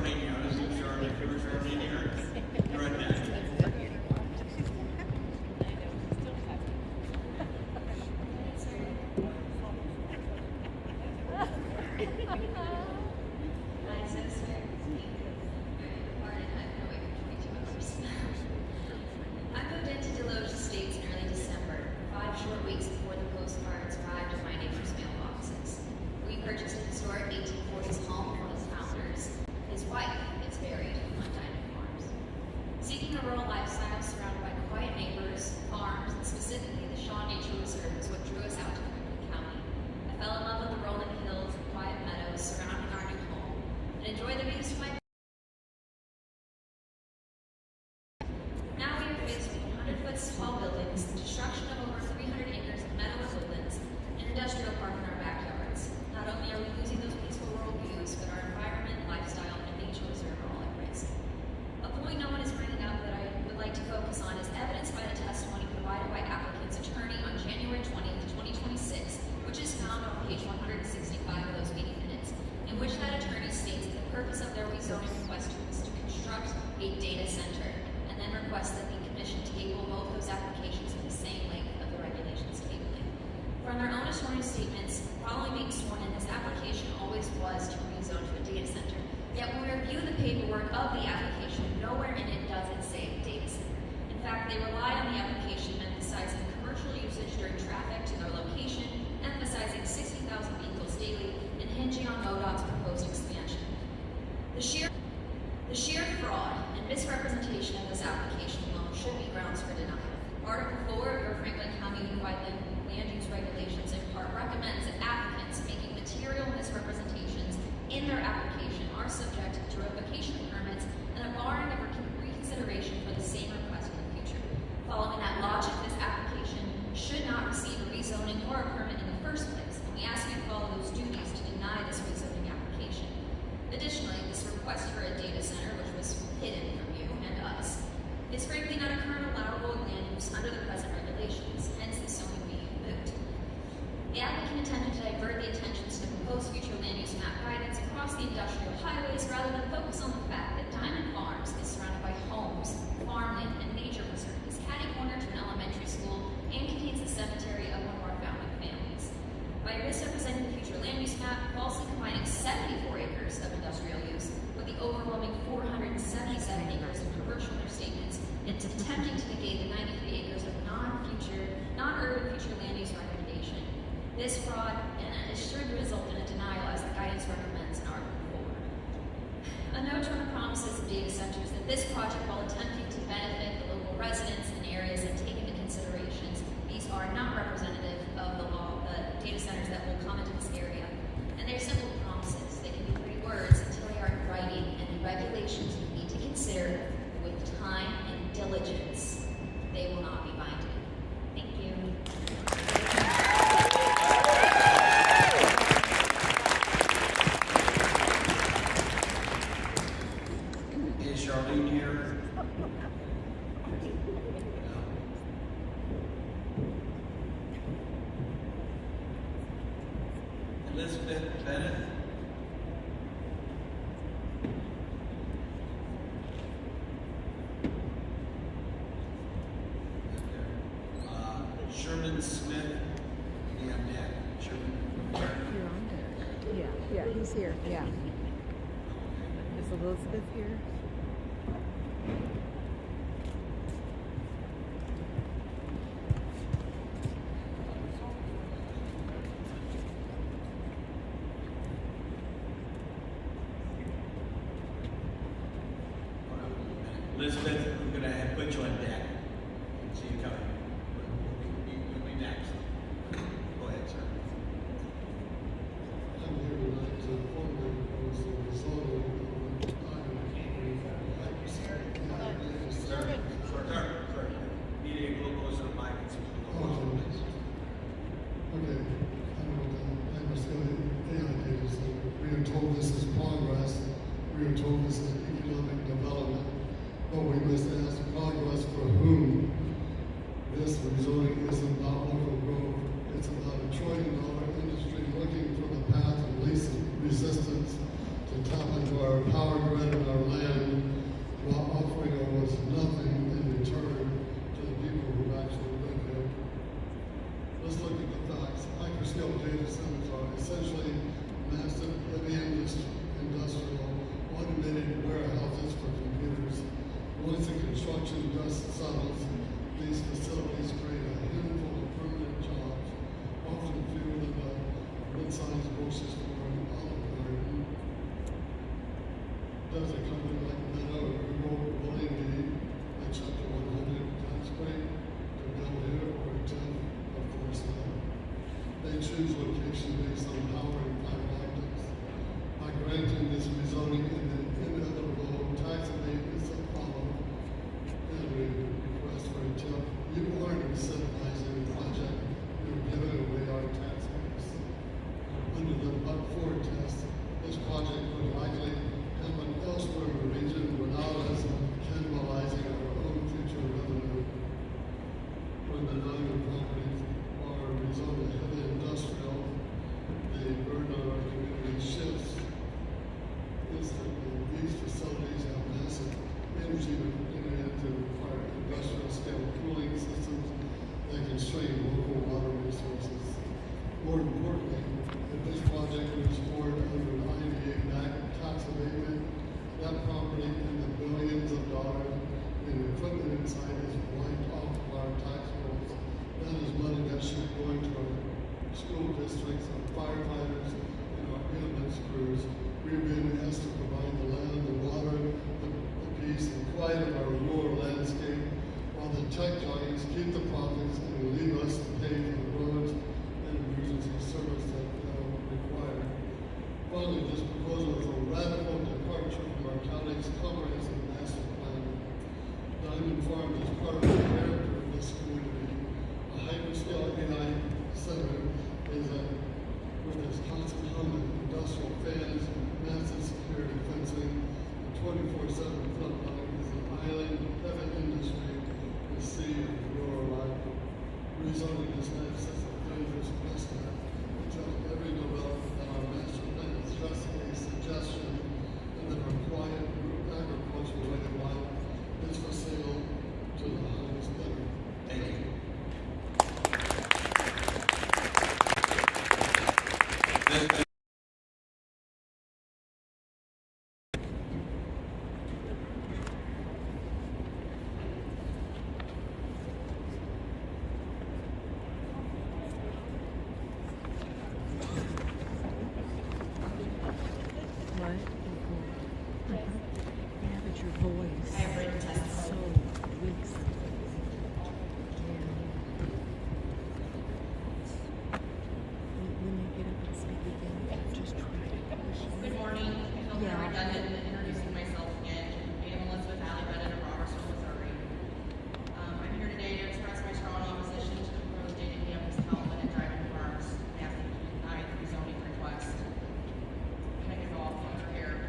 Charlene here. I see Charlene. Give her Charlene here. You're right back. I moved into Deloge Estates in early December, 5 short weeks before the postcards arrived at my neighbor's mailboxes. We purchased a historic 1840s home from its founders. His wife is buried on Diamond Farms. Seeking a rural lifestyle surrounded by quiet neighbors, farms, and specifically the Shaw Nature Reserve is what drew us out to Franklin County. I fell in love with the rolling hills and quiet meadows surrounding our new home, and enjoyed the views from my Now we are faced with 100-foot tall buildings, the destruction of over 300 acres of meadow and woodlands, an industrial park in our backyards. Not only are we losing those peaceful rural views, but our environment, lifestyle, and nature reserve are all at risk. A point no one is bringing up that I would like to focus on is evidenced by the testimony provided by applicant's attorney on January 20th, 2026, which is found on page 165 of those meeting minutes, in which that attorney states that the purpose of their rezoning request was to construct a data center, and then request that the commission table both those applications in the same length of the regulations tabling. From their own sworn statements, following being sworn in, this application always was to rezone to a data center. Yet when we review the paperwork of the application, nowhere in it does it say data center. In fact, they rely on the application emphasizing commercial usage during traffic to their location, emphasizing 60,000 vehicles daily, and hinging on MoDOT's proposed expansion. The sheer fraud and misrepresentation of this application alone should be grounds for denial. Article 4 of your Franklin County Unified Land Use Regulations in part recommends that applicants making material misrepresentations in their application are subject to revocation permits and a barring of reconsideration for the same request in the future. Following that logic, this application should not receive a rezoning or a permit in the first place, and we ask you to follow those duties to deny this rezoning application. Additionally, this request for a data center, which was hidden from you and us, is frankly not a current allowable land use under the present regulations, hence the zoning being moot. The applicant intended to divert the attentions to proposed future land use map guidance across the industrial highways rather than focus on the fact that Diamond Farms is surrounded by homes, farmland, and nature reserve, is catty-corner to an elementary school, and contains the cemetery of one of our founding families. By misrepresenting the future land use map, falsely combining 74 acres of industrial use with the overwhelming 477 acres of commercial in their statements, and attempting to negate the 93 acres of non-urban future land use recommendation. This fraud is sure to result in a denial as the guidance recommends in Article 4. A note on the promises of data centers that this project, while attempting to benefit the local residents and areas and take into considerations, these are not representative of the data centers that will come into this area. And they're simple promises. They can be pretty words until they are in writing, and the regulations you need to consider with time and diligence. They will not be binding. Thank you. Is Charlene here? Elizabeth Bennett. Sherman Smith and Nick. Sherman. You're on there. Yeah, he's here. Yeah. Is Elizabeth here? Elizabeth, we're going to put you on deck. See you coming. You'll be next. Go ahead, sir. I'm here tonight to formally propose the rezoning of Sir. Need to get a little closer to the mic and see what Okay, I'm data center. We are told this is progress. We are told this is economic development. But we must ask progress for whom? This rezoning isn't about local growth. It's about $1 trillion industry looking for the path of least resistance to tap into our power grid does a company like Meta or Google really need a chapter 100 tax break to build here or to, of course not. They choose location based on power and private optics. By granting this rezoning and the inevitable tax abatements that follow, every request for a tip, you aren't incentivizing the project, you're giving away our tax base. Under the but-for test, this project would likely happen elsewhere in the region without us cannibalizing our own future revenue. When the Diamond properties are rezoned to heavy industrial, the burden on our community shifts instantly. These facilities have massive energy demand to require industrial scale cooling systems that constrain local water resources. More importantly, if this project moves forward under an IDA backed tax abatement, that property and the billions of dollars in equipment inside is wiped off of our tax rolls. That is money that should be going to our school districts, our firefighters, and our ambulance crews. We're being asked to provide the land, the water, the peace, and quiet of our rural landscape, while the tech giants keep the profits and leave us to pay for the roads and emergency service that require. Finally, this proposal is a radical departure from our county's comprehensive master plan. Diamond Farm is part of the character of this community. A hyperscale AI center is with its constant hum of industrial fans, massive security fencing, and 24/7 floodlight is an island heaven industry with sea and rural life. Rezoning this land sets a dangerous precedent to tell every developer that our master plan is just a suggestion and that our quiet agricultural way of life is for sale to the highest bidder. Thank you. What? Yeah, but your voice. I have written testimony. So weak. When you get up and speak again, just try to push. Good morning. I feel kind of Yeah. redundant in introducing myself again. I am Elizabeth Alley Bennett of Robertson, Missouri. I'm here today to express my strong opposition to the proposed data campus development at Diamond Farms, asking to deny the rezoning request. I'm going to go off on here.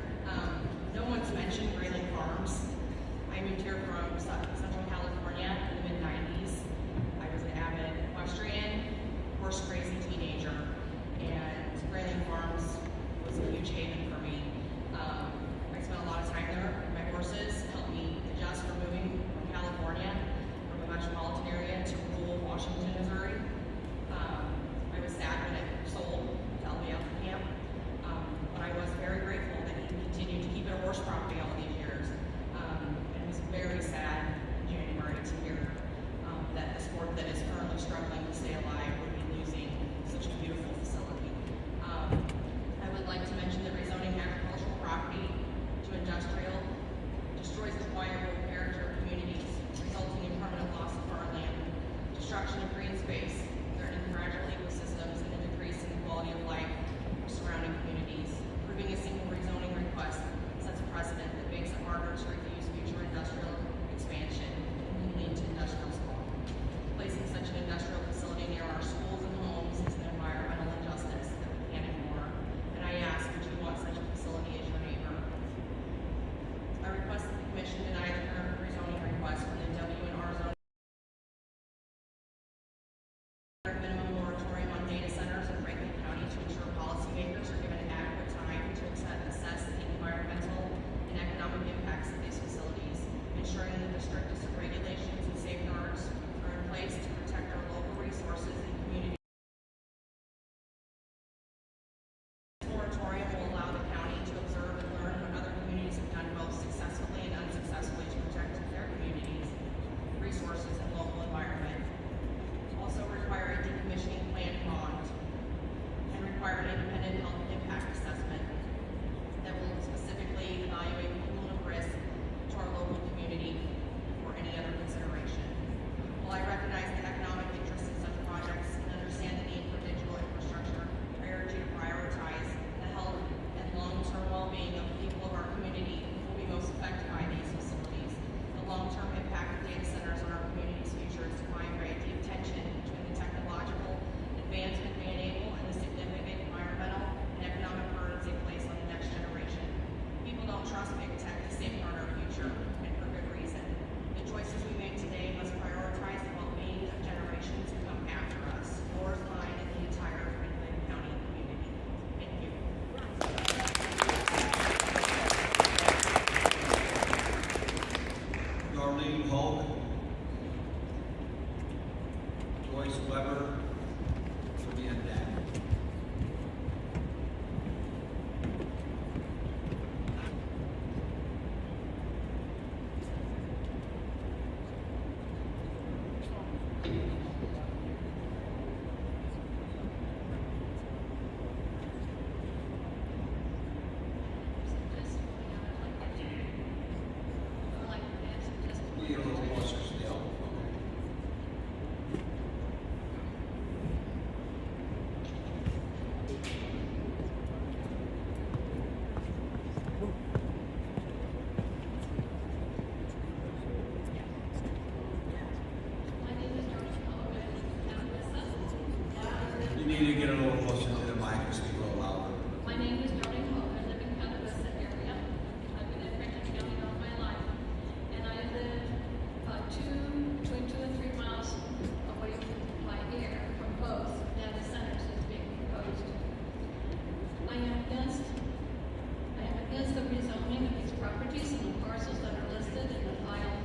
properties and the parcels that are listed in the file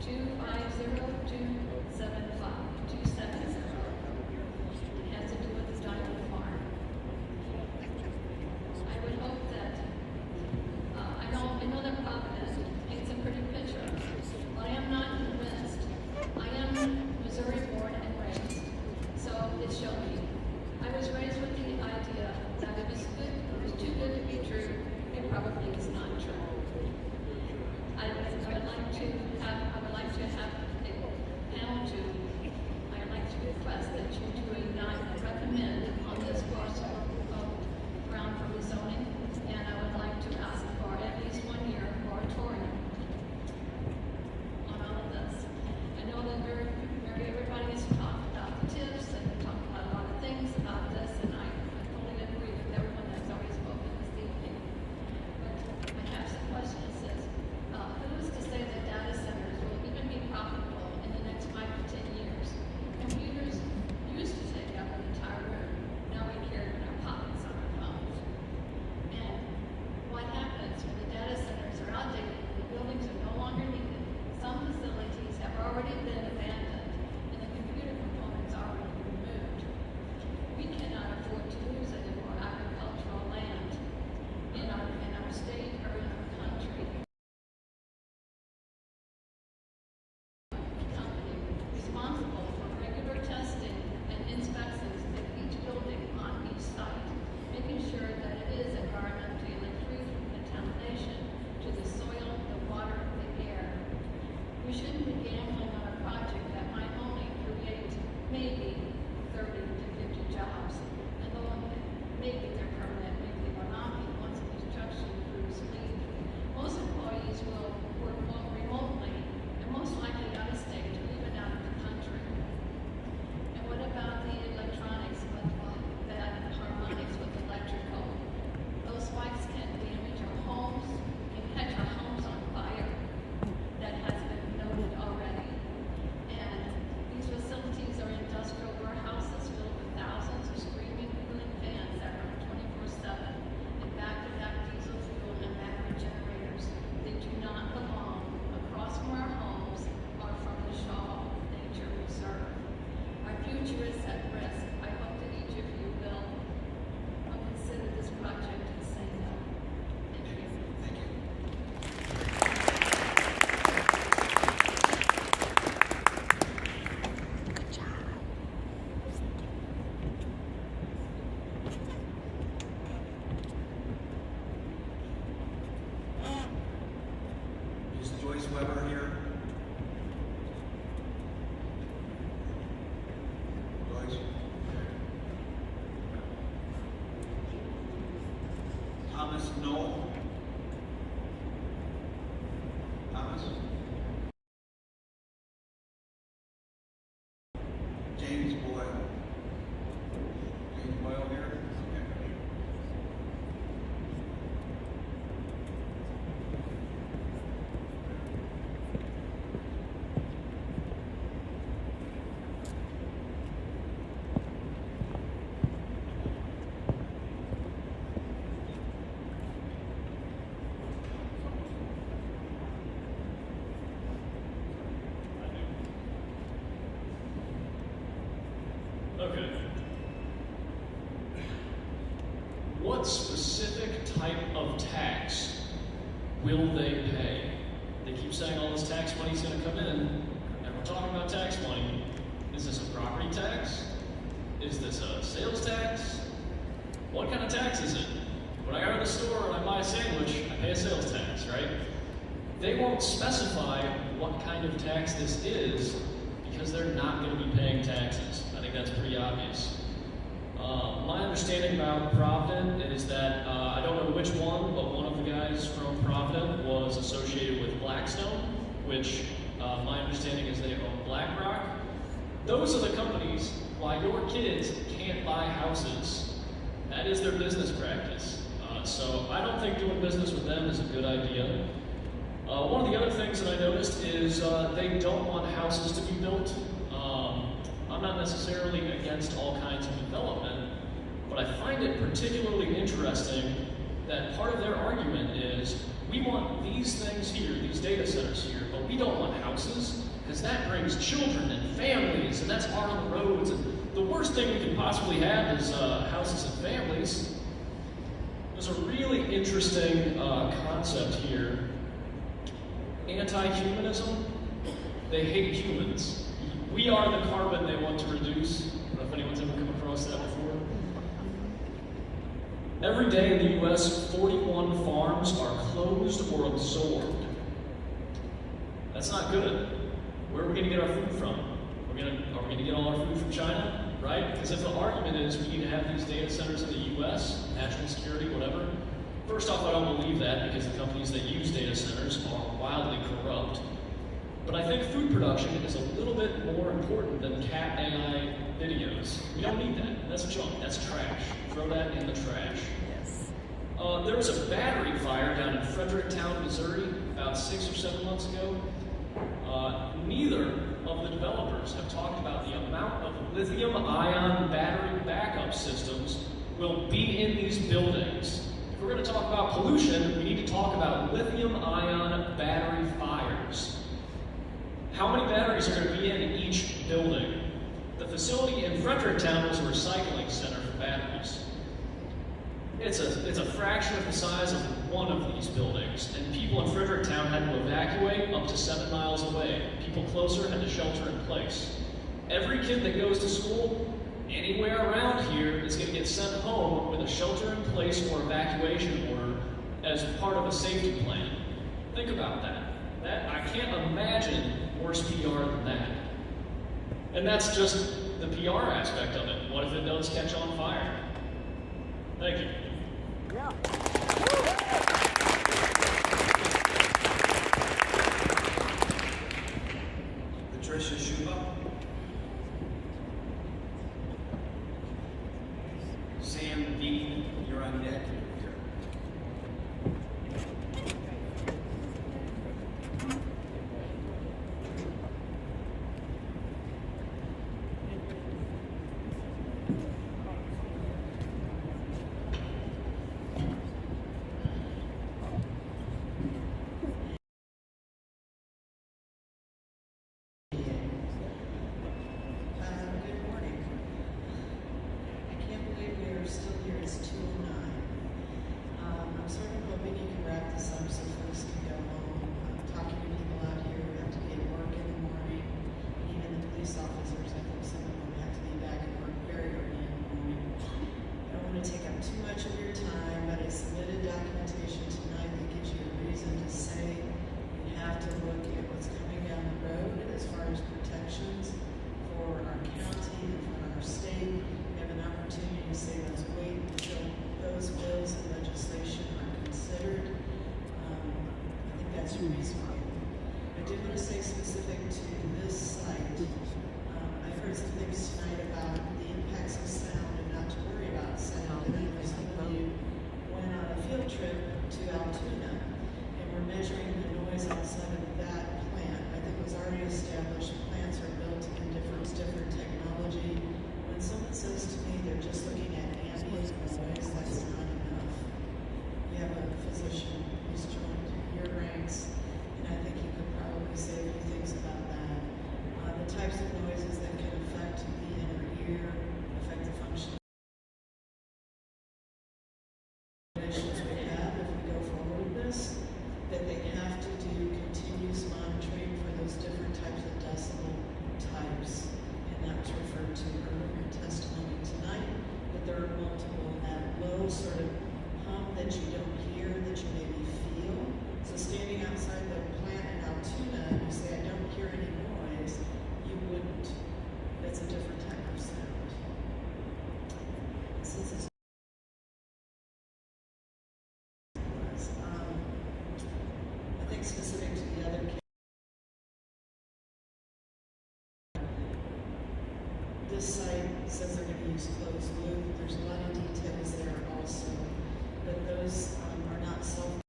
250275270. It has to do with the Diamond Farm. I would hope that, I know that Providence paints a pretty picture, but I am not convinced. I am Missouri born and raised, so it showed me. I was raised with the idea that it was too good to be true. It probably is not true. I would like to have a panel to. I would like to request that you do recommend on this parcel of ground for rezoning, and I would like to ask for at least 1 year moratorium on all of this. I know that everybody has talked about the tips and talked about a lot of things about this, and I totally agree with everyone that's already spoken this evening. But I have some questions. Who's to say that data centers will even be profitable in the next 5 to 10 years? Computers used to take up an entire room. Now we carry it in our pockets on our phones. And what happens when the data centers are outdated and the buildings are no longer needed? Some facilities have already been abandoned and the computer components already removed. We cannot afford to lose any more agricultural land in our state or in our country. Company responsible for regular testing and inspections at each building on each site, making sure that it is environmentally free from contamination to the soil, the water, the air. We shouldn't be gambling on a project that might only create maybe 30 to 50 jobs, and though maybe they're permanent, maybe they will not be once the construction crews leave. Most employees will work remotely and most likely out of state or even out of the country. And what about the electronics with that harmonics with electrical? Those spikes can damage our homes, can catch our homes on fire. That has been noted already. And these facilities are industrial warehouses filled with thousands of screaming cooling fans that run 24/7 and back-to-back diesel fuel and battery generators. They do not belong across from our homes or from the Shaw Nature Reserve. Our future is at risk. I hope that each of you will consider this project and say no. Thank you. Thank you. Good job. Is Joyce Weber here? Joyce? Thomas Knoll? Thomas? James Boyle? James Boyle here? Okay. Okay. What specific type of tax will they pay? They keep saying all this tax money's going to come in, and we're talking about tax money. Is this a property tax? Is this a sales tax? What kind of tax is it? When I go to the store and I buy a sandwich, I pay a sales tax, right? They won't specify what kind of tax this is because they're not going to be paying taxes. I think that's pretty obvious. My understanding about Provident is that, I don't know which one, but one of the guys from Provident was associated with Blackstone, which my understanding is they own BlackRock. Those are the companies why your kids can't buy houses. That is their business practice. So I don't think doing business with them is a good idea. One of the other things that I noticed is they don't want houses to be built. I'm not necessarily against all kinds of development, but I find it particularly interesting that part of their argument is we want these things data centers here, but we don't want houses, because that brings children and families, and that's hard on the roads. And the worst thing we could possibly have is houses and families. There's a really interesting concept here. Anti-humanism. They hate humans. We are the carbon they want to reduce. I don't know if anyone's ever come across that before. Every day in the US, 41 farms are closed or absorbed. That's not good. Where are we going to get our food from? Are we going to get all our food from China? Right? Because if the argument is we need to have these data centers in the US, national security, whatever, first off, I don't believe that because the companies that use data centers are wildly corrupt. But I think food production is a little bit more important than cat AI videos. We don't need that. That's junk. That's trash. Throw that in the trash. Yes. There was a battery fire down in Fredericktown, Missouri, about 6 or 7 months ago. Neither of the developers have talked about the amount of lithium-ion battery backup systems will be in these buildings. If we're going to talk about pollution, we need to talk about lithium-ion battery fires. How many batteries are going to be in each building? The facility in Fredericktown was a recycling center for batteries. It's a fraction of the size of one of these buildings, and people in Fredericktown had to evacuate up to 7 miles away. People closer had to shelter in place. Every kid that goes to school anywhere around here is going to get sent home with a shelter-in-place or evacuation order as part of a safety plan. Think about that. I can't imagine worse PR than that. And that's just the PR aspect of it. What if it does catch on fire? Thank you. Yeah. Patricia Schuba. Sam Dean, you're on deck. Good morning. I can't believe we are still here. It's 2:09. I'm sort of hoping you can wrap this up so folks can go home. I'm talking to people out here who have to be at work in the morning. Even the police officers, I think some of them have to be back at work very early in the morning. I don't want to take up too much of your time, but I submitted documentation tonight that gives you a reason to say you have to look at what's coming down the road as far as protections for our county and for our state. We have an opportunity to say let's wait until those bills and legislation are considered. I think that's reasonable. I did want to say specific to this site, I heard some things tonight about the impacts of sound and not to worry about sound. And I know some of you went on a field trip to Altoona and we're measuring the noise outside of that plant. I think it was already established plants are built in different technology. When someone says to me they're just looking at ambient noise, that's not enough. You have a physician who's joined your ranks, and I think you could probably say a few things about that. The types of noises that can affect the inner ear, affect the function. We have, if we go forward with this, that they have to do continuous monitoring for those different types of decibel types. And that was referred to earlier in testimony tonight, that there are multiple, that low sort of hum that you don't hear, that you maybe feel. So standing outside the plant in Altoona, and you say, I don't hear any noise, you wouldn't. That's a different type of sound. Since it's I think specific to the other case, this site says they're going to use closed loop. There's a lot of details there also, but those are not self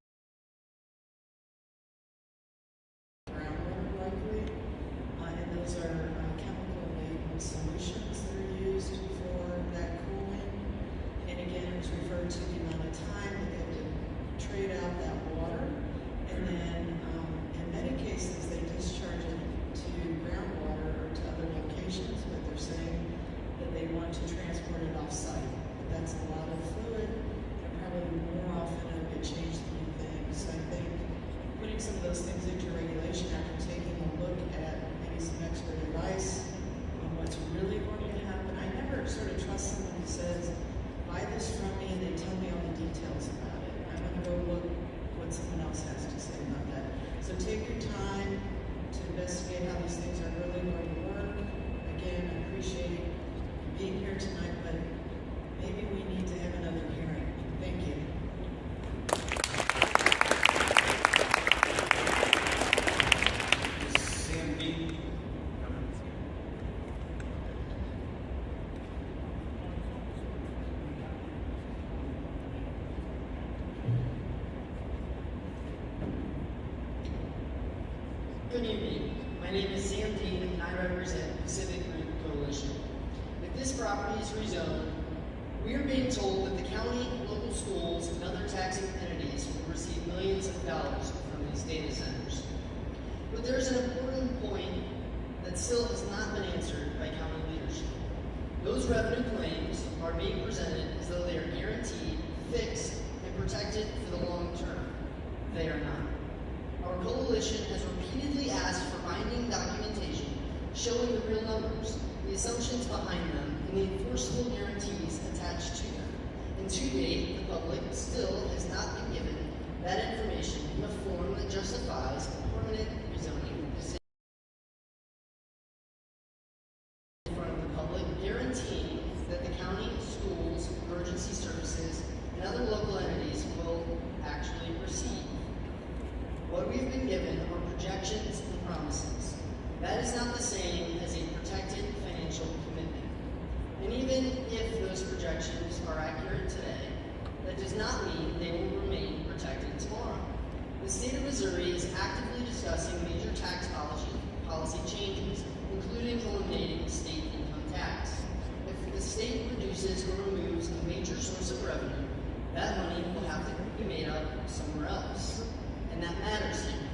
groundwater likely, and those are chemical laden solutions that are used for that cooling. And again, it was referred to the amount of time that they had to trade out that water, and then in many some of those things into regulation after taking a look at maybe some expert advice on what's really going to happen. I never sort of trust someone who says, buy this from me, and they tell me all the details about it. I'm going to go look what someone else has to say about that. So take your time to investigate how these things are really going to work. Again, I appreciate being here tonight, but maybe we need to have another hearing. Thank you. Sam Dean. Good evening. My name is Sam Dean, and I represent Pacific Group Coalition. If this property is rezoned, we are being told that the county, local schools, and other taxing entities will receive millions of dollars from these data centers. But there's an important point that still has not been answered by county leadership. Those revenue claims are being presented as though they are guaranteed, fixed, and protected for the long term. They are not. Our coalition has repeatedly asked for binding documentation showing the real numbers, the assumptions behind them, and the enforceable guarantees attached to them. And to date, the public still has not been given that information in a form that justifies a permanent rezoning decision in front of the public, guaranteeing that the county, schools, emergency services, and other local entities will actually proceed. What we've been given are projections and promises. That is not the same as a protected financial commitment. And even if those projections are accurate today, that does not mean they will remain protected tomorrow. The state of Missouri is actively discussing major tax policy changes, including eliminating state income tax. If the state reduces or removes a major source of revenue, that money will have to be made up somewhere else. And that matters here,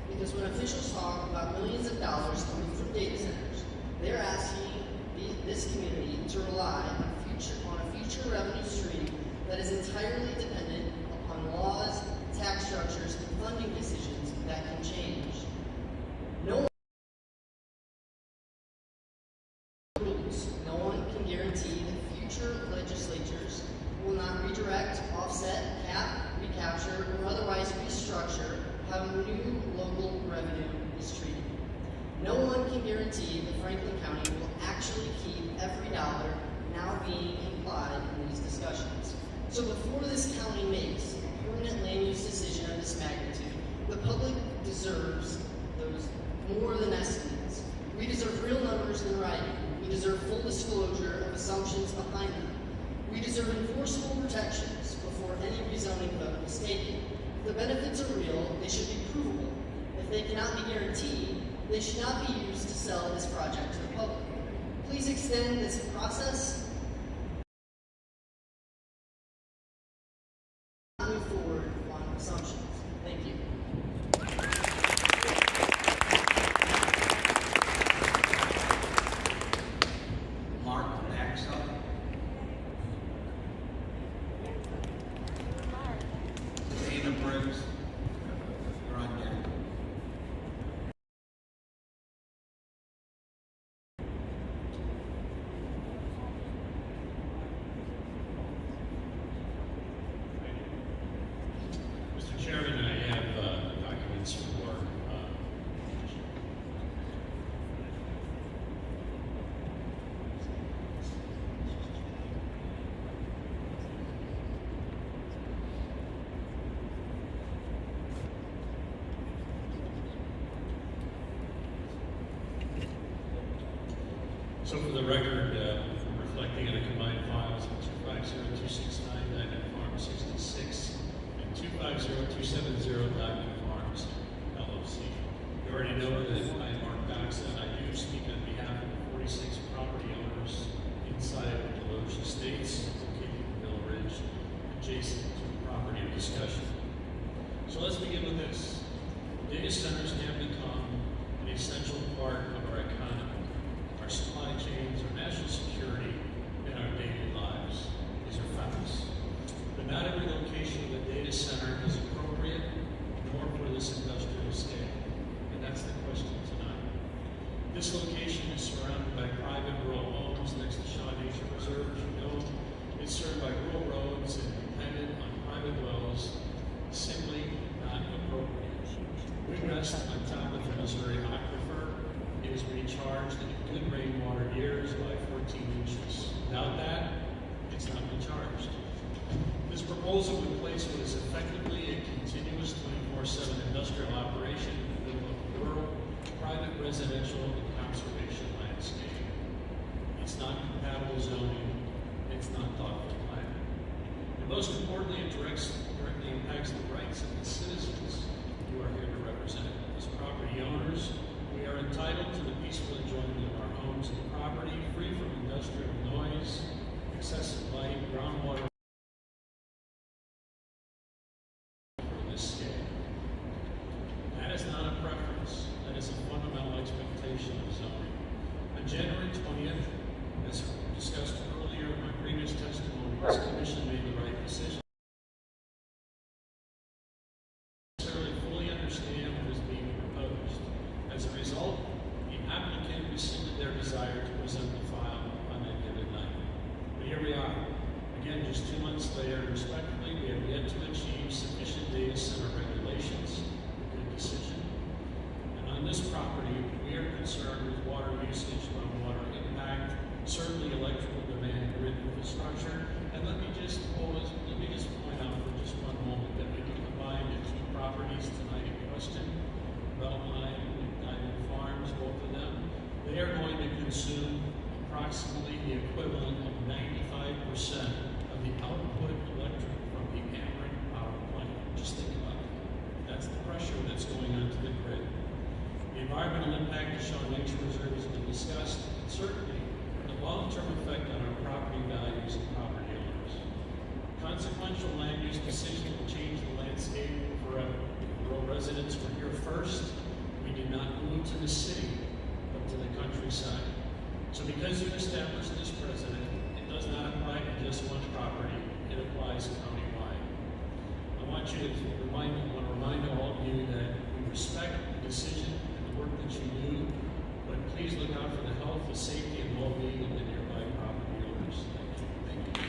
because when officials talk about millions of dollars coming from data centers, they're asking this community to rely on a future revenue stream that is entirely dependent upon laws, tax structures, and funding decisions that can change. No one can guarantee that future legislatures will not redirect, offset, cap, recapture, or otherwise restructure how new local revenue is treated. No one can guarantee that Franklin County will actually keep every dollar now being implied in these discussions. So before this county makes a permanent land use decision of this magnitude, the public deserves those more than estimates. We deserve real numbers in writing. We deserve full disclosure of assumptions behind them. We deserve enforceable protections before any rezoning vote is taken. If the benefits are real, they should be provable. If they cannot be guaranteed, they should not be used to sell this project to the public. Please extend this process. Move forward on assumptions. Thank you. Mark Maxwell. Dana Briggs. You're on deck. Mr. Chairman, I have documents for so for the record, reflecting in a combined files of 250269 Diamond Farm 66 and 250270 Diamond Farms LLC. You already know that I am Mark Baxter, and I do speak on behalf of the 46 property owners inside of the Deloge Estates, located in Mill Ridge, adjacent to the property of discussion. So let's begin with this. Data centers have become an essential part of our economy, our supply chains, our national security, and our daily lives. These are facts. But not every location of a data center is appropriate, nor for this industrial rests on top of the Missouri Aquifer. It is recharged in good rainwater years by 14 inches. Without that, it's not recharged. This proposal would place what is effectively a continuous 24/7 industrial operation in the middle of a rural, private residential and conservation landscape. It's not compatible zoning, it's not thoughtful planning. And most importantly, it directly impacts the rights of the citizens you are here to represent. As property owners, we are entitled to the peaceful enjoyment of our homes and property, free from industrial noise, excessive light, groundwater, for this scale. That is not a preference, that is a fundamental expectation of zoning. On January 20th, as discussed earlier in my previous testimony, this commission made the right decision. Fully understand what is being proposed. As a result, the applicant rescinded their desire to present the file on that given night. But here we are. Again, just 2 months later, respectively, we have yet to achieve sufficient data center regulations, a good decision. And on this property, we are concerned with water usage, groundwater impact, certainly electrical demand, grid infrastructure. And let me just point out for just one moment that we can combine the two properties tonight in question, Beltline and Diamond Farms, both of them. They are going to consume approximately the equivalent of 95% of the output electric from the Ameren power plant. Just think about it. That's the pressure that's going onto the grid. The environmental impact of Shaw Nature Reserve has been discussed, and certainly the long-term effect on our property values and property owners. Consequential land use decision will change the landscape forever. Rural residents were here first. We did not move to the city, but to the countryside. So because you established this precedent, it does not apply to just one property, it applies countywide. I want to remind all of you that we respect the decision and the work that you do, but please look out for the health, the safety, and well-being of the nearby property owners. Thank you.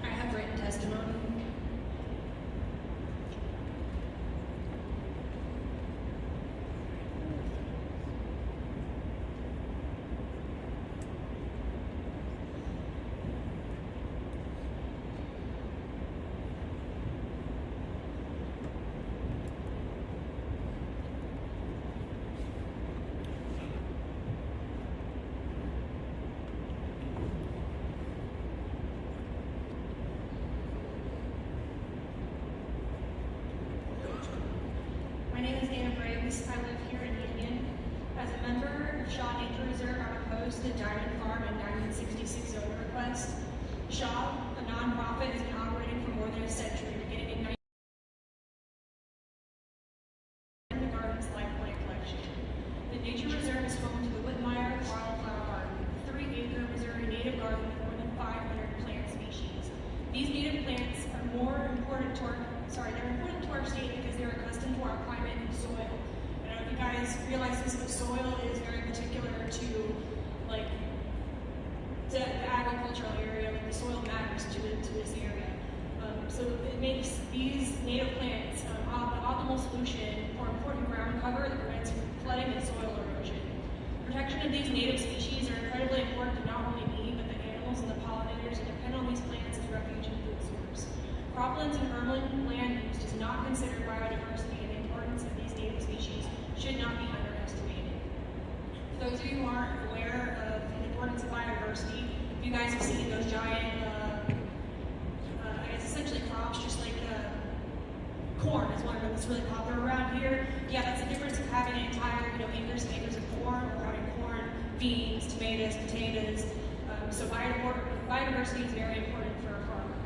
I have written testimony. My name is Dana Briggs. I live here in Union. As a member of Shaw Nature Reserve, I'm opposed to the Diamond Farm and Diamond 66 zoning request. Shaw, a nonprofit, has been operating for more than a century, beginning in the Garden's Life Plant Collection. The Nature Reserve is home to the Whitmire Wildflower Garden, a 3-acre Missouri native garden with more than 500 plant species. These native plants are important to our state because they're accustomed to our climate and soil. I don't know if you guys realize this, but soil is very particular to the agricultural area. Like the soil matters to this area. So it makes these native plants the optimal solution for important ground cover that prevents flooding and soil erosion. Protection of these native species are incredibly important to not only me, but the animals and the pollinators that depend on these plants as refuge and food source. Croplands and urban land use does not consider biodiversity, and the importance of these native species should not be underestimated. For those of you who aren't aware of the importance of biodiversity, you guys have seen those giant, essentially crops, just like corn is one of them that's really popular around here. Yeah, that's the difference of having an entire, acres and acres of corn, or having corn, beans, tomatoes, potatoes. So biodiversity is very important for a farmer.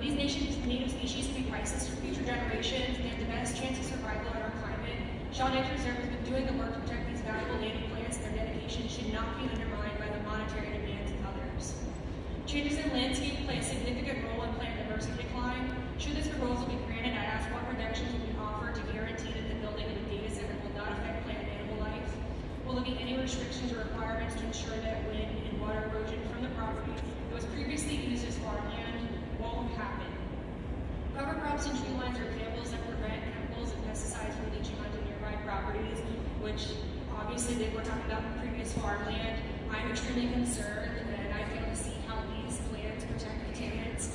These native species can be priceless for future generations, and they have the best chance of survival in our climate. Shaw Nature Reserve has been doing the work to protect these valuable native plants, and their dedication should not be undermined by the monetary demands of others. Changes in landscape play a significant role in plant diversity biodiversity decline. Should this proposal be granted, I ask what protections will be offered to guarantee that the building of the data center will not affect plant and animal life? Will there be any restrictions or requirements to ensure that wind and water erosion from the property that was previously used as farmland won't happen? Cover crops and tree lines are examples that prevent chemicals and pesticides from leaching onto nearby properties, which obviously they were talking about previous farmland. I'm extremely concerned, and I fail to see how these plans protect contaminants.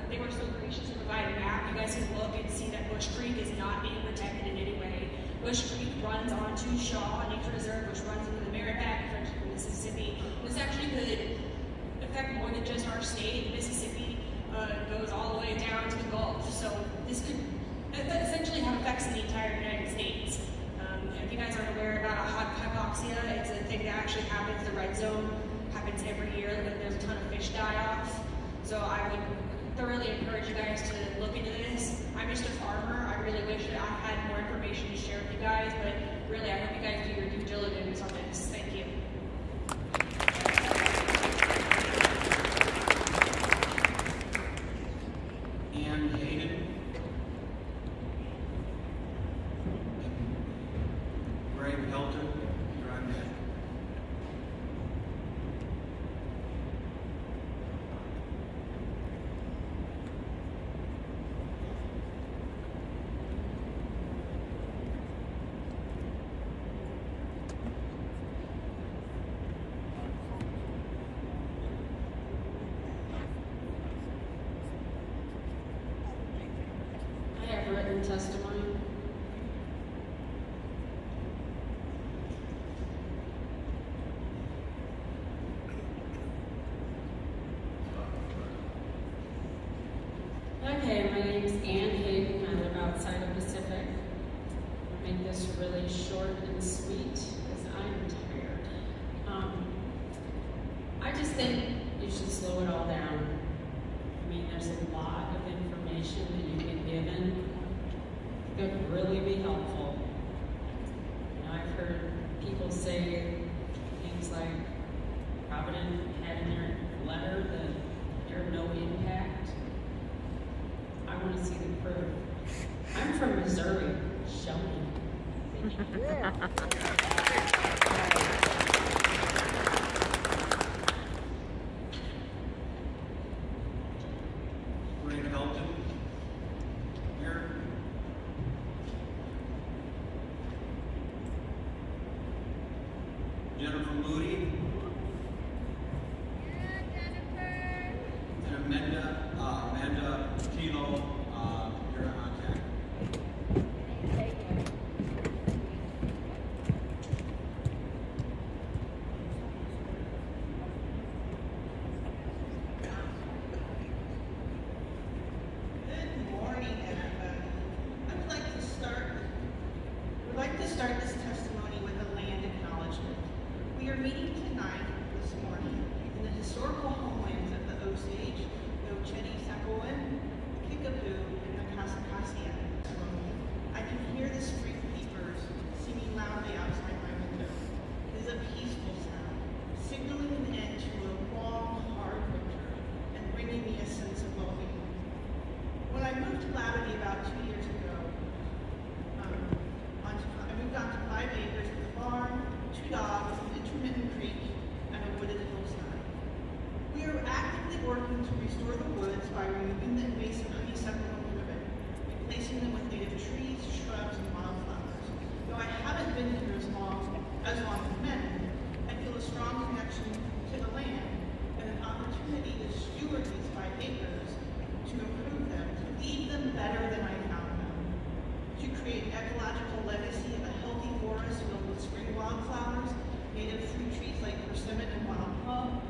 They were so gracious to provide a map. You guys can look and see that Bush Creek is not being protected in any way. Bush Creek runs onto Shaw Nature Reserve, which runs into the Merrimack, which runs into Mississippi. This actually could affect more than just our state. Mississippi goes all the way down to the Gulf. So this could essentially have effects in the entire United States. If you guys aren't aware about hypoxia, it's a thing that actually happens. The red zone happens every year. There's a ton of fish die off. So I would thoroughly encourage you guys to look into this. I'm just a farmer. I really wish that I had more information to share with you guys, but really I hope you guys do your due diligence on this. Thank you. Ann Hayden. Greg Helton, you're on deck. I have written testimony. Okay, my name's Ann Hayden. I live outside of Pacific. I'll make this really short and sweet because I'm tired. I just think you should slow it all down. I mean, there's a lot of information that you get given that could really be helpful. You know, I've heard people say things like Provident had in their letter that there's no impact. I want to see the proof. I'm from Missouri. Show me. Greg Helton. Here. Jennifer Moody. And Amanda Kilo, you're on deck. Good morning, everybody. I would like to start this testimony with a land acknowledgement. We are meeting tonight, this morning, in the historical homelands of the Osage, the Oceti-Sakowin, Kickapoo, and the Kaskaskia. I can hear the spring peepers singing loudly outside my window. It is a peaceful sound, signaling an end to a long, hard winter and bringing me a sense of well-being. When I moved to Labadee about 2 years ago, I moved on to 5 acres with a farm, 2 dogs, an intermittent creek, and a wooded hillside. We are actively working to restore the woods by removing the invasive honeysuckle and ribbon, replacing them with native trees, shrubs, and wildflowers. Though I haven't been here as long as many, I feel a strong connection to the land and an opportunity to steward these 5 acres, to improve them, to leave them better than I found them, to create an ecological legacy of a healthy forest filled with spring wildflowers, native fruit trees like persimmon and wild plum,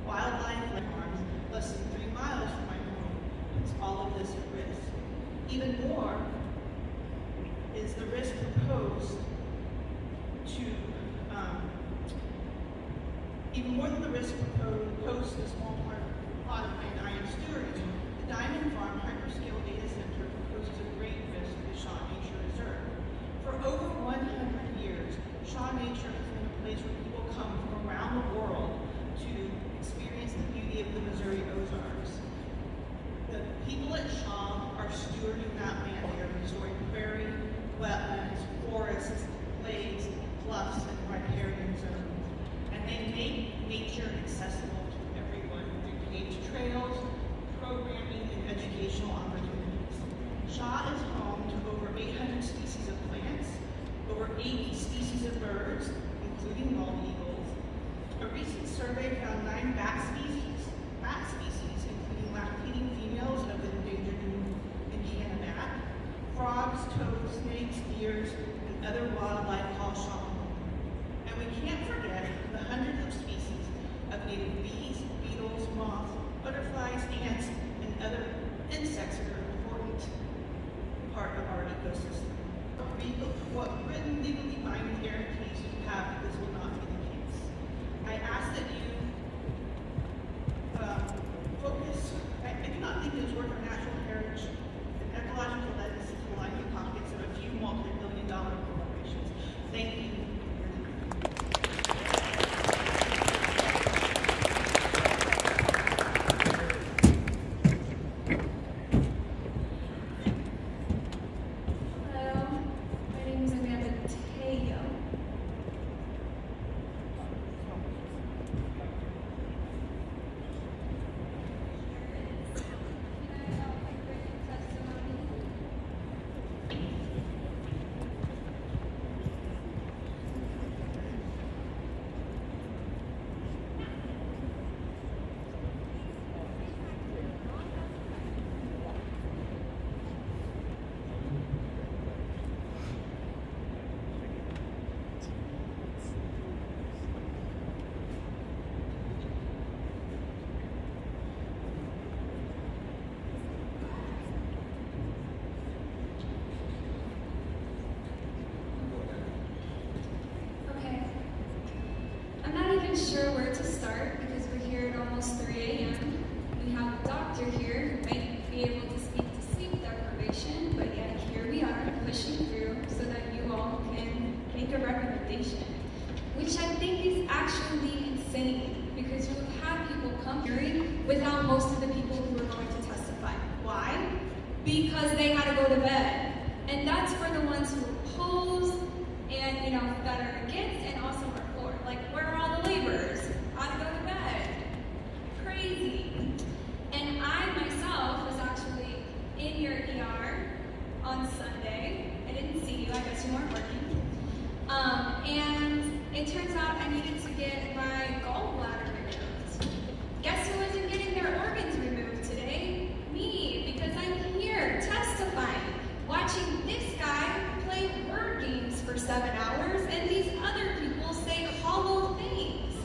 wildlife like farms less than 3 miles from my home. It's all of this at risk. Even more is the risk proposed to, even more than the risk proposed to the small plot of land I am stewarding, the Diamond Farm Hyperscale Data Center poses a great risk to the Shaw Nature Reserve. For over 100 years, Shaw Nature has been a place where people come from around the world to experience the beauty of the Missouri Ozarks. The Wichita is home to over 800 species of plants, over 80 species of birds, including bald eagles. A recent survey found 9 bat species, including lactating females of the endangered Indiana bat, frogs, toads, snakes, deers, and other wildlife called shaman. And we can't forget the hundreds of species of native bees, beetles, moths, butterflies, ants, and other insects that are an important part of our ecosystem. What written legally binding guarantees you have that this will not be the case? I ask that you focus. I do not think it is worth our natural heritage and ecological legacy to line the pockets of a few multi-billion-dollar corporations. Thank you. Hello, my name is Amanda Teo. Okay. I'm not even sure where to start because we're here at almost 3 a.m. We have a doctor here who might be able to speak to sleep deprivation, but yet here we are pushing through so that you all can make a recommendation, which I think is actually insane because you have had people come here without most of the people who are going to testify. Why? Because they had to go to bed. And that's for the ones who oppose and, that are against and also are for. Like, where are all the laborers? How to go to bed? Crazy. And I myself was actually in your ER on Sunday. I didn't see you, I guess you weren't working. And it turns out I needed to get my gallbladder removed. Guess who wasn't getting their organs removed today? Me, because I'm here testifying, watching this guy play word games for 7 hours and these other people say hollow things.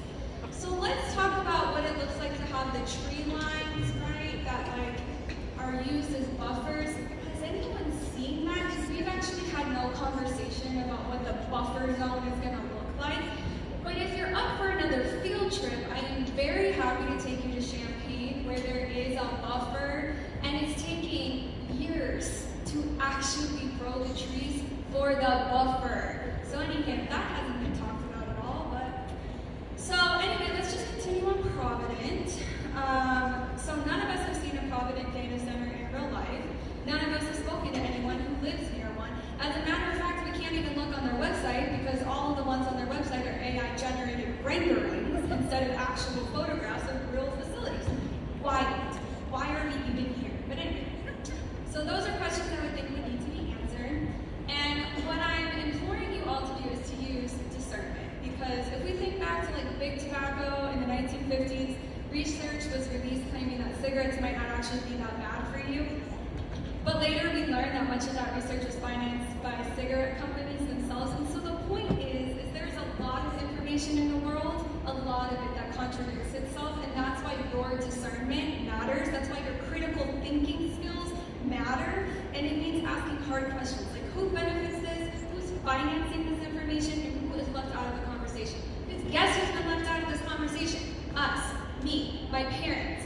So let's talk about what it looks like to have the tree lines, right, that are used as buffers. Has anyone seen that? Because we've actually had no conversation about what the buffer zone is going to look like. But if you're up for another field trip, I am very happy to take you to Champaign where there is a buffer and it's taking years to actually grow the trees for the buffer. So anyway, that hasn't been talked about at all, but so anyway, let's just continue on Provident. So none of us have seen a Provident data center in real life. None of us have spoken to anyone who lives near one. As a matter of fact, we can't even look on their website because all of the ones on their website are AI-generated renderings instead of actual photographs of real facilities. Why not? Why are we even here? But anyway, so those are questions I would think would need to be answered. And what I'm imploring you all to do is to use discernment. Because if we think back to like big tobacco in the 1950s, research was released claiming that cigarettes might not actually be that bad for you. But later we learned that much of that research was financed by cigarette companies themselves. And so the point is there's a lot of information in the world, a lot of it that contradicts itself, and that's why your discernment matters. That's why your critical thinking skills matter, and it means asking hard questions like who benefits this, who's financing this information, and who is left out of the conversation. Because guess who's been left out of this conversation? Us, me, my parents,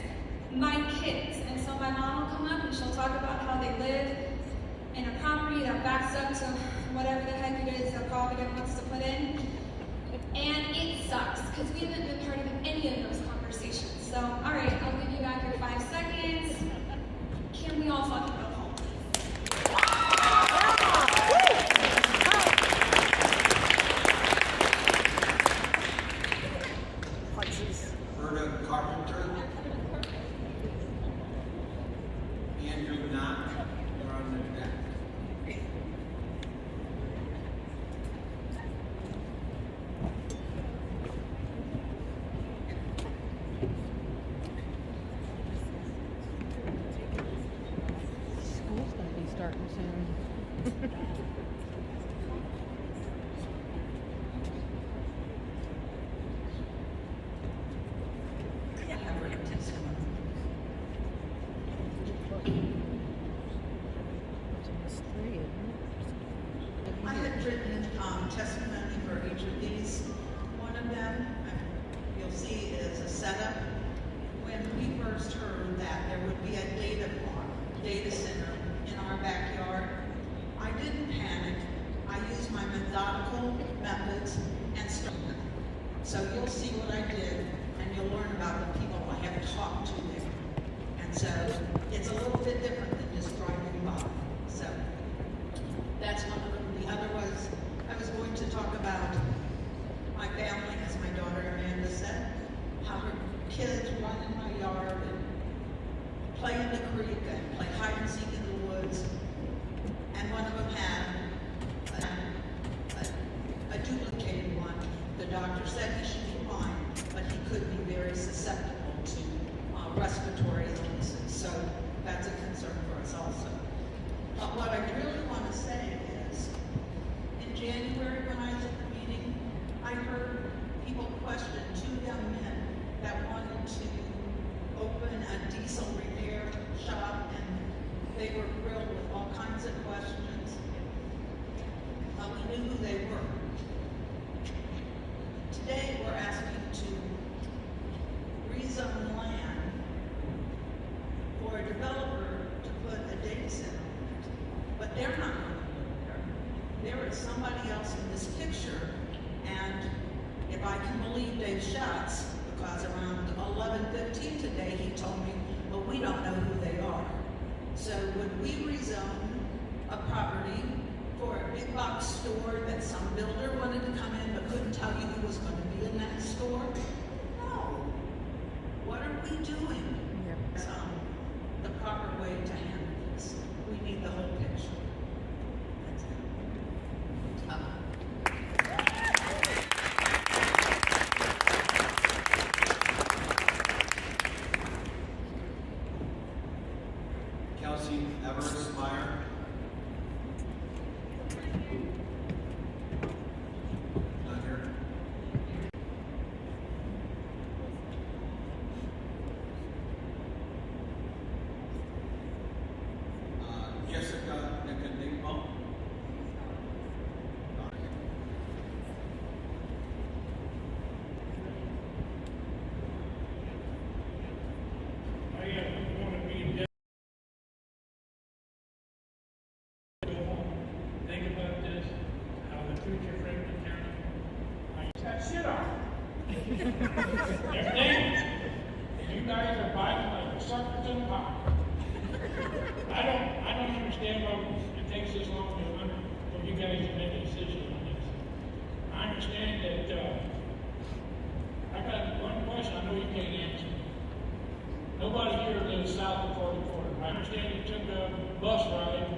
my kids. And so my mom will come up and she'll talk about how they live in a property that backs up to whatever the heck it is that Provident wants to put in. And it sucks because we haven't been part of any of those conversations. So, all right, I'll give you back your 5 seconds. Can we all fucking go home? Roberta Carpenter. Andrew Knott. You're on the next. I have written testimony. I had written testimony for each of these. One of them, you'll see, is a setup. When we first heard that there would be a data center in our backyard, I didn't panic. I used my methodical methods and started. So you'll see what I did, and you'll learn about the people I have talked to there. And so it's a little bit different than just driving by. So that's one of them. The other was, I was going to talk about my family, as my daughter Amanda said, how her kids run in my yard and play in the creek and play hide and seek in the woods. And one of them had a duplicated one. The doctor said he should be fine, but he could be very susceptible to respiratory illnesses. So that's a concern for us also. But what I really want to say is, in January when I was at the meeting, I heard people question two young men that wanted to open a diesel repair shop, and they were grilled with all kinds of questions. We knew who they were. Today we're asking to rezone land for a developer to put a data center on it. But they're not going to live there. There is somebody else in this picture, and if I can believe Dave Schatz, because around 11:15 today he told me, well, we don't know who they are. So would we rezone a property for a big box store that some builder wanted to come in but couldn't tell you who was going to be in that store? No. What are we doing? The proper way to handle this. We need the whole picture. That's it. Kelsey Everest Meyer. Not here. Jessica Nicodemus. Think about this, how the future Franklin County, I that shit on. They're dangerous. You guys are biting like the suckers in the pot. I don't understand why it takes this long for you guys to make a decision on this. I understand that, I got one question I know you can't answer. Nobody here lives south of 44. I understand you took a bus ride to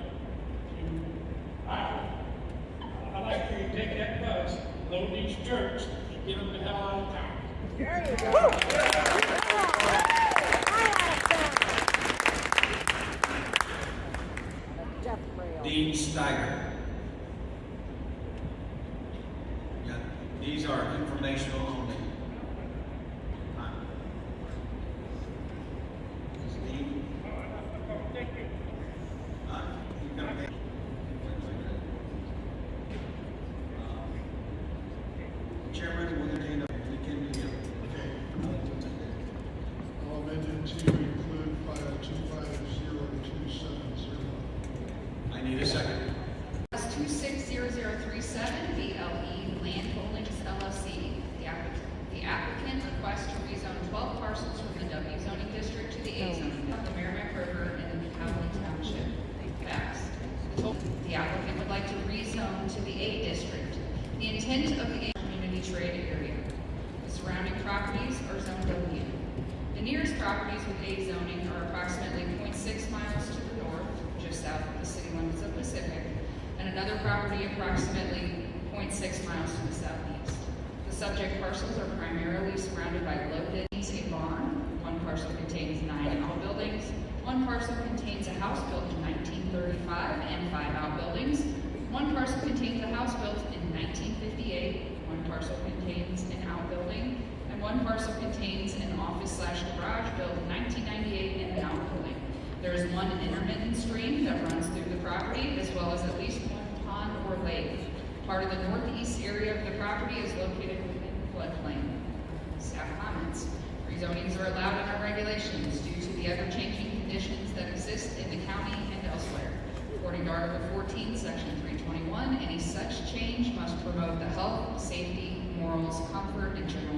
Iowa. I'd like for you to take that bus, load these jerks, and get them the hell out of town. There you go. Dean Steiger. Yeah, these are informational only. Dean? Thank you. You're gonna pay. Chairman, will entertain a continue. Okay. I'll amend it to include file 2500270. I need a second. 260037 BLE Land Holdings LLC. The applicant requests to rezone 12 parcels from the W zoning district to the A zoning of the Merrimack River and the Howland Township. Facts. The applicant would like to rezone to the A district. The intent of the A community trade area. The surrounding properties are zoned W. The nearest properties with A zoning are approximately 0.6 miles to the north, just south of the city limits of Pacific, and another property approximately 0.6 miles to the southeast. The subject parcels are primarily surrounded by low-density barn. One parcel contains 9 outbuildings. One parcel contains a house built in 1930 1935 and 5 outbuildings. One parcel contains a house built in 1958, one parcel contains an outbuilding, and one parcel contains an office/garage built in 1998 and an outbuilding. There is one intermittent stream that runs through the property, as well as at least one pond or lake. Part of the northeast area of the property is located within the floodplain. Staff comments. Rezonings are allowed in our regulations due to the ever-changing conditions that exist in the county and elsewhere. According to Article 14, Section 321, any such change must promote the health, safety, morals, comfort, and general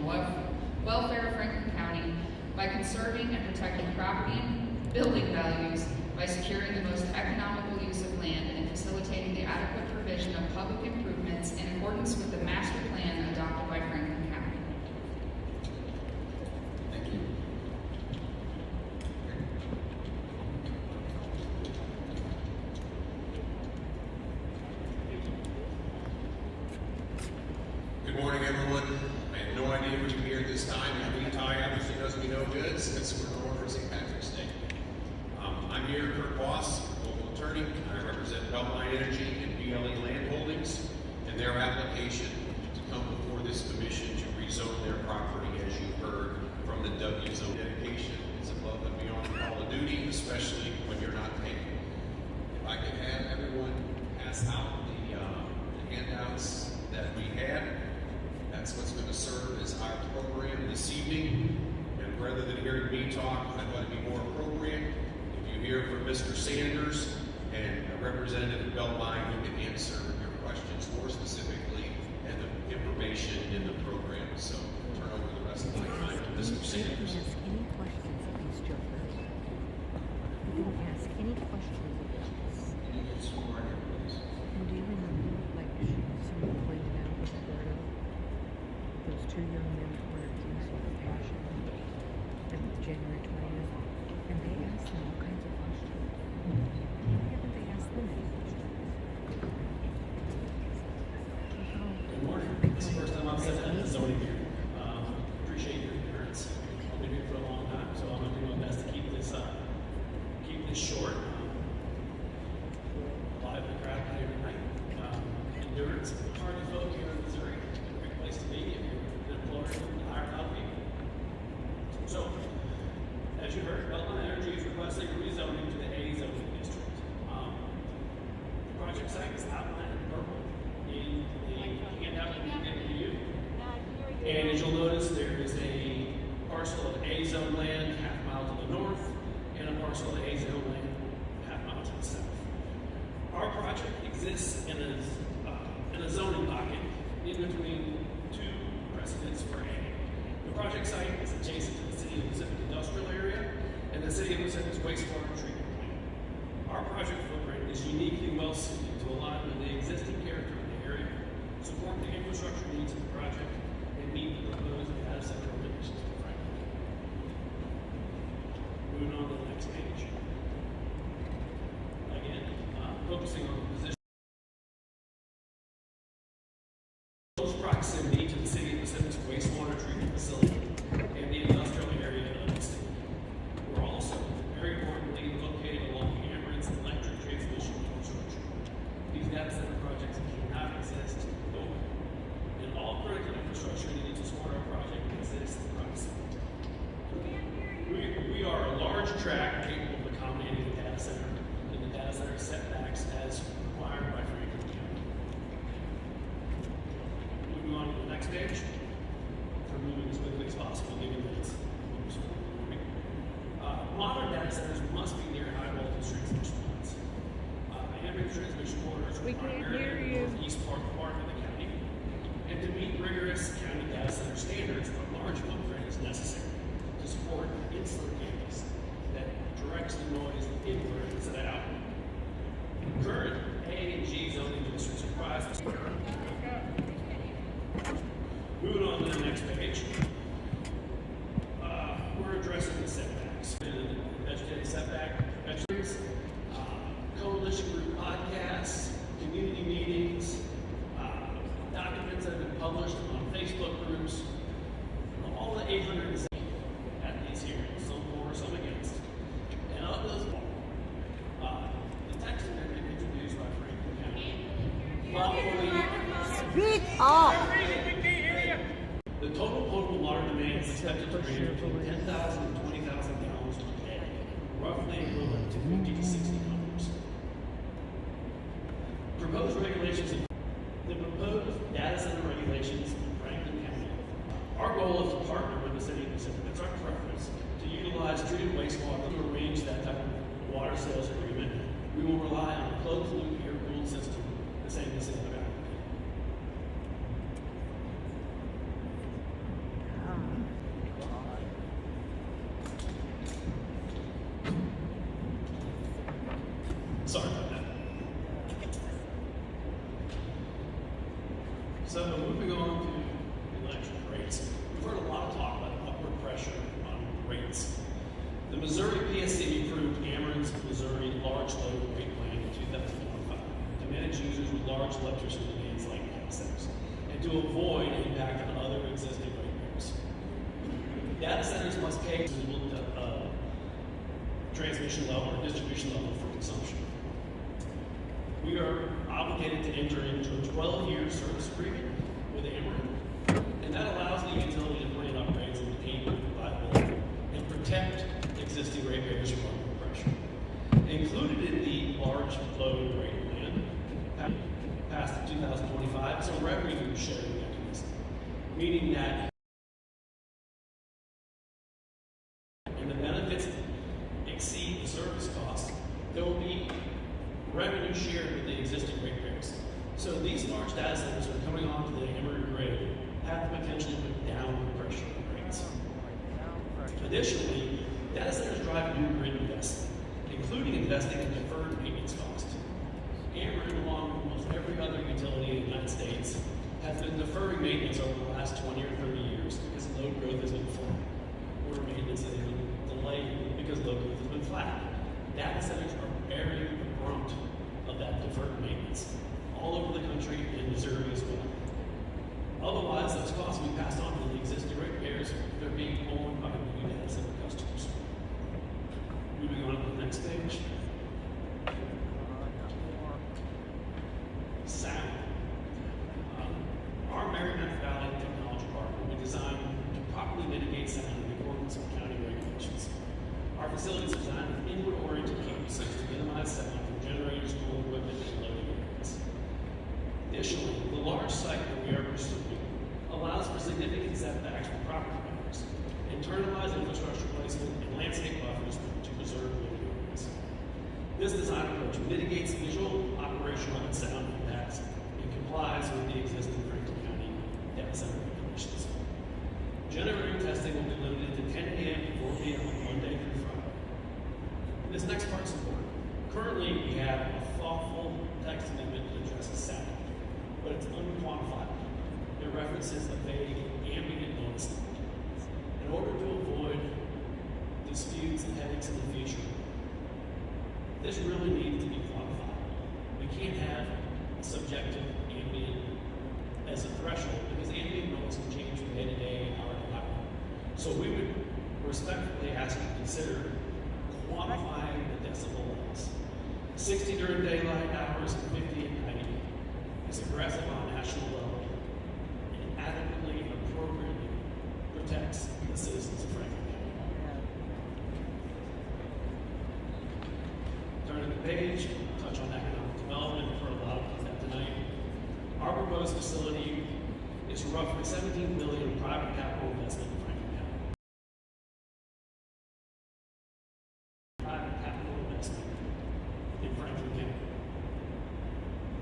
welfare of Franklin County by conserving and protecting property and building values, by securing the most economical use of land, and facilitating the adequate provision of public improvements in accordance with the master plan adopted by Franklin County. Thank you. Good morning, everyone. I had no idea we'd be here at this time. We tie obviously does me no good since we're going for St. Patrick's Day. I'm here, Kurt Boss, local attorney. I represent Beltline Energy and BLE Land Holdings and their application to come before this commission to rezone their property, as you heard from the W zone. Dedication is above and beyond the call of duty, especially when you're not paid. If I could have everyone pass out the handouts that we had. That's what's going to serve as our program this evening. And rather than hearing me talk, I thought it'd be more appropriate if you hear from Mr. Sanders and a representative of Beltline who can answer your questions more specifically and the information in the program. So turn over the rest of my time to Mr. Sanders. Ask any questions of these jokers. You didn't ask any questions of this. Can you get some more here, please? And do you remember, like, someone pointed out with Roberto, those two young men that were accused of passion on January 20th, and they asked them all kinds of questions. Why haven't they asked them any questions? Good morning. It's the first time I've said that in the zoning hearing. Appreciate your endurance. I've been here for a long time, so I'm going to do my best to keep this short. Live in the crowd here tonight. Endurance, party folk here in Missouri. Great place to be if you're an employer and hire out people. So, as you heard, Beltline Energy is requesting rezoning to the A zoning district. The project site is outlined in purple in the handout that we've given to you. And as you'll notice, there is a parcel of A zone land half mile to the north and a parcel of A zone land half mile to the south. Our project exists in a zoning pocket in between two precedents for A. The project site is adjacent to the City of Pacific Industrial Area and the City of Pacific's wastewater treatment plant. Our project footprint is uniquely well suited to align with the existing character of the area, support the infrastructure needs of the project, and meet the proposed data center regulations for Franklin. Moving on to the next page. Again, focusing on the position. Close proximity to the City of Pacific's wastewater treatment facility and the industrial area of the city. We're also, very importantly, located along Amber's electric transmission infrastructure. These data center projects cannot exist locally, and all critical infrastructure needed to support our project exists in proximity. We are a large tract capable of accommodating the data center and the data center setbacks as required by Franklin County. Moving on to the next page. We're moving as quickly as possible, given that it's modern data centers must be near high voltage transmission lines. Amber's transmission corridors are primarily in the northeast part of the county, and to meet rigorous county data center standards, a large footprint is necessary to support an insular campus that directs the noise inward instead of outward. Current A and G zoning districts comprise this. Moving on to the next page. We're addressing the setbacks. Vegetative setback, coalition group podcasts, community meetings, documents that have been published on Facebook groups, all the 800 at these hearings, some for, some against. And of those, the text Oh. The total potable water demand is expected to range between 10,000 and 20,000 gallons per day, roughly equivalent to 50 to 60 homes. Proposed regulations. The proposed data center regulations in Franklin County. Our goal is to partner with the city of Pacific. It's our preference to utilize treated wastewater to arrange that type of water sales agreement. We will rely on a closed-loop air-cooled system, the same as the other applicant. Sorry about that. So moving on to electric rates. We've heard a lot of talk about upward pressure on rates. The Missouri PSC approved Ameren's Missouri Large Load Rate Plan in 2025 to manage users with large electricity demands like data centers and to avoid impact on other existing ratepayers. Data centers must pay a transmission level or distribution level for consumption. We are obligated to enter into a 12-year service agreement with Ameren, and that allows the utility to plan upgrades and maintain reliability and protect existing ratepayers from upward pressure. Included in the large load rate plan, passed in 2025, is a revenue sharing mechanism, meaning that and the benefits exceed the service costs, there will be revenue shared with the existing ratepayers. So these large data centers that are coming onto the Ameren grid have the potential to put downward pressure on rates. Additionally, data centers drive new grid investment, including investing in deferred maintenance costs. Ameren, along with almost every other utility in the United States, has been deferring maintenance over the last 20 or 30 years because load growth has been flat, or maintenance has been delayed because load growth has been flat. Data centers are bearing the brunt of that deferred maintenance all over the country and Missouri as well. Otherwise, those costs will be passed on to the existing ratepayers. They're being owned by new data center customers. Moving on to the next page. Sound. Our Merrimack Valley Technology Park will be designed to properly mitigate sound in accordance with county regulations. Our facilities are designed with inward-oriented campuses to minimize sound from generators, school equipment, and loading areas. Additionally, the large site that we are pursuing allows for significant setbacks from property owners, internalized infrastructure placement, and landscape buffers to preserve living areas. This design approach mitigates visual, operational, and sound impacts and complies with the existing Franklin County data center regulations. Generator testing will be limited to 10 p.m. to 4 p.m. on Monday through Friday. And this next part's important. Currently, we have a thoughtful text amendment that addresses sound, but it's unquantifiable. It references a vague ambient noise limit. In order to avoid disputes and headaches in the future, this really needs to be quantifiable. We can't have subjective ambient as a threshold because ambient noise can change from day to day, hour to hour. So we would respectfully ask you to consider quantifying the decibel levels. 60 during daylight hours and 50 at night is aggressive on a national level and adequately and appropriately protects the citizens of Franklin County. Turning the page, touch on economic development for a lot of that tonight. Our proposed facility is roughly $17 billion private capital investment in Franklin County. Private capital investment in Franklin County.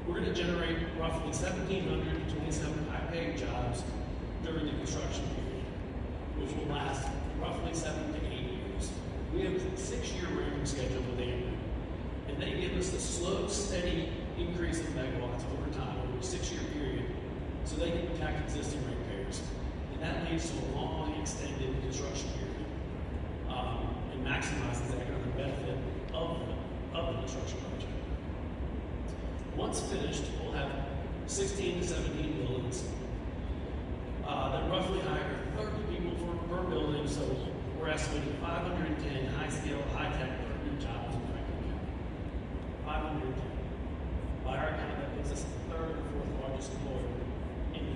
We're going to generate roughly 1,700 to 27 high-paid jobs during the construction period, which will last roughly 7 to 8 years. We have a 6-year ramping schedule with Ameren, and they give us a slow, steady increase in megawatts over time over a 6-year period so they can protect existing ratepayers. And that leads to a long, extended construction period and maximizes the economic benefit of the construction project. Once finished, we'll have 16 to 17 buildings that roughly hire 30 people per building, so we're estimating 510 high-scale, high-tech permanent jobs in Franklin County. 510. By our count, that makes us the third or fourth largest employer in the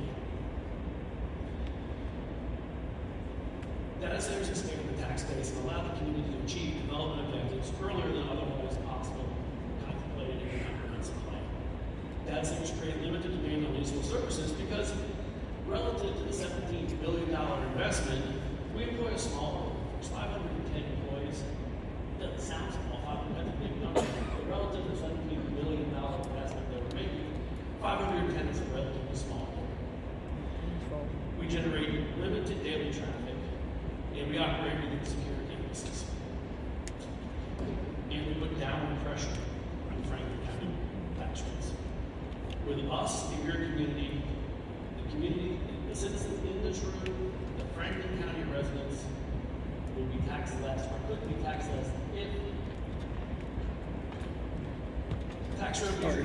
Data centers expand the tax base and allow the community to achieve development objectives earlier than otherwise possible contemplated in the comprehensive plan. Data centers create limited demand on municipal services because relative to the $17 billion investment, we employ a small workforce, 510 employees. Doesn't sound small, that's a big number, but relative to the $17 billion investment that we're making, 510 is a relatively small number. We generate limited daily traffic, and we operate within secure campuses. And we put downward pressure on Franklin County tax rates. With us, in your community, the citizens in this room, the Franklin County residents will be taxed less, or could be taxed less, if tax revenues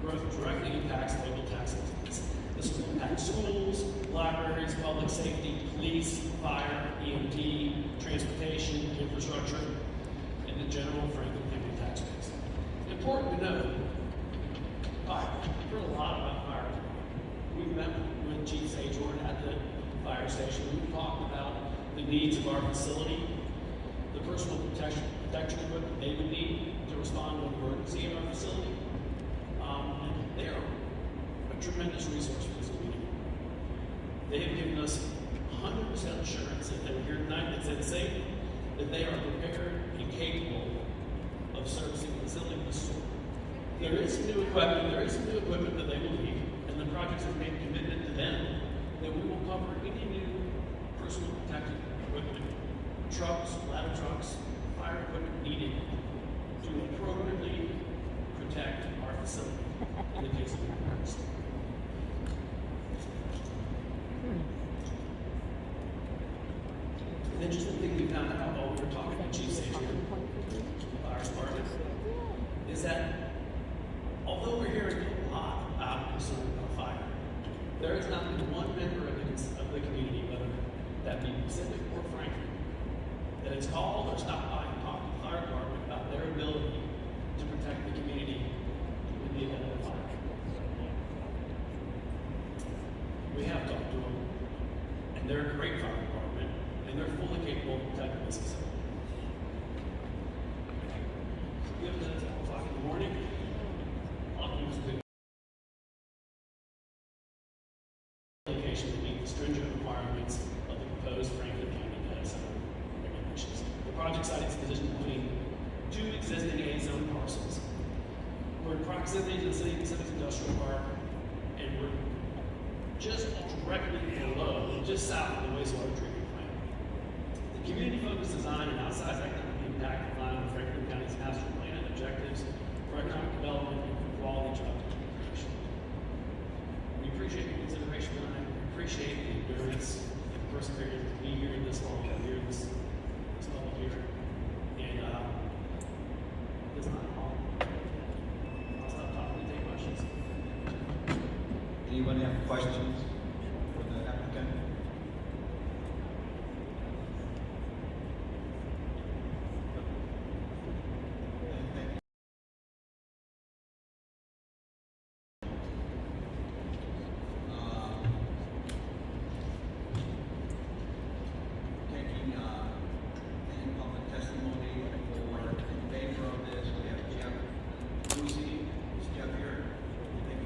growth directly impacts local tax entities. This will impact schools, libraries, public safety, police, fire, EMT, transportation, infrastructure, and the general Franklin County tax base. Important to note, fire. We've heard a lot about fire. We've met with Chief Sajorn at the fire station. We've talked about the needs of our facility, the personal protection equipment they would need to respond to an emergency in our facility. And they are a tremendous resource for this community. They have given us 100% assurance that they were here tonight that said that they are prepared and capable of servicing the facility of this sort. There is some new equipment that they will need, and the projects have made a commitment to them that we will cover any new personal protective equipment, trucks, ladder trucks, fire equipment needed to appropriately protect our facility in the case of an emergency. An interesting thing we found out while we were talking to Chief Sajorn, the fire department, is that although we're hearing a lot about concern about fire, there has not been one member of the community, whether that be Pacific or Franklin, that has called or stopped by and talked to the fire department about their ability to protect the community in the event of a fire. We have talked to them, and they're a great fire department, and they're fully capable of protecting this facility. Given that it's 1 o'clock in the morning, I'll use the application to meet the stringent requirements of the proposed Franklin County data center regulations. The project site is positioned between two existing A-zone parcels. We're in proximity to the City Pacific Industrial Park, and we're just directly below, just south of the wastewater treatment plant. The community-focused design and outside economic impact align with Franklin County's master plan and objectives for economic development and for quality job creation. We appreciate your consideration tonight. We appreciate the endurance and the perseverance to be here this long, here this public hearing. And it's not all. I'll stop talking and take questions. Anyone have questions for the applicant? Taking any public testimony or in favor of this, we have Jeff Lucy. Is Jeff here? Thank you.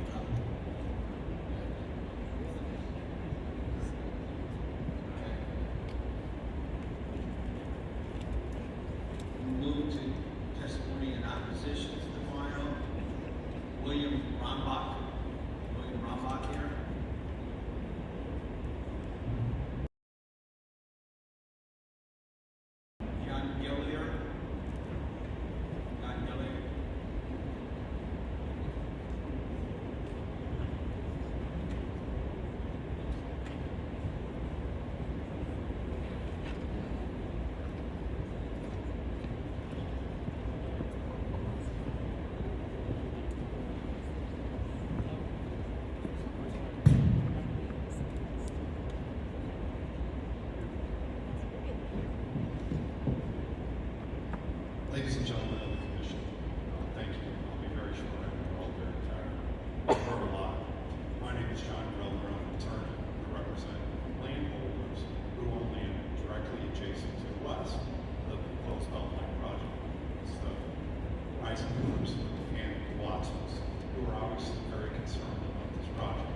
council members and Watsons, who are obviously very concerned about this project.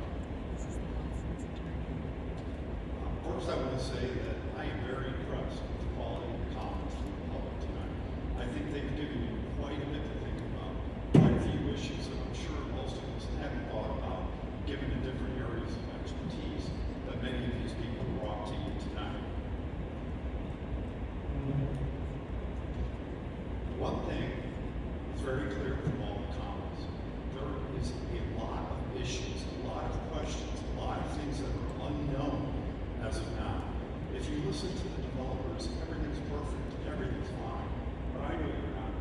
First, I want to say that I am very impressed with the quality of the comments from the public tonight. I think they've given you quite a bit to think about, quite a few issues that I'm sure most of us haven't thought about, given the different areas of expertise that many of these people brought to you tonight. One thing is very clear from all the comments. There is a lot of issues, a lot of questions, a lot of things that are unknown as of now. If you listen to the developers, everything's perfect, everything's fine. But I know you're not.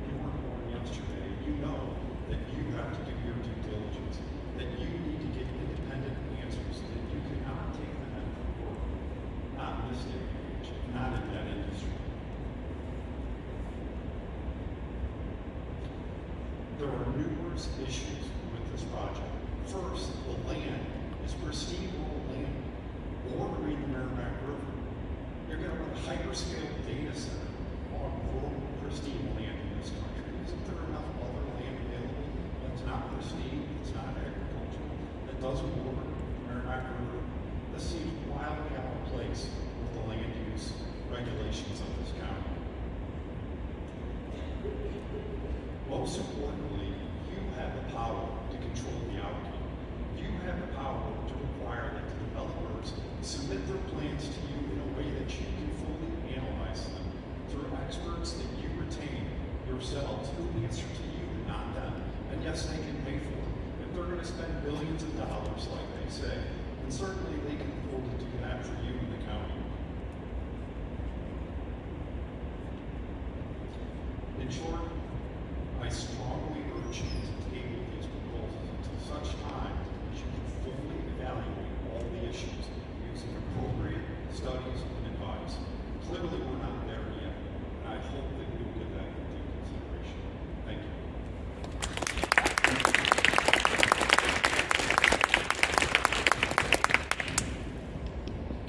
You weren't born yesterday. You know that you have to do your due diligence, that you need to get independent answers, that you cannot take them at their word. Not in this day and age, not in that industry. There are numerous issues with this project. First, the land is pristine rural land, bordering the Merrimack River. You're going to run a hyperscale data center on rural, pristine land in this country. Isn't there enough other land available that's not pristine, it's not agricultural, that doesn't border the Merrimack River? This seems wildly out of place with the land use regulations of this county. Most importantly, you have the power to control the outcome. You have the power to require that the developers submit their plans to you in a way that you can fully analyze them through experts that you retain yourselves who answer to you and not them. And yes, they can pay for it. If they're going to spend billions of dollars, like they say, then certainly they can afford to do that for you in the county. In short, I strongly urge you to table these proposals until such time as you can fully evaluate all the issues using appropriate studies and advice. Clearly, we're not there yet, and I hope that you'll give that due consideration. Thank you.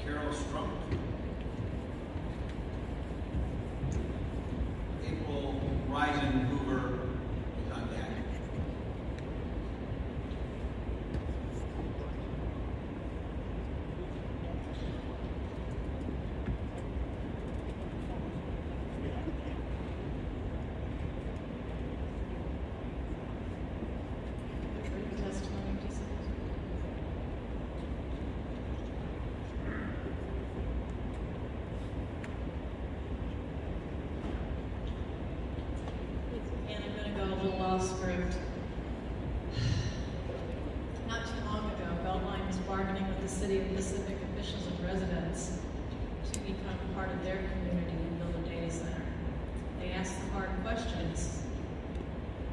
Carol Strunk. April Risen Hoover is on deck. Testimony, please. And I'm going to go a little off script. Not too long ago, Beltline was bargaining with the City of Pacific officials and residents to become part of their community and build a data center. They asked the hard questions.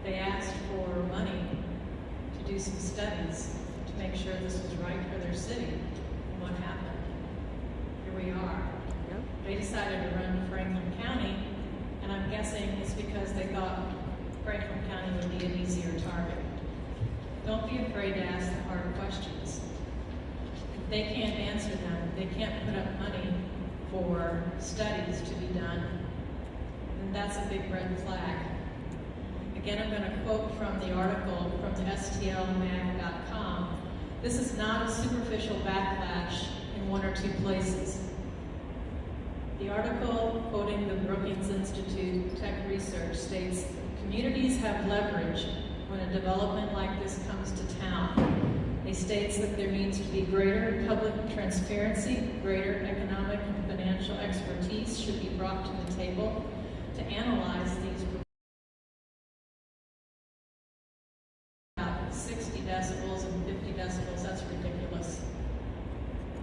They asked for money to do some studies to make sure this was right for their city. And what happened? Here we are. They decided to run to Franklin County, and I'm guessing it's because they thought Franklin County would be an easier target. Don't be afraid to ask the hard questions. If they can't answer them, they can't put up money for studies to be done, then that's a big red flag. Again, I'm going to quote from the article from the STLmag.com. This is not a superficial backlash in one or two places. The article, quoting the Brookings Institute Tech Research, states, communities have leverage when a development like this comes to town. It states that there needs to be greater public transparency, greater economic and financial expertise should be brought to the table to analyze these 60 decibels and 50 decibels, that's ridiculous.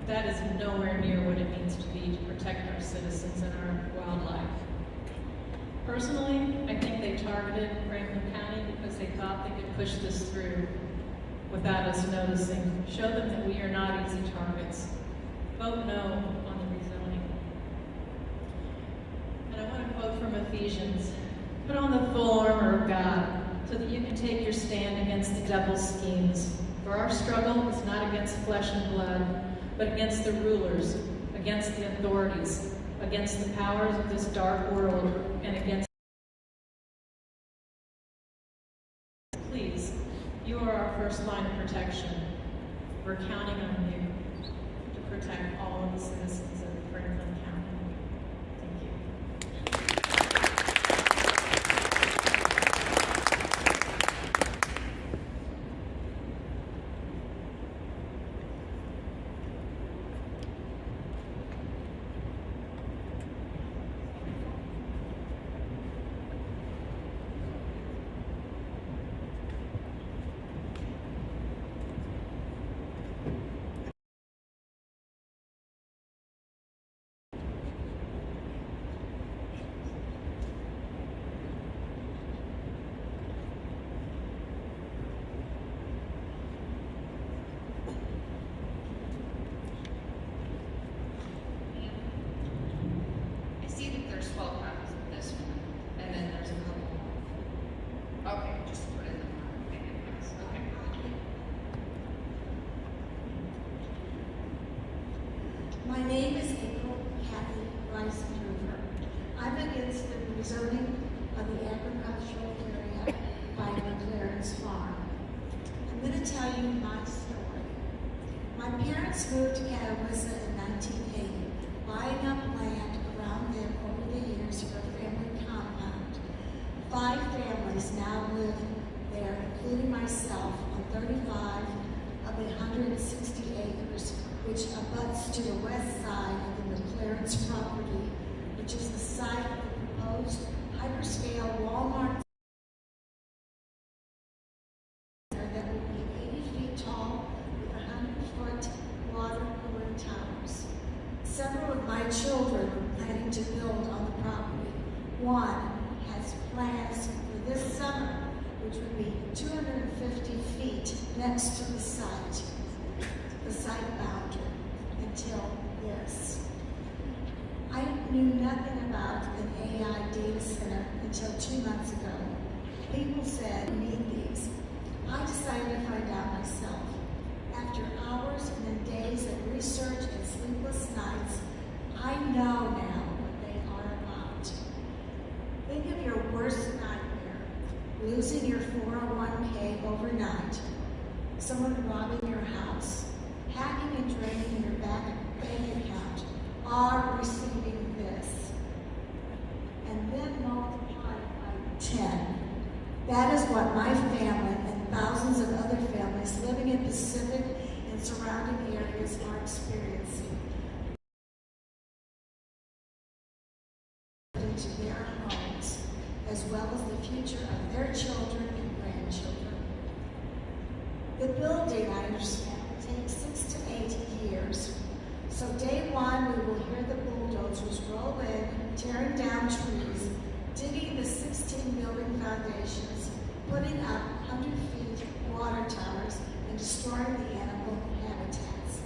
That is nowhere near what it needs to be to protect our citizens and our wildlife. Personally, I think they targeted Franklin County because they thought they could push this through without us noticing. Show them that we are not easy targets. Vote no on the rezoning. And I want to quote from Ephesians. Put on the full armor of God so that you can take your stand against the devil's schemes. For our struggle is not against flesh and blood, but against the rulers, against the authorities, against the powers of this dark world, and against our first line of protection. We're counting on you to protect all of the citizens of Franklin County. Thank you. I see that there's 12 copies of this one, and then there's a couple more. Okay, just put in the minutes. Okay. My name is April Kathy Rice Hoover. I'm against the rezoning of the agricultural area by McLaren's Farm. I'm going to tell you my story. My parents moved to Catawissa in 1980, buying up land around them over the years for a family compound. 5 families now live there, including myself, on 35 of the 160 acres, which abuts to the west side of the McLaren's property, which is the site of the proposed hyperscale Walmart that will be 80 feet tall with 100-foot water cooling towers. Several of my children are planning to build on the property. One has plans for this summer, which would be 250 feet next to the site boundary, until this. I knew nothing about an AI data center until 2 months ago. People said, "We need these." I decided to find out myself. After hours and then days of research and sleepless nights, I know now what they are about. Think of your worst nightmare: losing your 401k overnight, someone robbing your house, hacking and draining your bank account, or receiving this, and then multiply it by 10. That is what my family and thousands of other families living in Pacific and surrounding areas are experiencing. Into their homes, as well as the future of their children and grandchildren. The building, I understand, takes 6 to 8 years. So day one, we will hear the bulldozers roll in, tearing down trees, digging the 16 building foundations, putting up 100 feet water towers, and destroying the animal habitats.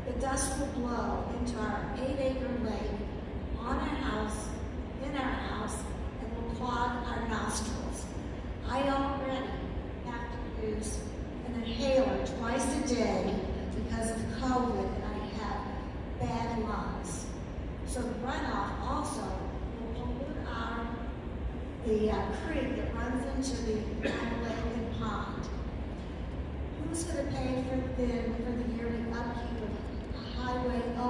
The dust will blow into our 8-acre lake, on our house, in our house, and will clog our nostrils. I already have to use an inhaler twice a day because of COVID, and I have bad lungs. So the runoff also will pollute the creek that runs into the lake and pond. Who's going to pay for the yearly upkeep of Highway O,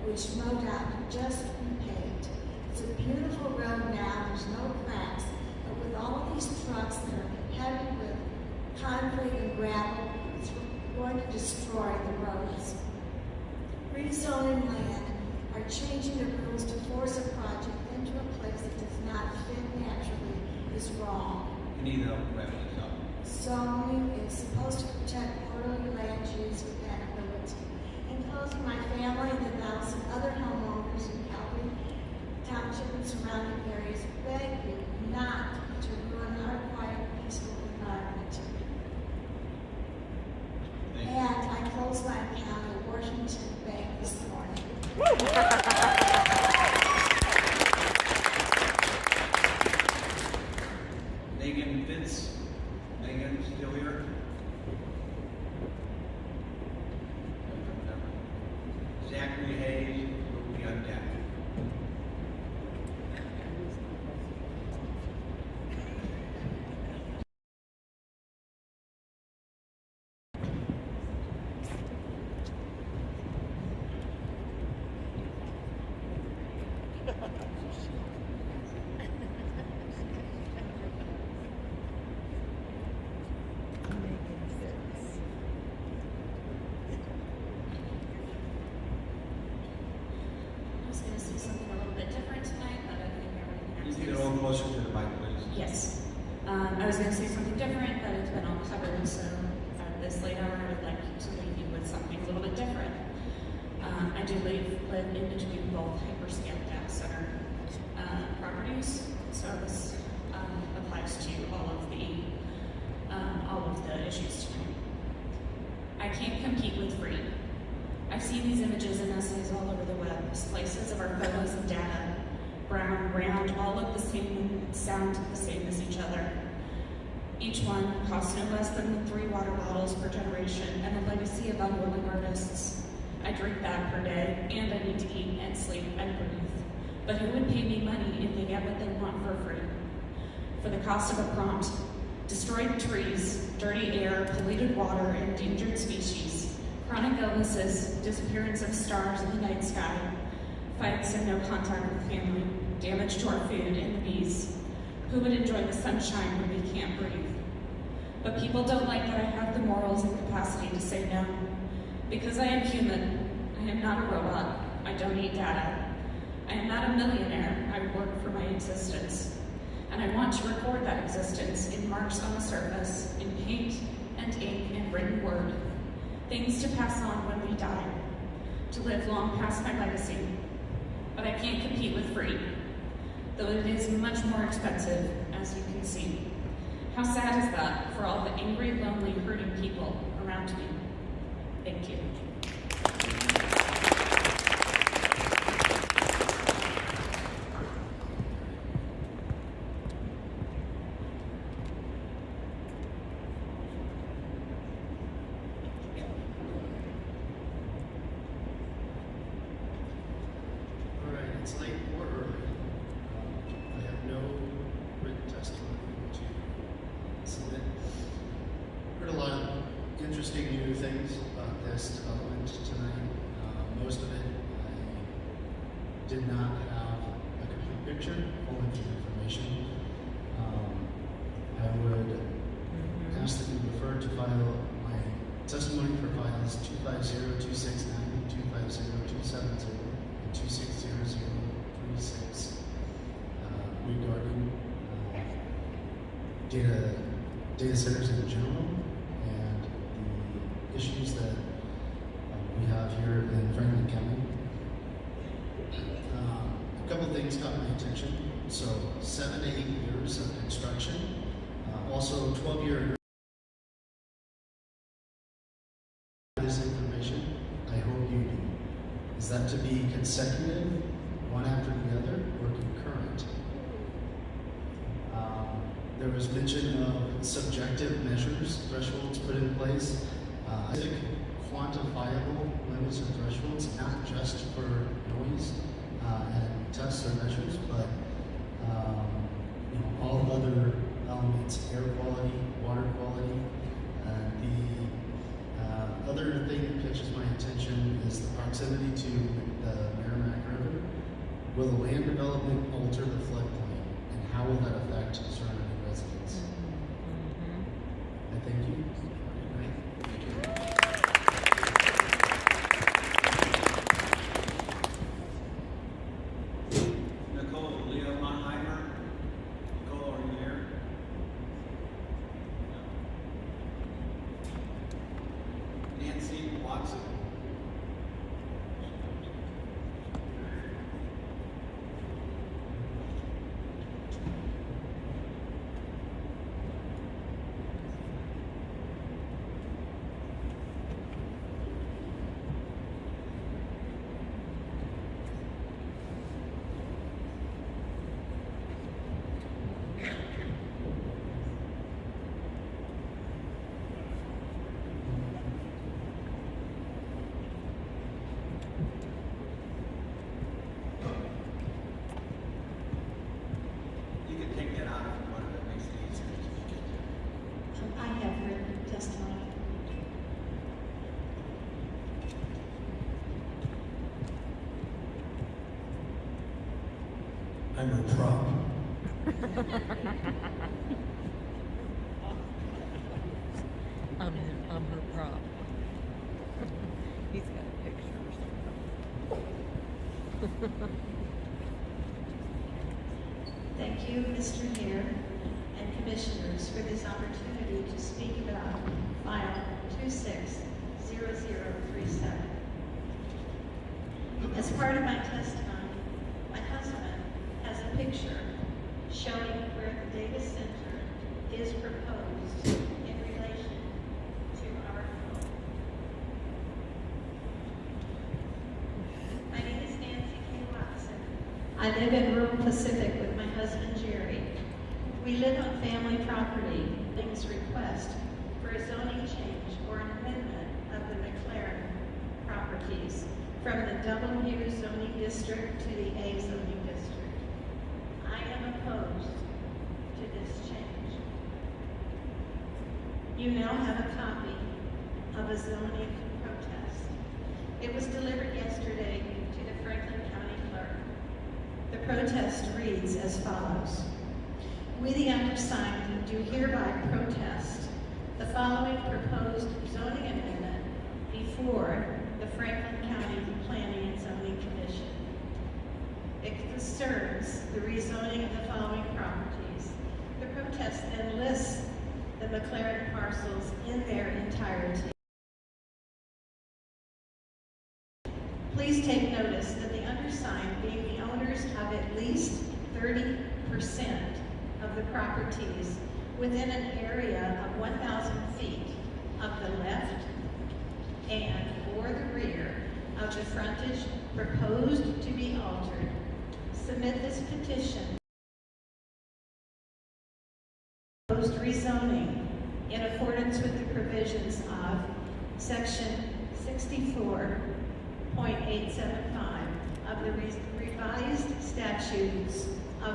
which MoDOT just repaved? It's a beautiful road now, there's no cracks, but with all of these trucks that are heavy with concrete and gravel, it's going to destroy the roads. Rezoning land are changing the rules to force a project into a place that does not fit naturally is wrong. You need help wrapping this up. Zoning is supposed to protect orderly land use compatibility. In closing, my family and the 1,000 other homeowners in Calhoun Township and surrounding areas beg you not to ruin our quiet, peaceful environment. And I close my account at Washington Bank this morning. Megan Fitz. Megan, still here? Zachary Hayes will be on deck. was going to say something different, but it's been all covered, so at this late hour, I would like to leave you with something a little bit different. I do live in between both hyperscale data center properties, so this applies to all of the issues tonight. I can't compete with free. I've seen these images and essays all over the web, slices of our photos and data, brown, round, all look the same, sound the same as each other. Each one costs no less than 3 water bottles per generation and a legacy of unwilling artists. I drink that per day, and I need to eat and sleep and breathe. But who would pay me money if they get what they want for free? For the cost of a prompt, destroyed trees, dirty air, polluted water, endangered species, chronic illnesses, disappearance of stars in the night sky, fights and no contact with family, damage to our food and the bees. Who would enjoy the sunshine when we can't breathe? But people don't like that I have the morals and capacity to say no. Because I am human, I am not a robot, I don't eat data. I am not a millionaire, I work for my existence. And I want to record that existence in marks on the surface, in paint and ink and written word. Things to pass on when we die, to live long past my legacy. But I can't compete with free, though it is much more expensive, as you can see. How sad is that for all the angry, lonely, hurting people around me? Thank you. All right, it's late or early. I have no written testimony to submit. Heard a lot of interesting new things about this development tonight. Most of it I did not have a complete picture, only the information. I would ask that you refer to file my testimony for files 250269, 250270, and 260036 regarding data centers in general and the issues that we have here in Franklin County. A couple things caught my attention. So 7 to 8 years of construction, also 12-year. This information, I hope you do. Is that to be consecutive, one after the other, or concurrent? There was mention of subjective measures, thresholds put in place. I think quantifiable limits and thresholds, not just for noise and tests or measures, but all other elements, air quality, water quality. The other thing that catches my attention is the proximity to the Merrimack River. Will the land development alter the floodplain, and how will that affect surrounding residents? I thank you. Good night. Nicole Leo Montheimer. Nicole, are you there? Nancy Watson. You can take that out if you want, that makes it easier. I have written testimony. I'm a prop. I'm her prop. He's got pictures. Thank you, Mr. Mayor and Commissioners, for for this opportunity to speak about File 260037. As part of my testimony, my husband has a picture showing where the data center is proposed in relation to our home. My name is Nancy K. Watson. I live in rural Pacific with my husband Jerry. We live on family property. Things request for a zoning change or an amendment of the McLaren properties from the W zoning district to the A zoning district. I am opposed to this change. You now have a copy of a zoning protest. It was delivered yesterday to the Franklin County Clerk. The protest reads as follows. We, the undersigned, do hereby protest the following proposed zoning amendment before the Franklin County Planning and Zoning Commission. It concerns the rezoning of the following properties. The protest then lists the McLaren parcels in their entirety. Please take notice that the undersigned, being the owners of at least 30% of the properties within an area of 1,000 feet of the left and or the rear of the frontage proposed to be altered, submit this petition proposed rezoning in accordance with the provisions of Section 64.875 of the revised statutes of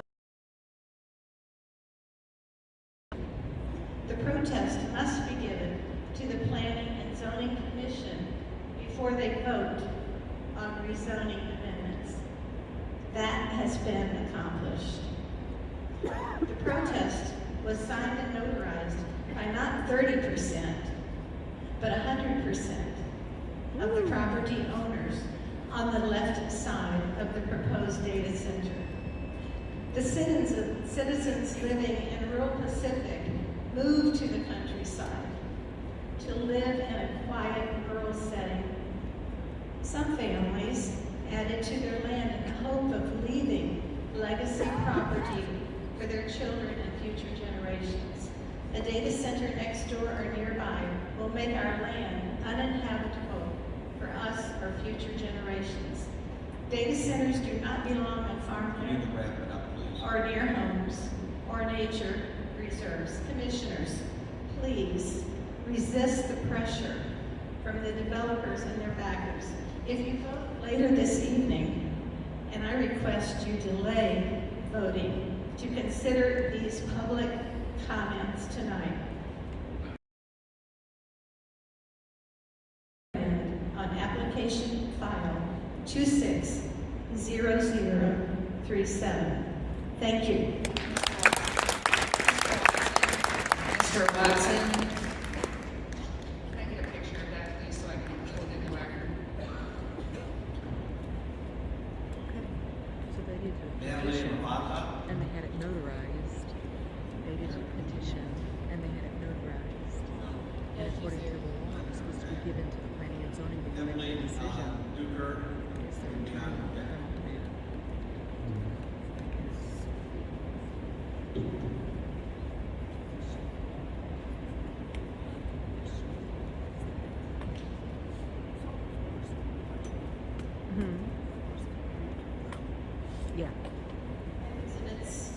the protest must be given to the Planning and Zoning Commission before they vote on rezoning amendments. That has been accomplished. The protest was signed and notarized by not 30%, but 100% of the property owners on the left side of the proposed data center. The citizens living in rural Pacific moved to the countryside to live in a quiet rural setting. Some families added to their land in the hope of leaving legacy property for their children and future generations. A data center next door or nearby will make our land uninhabitable for us or future generations. Data centers do not belong on farmland or near homes or nature reserves. Commissioners, please resist the pressure from the developers and their backers. If you vote later this evening, and I request you delay voting to consider these public comments tonight on application file 260037. Thank you. Mr. Watson. Can I get a picture of that, please, so I can put it in the record? So they did the Yeah, petition, Lady and they had it notarized. They did the petition, and they had it notarized. And according to the law, it was supposed to be given to the planning and zoning before they made a decision. Duker. Yes, they're in trouble. Yeah. Exhibits.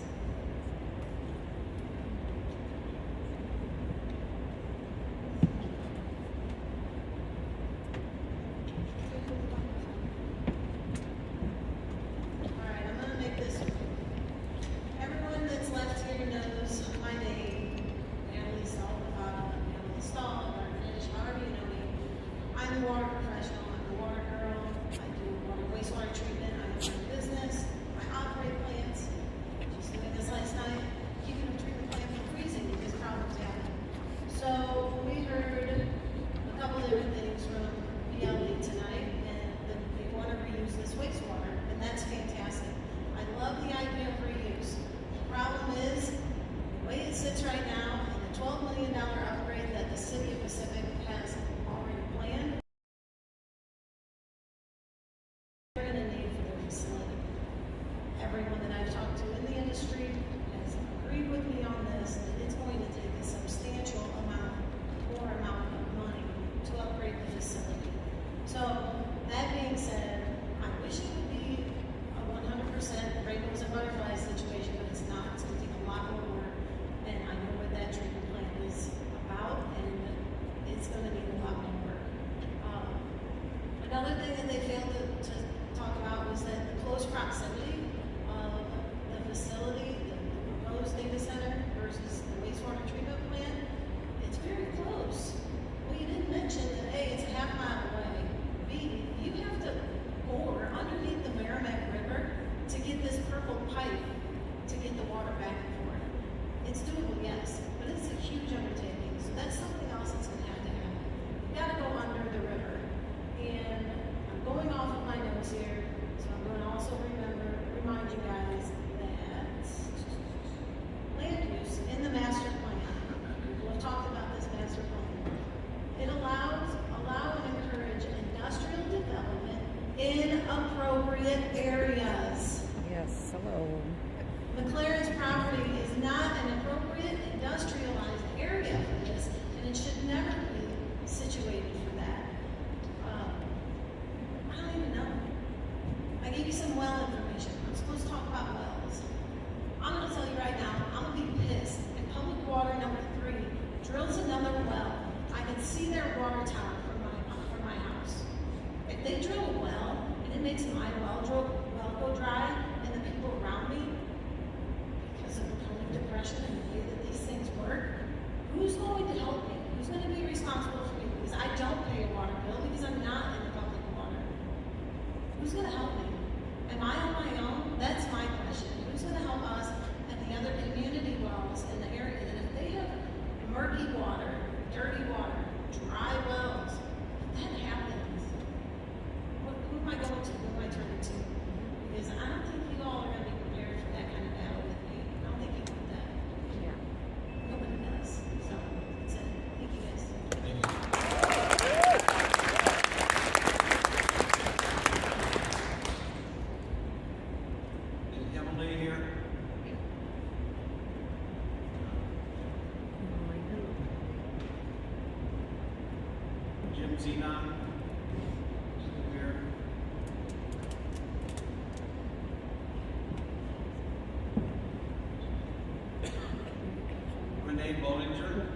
city of Pacific has already planned. They're going to need for their facility. Everyone that I've talked to in the industry has agreed with me on this, that it's going to take a substantial amount of money to upgrade the facility. So, that being said, I wish it would be a 100% rainbows and butterflies situation, but it's not. It's going to take a lot more work, and I know what that treatment plant is about, and it's going to need a lot more work. Another thing that they failed to talk about was that the close proximity of the facility, the proposed data center versus the wastewater treatment plant, it's very close. Well, you didn't mention that A, it's a half mile away. B, you have to bore underneath the Merrimack River to get this purple pipe to get the water back and forth. It's doable, yes, but it's a huge undertaking. So that's something else that's going to have to happen. You got to go under the river. And I'm going off of my notes here, so I'm going to also remind you guys that land use in the master plan, we've talked about this master plan, it allow and encourage industrial development in appropriate areas. Yes, hello. McLaren's property is not an appropriate industrialized area for this, and it should never be situated for that. I don't even know. I gave you some well information. I'm supposed to talk about wells. I'm going to tell you right now, I'm going to be pissed. And Public Water number 3 drills another well. I can see their water tower from my house. If they drill a well and it makes my well go dry and the people around me, because of the Potomac Depression and the way that these things work, who's going to help me? Who's going to be responsible for me? Because I don't pay a water bill because I'm not in the public water. Who's going to help me? Am I on my own? That's my question. Who's going to help us and the other community wells in the area that if they have murky water, dirty water, dry wells, that happens. Who am I going to? Who am I turning to? Because I don't think you all are going to be prepared for that kind of battle with me. I don't think you want that. Yeah. Nobody does. So, that's it. Thank you guys. Is Emily here? Jim Zenon? Still here? Renee Bollinger?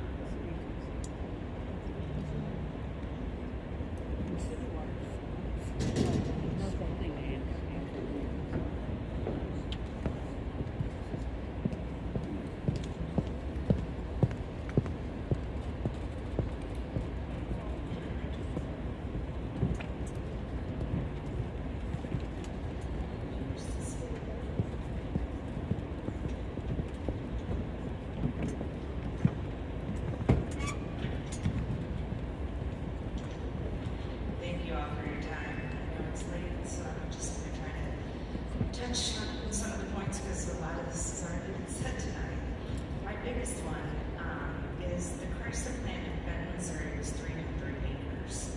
Thank you all for your time. I know it's late, so I'm just going to try to touch on some of the points because a lot of this has already been said tonight. My biggest one is the Chrysler plant in Benton, Missouri was 303 acres.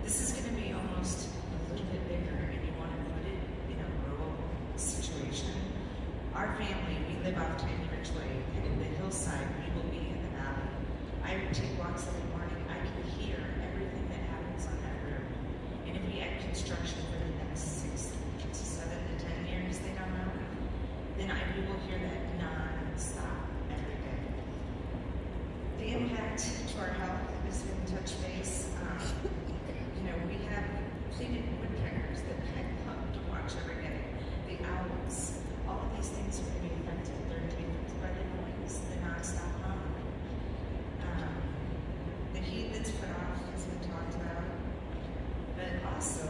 This is going to be almost a little bit bigger, and you want to put it in a rural situation. Our family, we live off Tiny Ridgeway, and in the hillside, we will be in the valley. I take walks every morning. I can hear everything that happens on that road. And if we add construction for the next 6 to 7 to 10 years, they don't know, then we will hear that non-stop every day. The impact to our health has been touch base. We have pleated woodpeckers that I love to watch every day. The owls, all of these things are going to be affected. They're going to be affected by the noise, the non-stop hum. The heat that's put off has been talked about, but also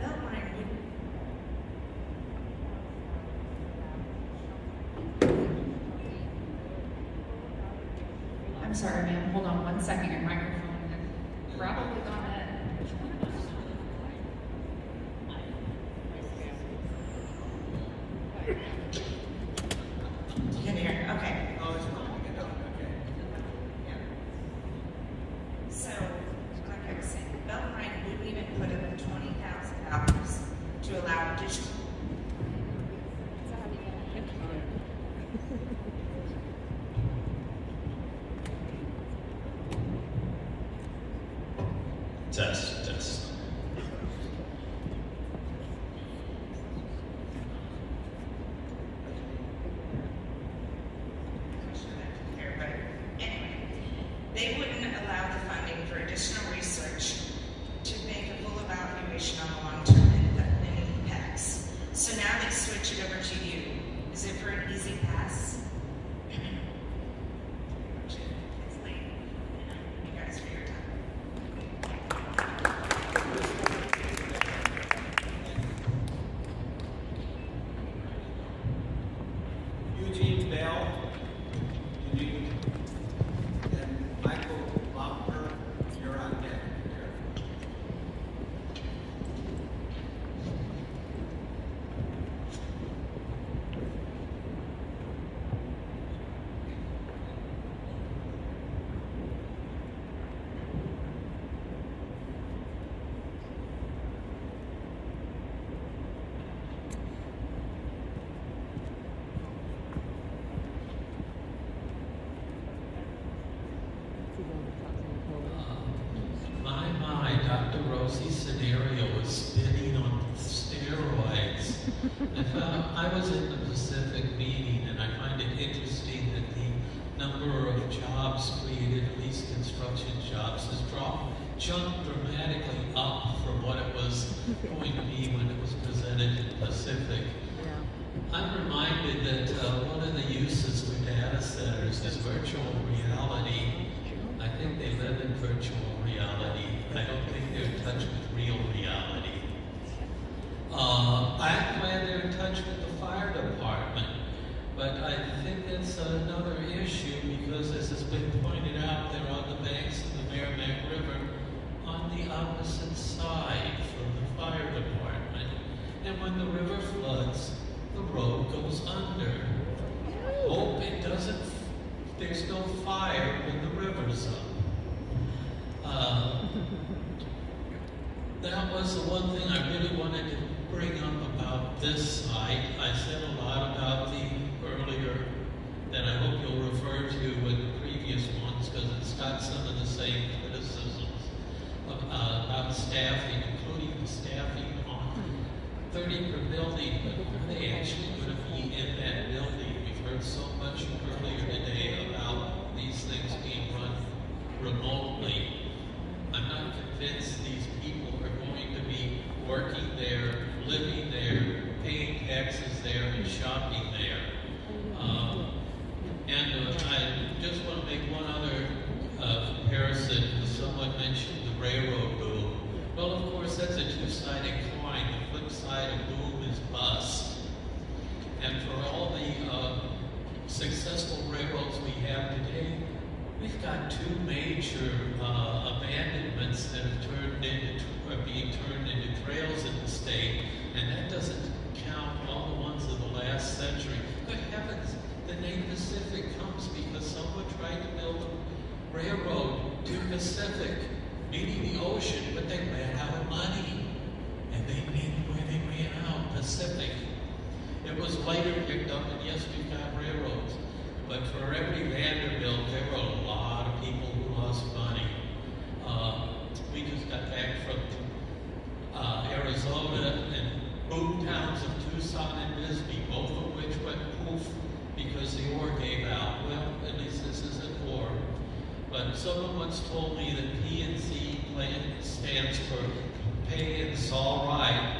Beltline would. I'm sorry, ma'am. Hold on 1 second. Your microphone had probably gone dead. You can hear it. Okay. Oh, it's fine. Okay. Test, test. They wouldn't allow the funding for additional research to make a full evaluation on the long-term impacts. So now they switch it over to you. Is it for an easy pass? It's late. Thank you guys for your time. Eugene Bell, Eugene, and Michael Lautner, you're on deck here. My, Dr. Rosie Scenario was spinning on steroids. I was in the Pacific meeting, and I find it interesting that the number of jobs created, at least construction jobs, has jumped dramatically up from what it was going to be when it was presented in Pacific. I'm reminded that one of the uses for data centers is virtual reality. I think they live in virtual reality. I don't think they're in touch with real reality. I'm glad they're in touch with the fire department, but I think that's another issue because, as has been pointed out, they're on the banks of the Merrimack River on the opposite side from the fire department. And when the river floods, the road goes under. Hope it doesn't, there's no fire when the river's up. That was the one thing I really wanted to bring up about this site. I said a lot about the earlier that I hope you'll refer to with the previous ones because it's got some of the same criticisms about staffing, including the staffing on 30 per building, but are they actually going to be in that building? We've heard so much earlier today about these things being run remotely. I'm not convinced these people are going to be working there, living there, paying taxes there, and shopping there. I just want to make one other comparison. Someone mentioned the railroad boom. Well, of course, that's a two-sided coin. The flip side of boom is bust. And for all the successful railroads we have today, we've got two major abandonments that are being turned into trails in the state, and that doesn't count all the ones of the last century. Good heavens, the name Pacific comes because someone tried to build a railroad to Pacific, meaning the ocean, but they ran out of money, and they named where they ran out, Pacific. It was later picked up, and yes, we've got railroads. But for every Vanderbilt, there were a lot of people who lost money. We just got back from Arizona and boom towns of Tucson and Bisbee, both of which went poof because the ore gave out. Well, at least this isn't ore. But someone once told me that P&Z stands for pay and saw right.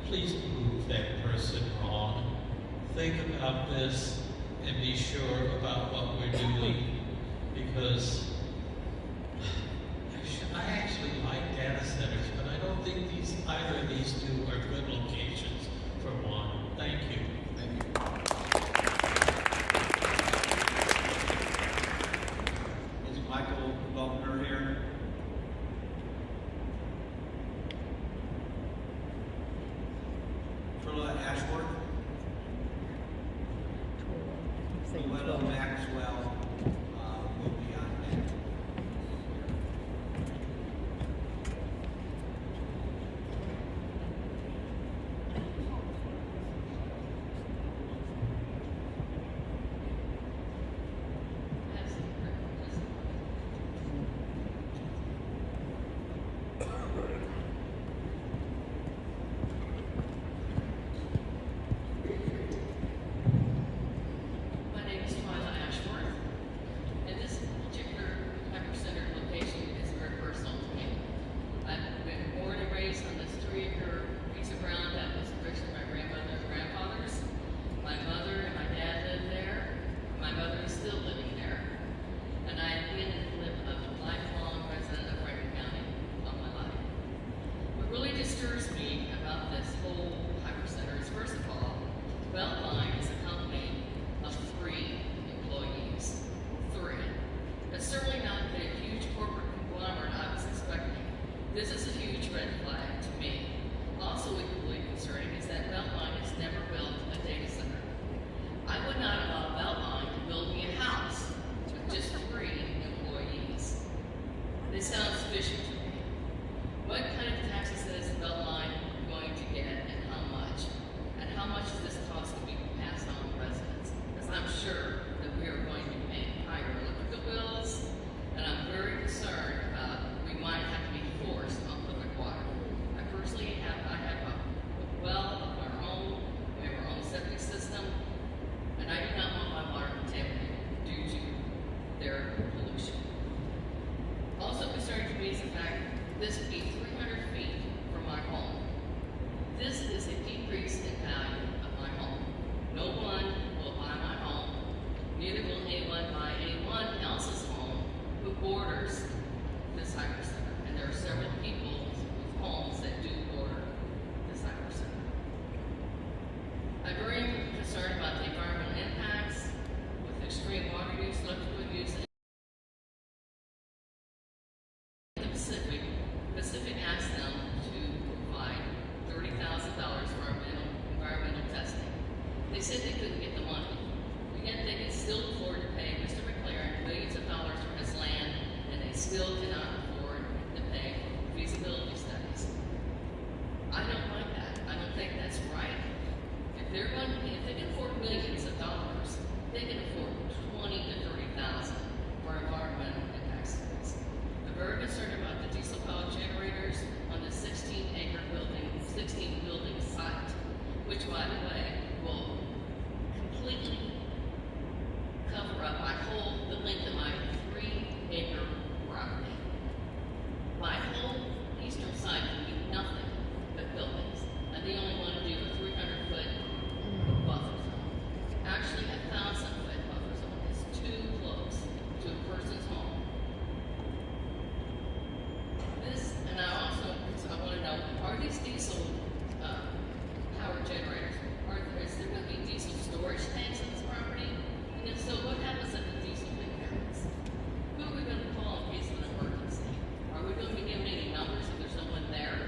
Please prove that person wrong. Think about this and be sure about what we're doing, because I actually like data centers, but I don't think either of these two are good locations for one. Thank you. Thank you. Is Michael Lautner here? Frilla Ashworth? Luella Maxwell will be on that. anyone else's home who borders the Cyber Center. And there are several people whose homes that do border the Cyber Center. I'm very concerned about the environmental impacts with extreme water use, electrical use, and the Pacific asked them to provide $30,000 for environmental testing. They said they couldn't get the money, but yet they could still afford to pay Mr. McLaren millions of dollars for his land, and they still cannot afford to pay feasibility studies. I don't like that. I don't think that's right. If they can afford millions of dollars, they can afford $20,000 to $30,000 for environmental impact studies. I'm very concerned about the diesel power generators on the 16 building site, which, by the way, will completely cover up the length of my 3-acre property. My whole eastern side will be nothing but buildings, and they only want to do a 300-foot buffer zone. Actually, a 1,000-foot buffer zone is too close to a person's home. And I want to know, are these diesel power generators, is there going to be diesel storage tanks on this property? And if so, what happens if the diesel fails? Who are we going to call in case of an emergency? Are we going to be given any numbers if there's someone there?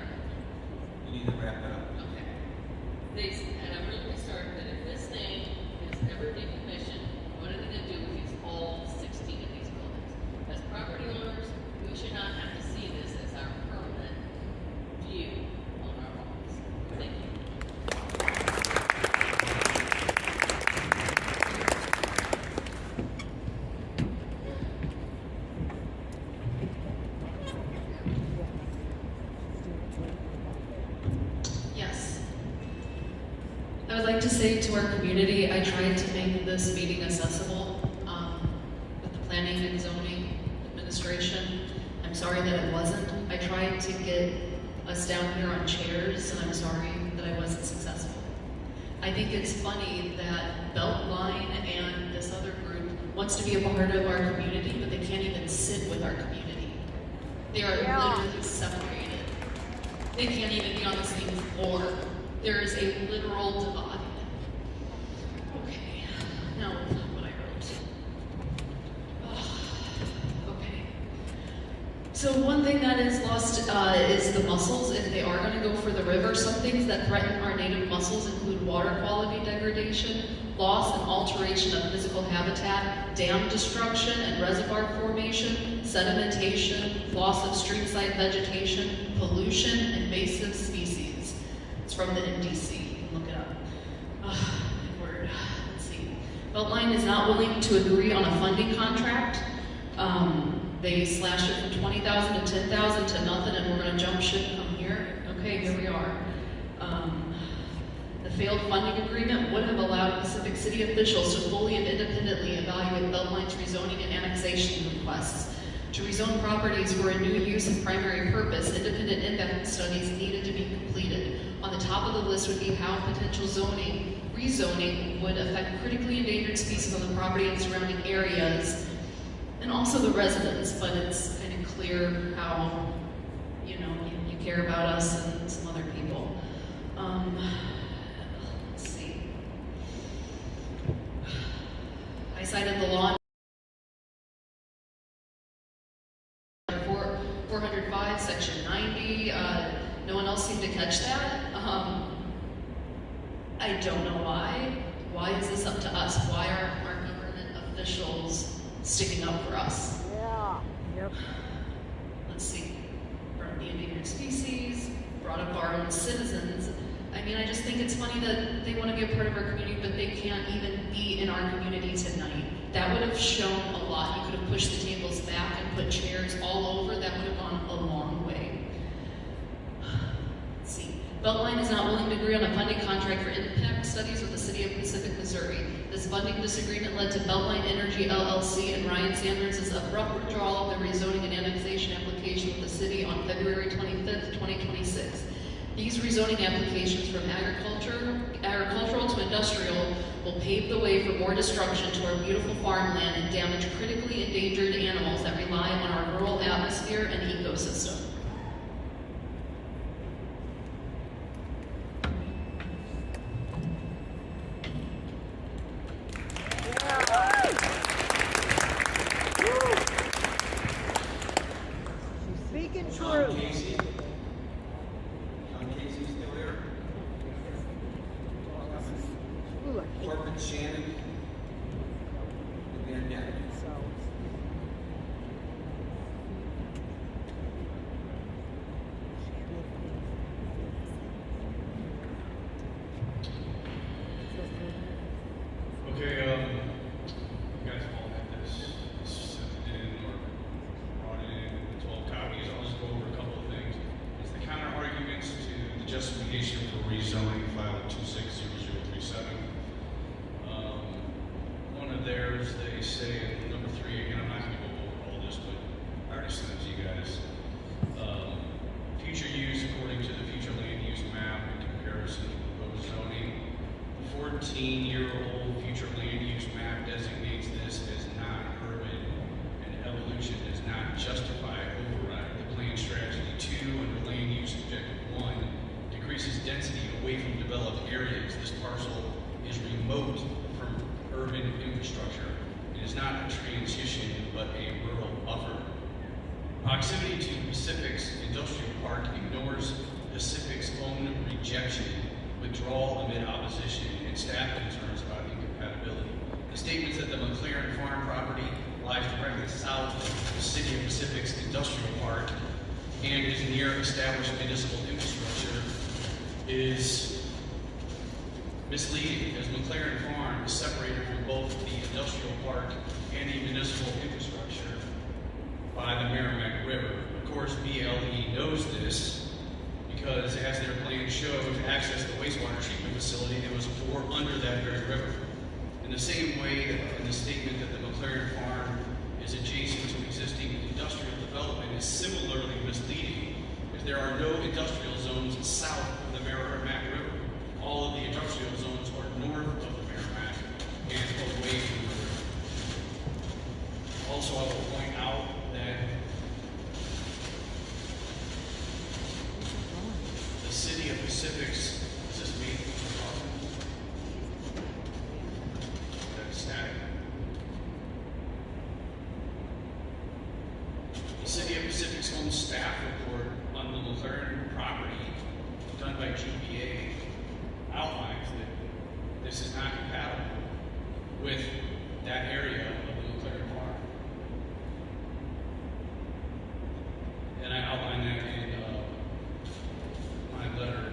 You need to wrap it up. Okay. And I'm really concerned that if this thing is ever decommissioned, what are they going to do with all 16 of these buildings? As property owners, we should not have to see this as our permanent view on our homes. Thank you. Yes. I would like to say to our community, I tried to make this meeting accessible with the planning and zoning administration. I'm sorry that it wasn't. I tried to get us down here on chairs, and I'm sorry that I wasn't successful. I think it's funny that Beltline and this other group wants to be a part of our community, but they can't even sit with our community. They are literally separated. They can't even be on the same floor. There is a literal divide. Okay, now what I wrote. Okay. So one thing that is lost is the mussels. If they are going to go for the river, some things that threaten our native mussels include water quality degradation, loss and alteration of physical habitat, dam destruction and reservoir formation, sedimentation, loss of streamside vegetation, pollution, invasive species. It's from the NDC. You can look it up. Word. Let's see. Beltline is not willing to agree on a funding contract. They slashed it from 20,000 to 10,000 to nothing, and we're going to jump ship from here. Okay, here we are. The failed funding agreement would have allowed Pacific City officials to fully and independently evaluate Beltline's rezoning and annexation requests. To rezone properties for a new use and primary purpose, independent impact studies needed to be completed. On the top of the list would be how potential rezoning would affect critically endangered species on the property and surrounding areas, and also the residents, but it's kind of clear how, you care about us and some other people. Let's see. I cited the law 405, section 90. No one else seemed to catch that. I don't know why. Why is this up to us? Why aren't our government officials sticking up for us? Yeah. Yep. Let's see. Brought up the endangered species, brought up our own citizens. I mean, I just think it's funny that they want to be a part of our community, but they can't even be in our community tonight. That would have shown a lot. You could have pushed the tables back and put chairs all over. That would have gone a long way. Let's see. Beltline is not willing to agree on a funding contract for impact studies with the City of Pacific, Missouri. This funding disagreement led to Beltline Energy LLC and Ryan Sanders' abrupt withdrawal of the rezoning and annexation application with the city on February 25th, 2026. These rezoning applications from agricultural to industrial will pave the way for more destruction to our beautiful farmland and damage critically endangered animals that rely on our rural atmosphere and ecosystem. Speaking John truth. Casey. John Casey still here? Corbin Shannon. And Van Dyke. Okay, you guys all had this sent in or brought in 12 copies. I'll just go over a couple of things. It's the counter arguments to the justification for rezoning file 260037. One of theirs, they say in number 3, again, I'm not going to go over all this, but I already sent it to you guys. Future use according to the future land use map in comparison to proposed zoning. The 14-year-old future land use map designates this as non-urban, and evolution does not justify override. The plan strategy 2 under land use objective 1 decreases density away from developed areas. This parcel is remote from urban infrastructure. It is not a transition, but a rural buffer. Proximity to Pacific's industrial park ignores Pacific's own rejection, withdrawal amid opposition, and staff concerns about incompatibility. The statements that the McLaren Farm property lies directly south of the City of Pacific's industrial park and is near established municipal infrastructure is misleading, as McLaren Farm is separated from both the industrial park and the municipal infrastructure by the Merrimack River. Of course, BLE knows this because, as their plan showed, to access the wastewater treatment facility, it was under that very river. In the same way that in the statement that the McLaren Farm is adjacent to existing industrial development is similarly misleading, as there are no industrial zones south of the Merrimack River. All of the industrial zones are north of the Merrimack and away from the river. Also, I will point out that the City of Pacific's, is this me? That's static. The City of Pacific's own staff report on the McLaren property done by GBA outlines that this is not compatible with that area of the McLaren Farm. And I outlined that in my letter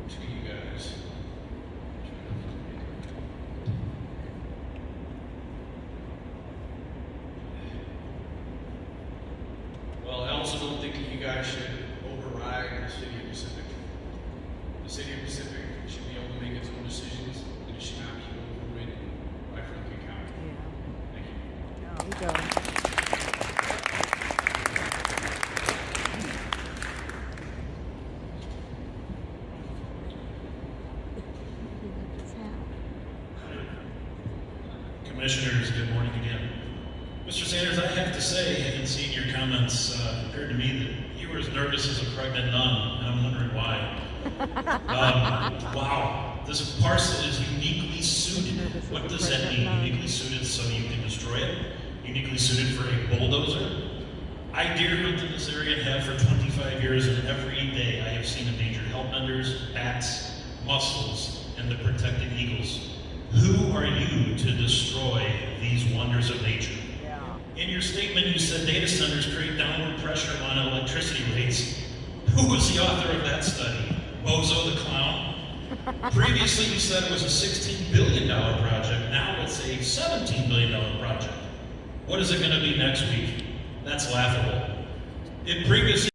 to you guys. Well, I also don't think that you guys should override the City of Pacific. The City of Pacific should be able to make its own decisions, and it should not be overridden by Franklin County. Thank you. There we go. Commissioners, good morning again. Mr. Sanders, I have to say, in seeing your comments, it appeared to me that you were as nervous as a pregnant nun, and I'm wondering why. Wow, this parcel is uniquely suited. What does that mean, uniquely suited so you can destroy it? Uniquely suited for a bulldozer? I deer hunt in this area and have for 25 years, and every day I have seen endangered hellbenders, bats, mussels, and the protected eagles. Who are you to destroy these wonders of nature? In your statement, you said data centers create downward pressure on electricity rates. Who was the author of that study? Bozo the Clown? Previously, you said it was a $16 billion project. Now it's a $17 billion project. What is it going to be next week? That's laughable. It previously,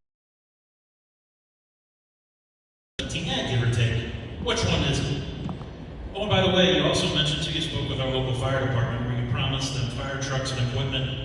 give or take. Which one is it? Oh, and by the way, you also mentioned you spoke with our local fire department where you promised them fire trucks and equipment.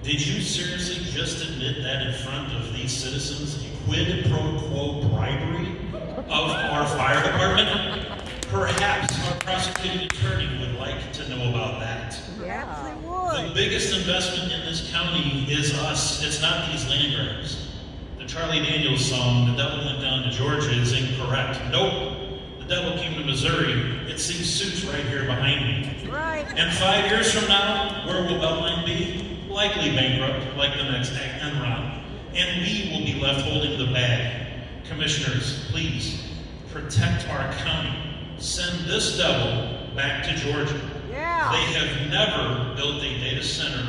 Did you seriously just admit that in front of these citizens? Quid pro quo bribery of our fire department? Perhaps our prosecuting attorney would like to know about that. Perhaps they would. The biggest investment in this county is us. It's not these land grabs. The Charlie Daniels song, "The Devil Went Down to Georgia," is incorrect. Nope. The devil came to Missouri. It's these suits right here behind me. Right. And 5 years from now, where will Beltline be? Likely bankrupt, like the next Enron. And we will be left holding the bag. Commissioners, please protect our county. Send this devil back to Georgia. Yeah. They have never built a data center,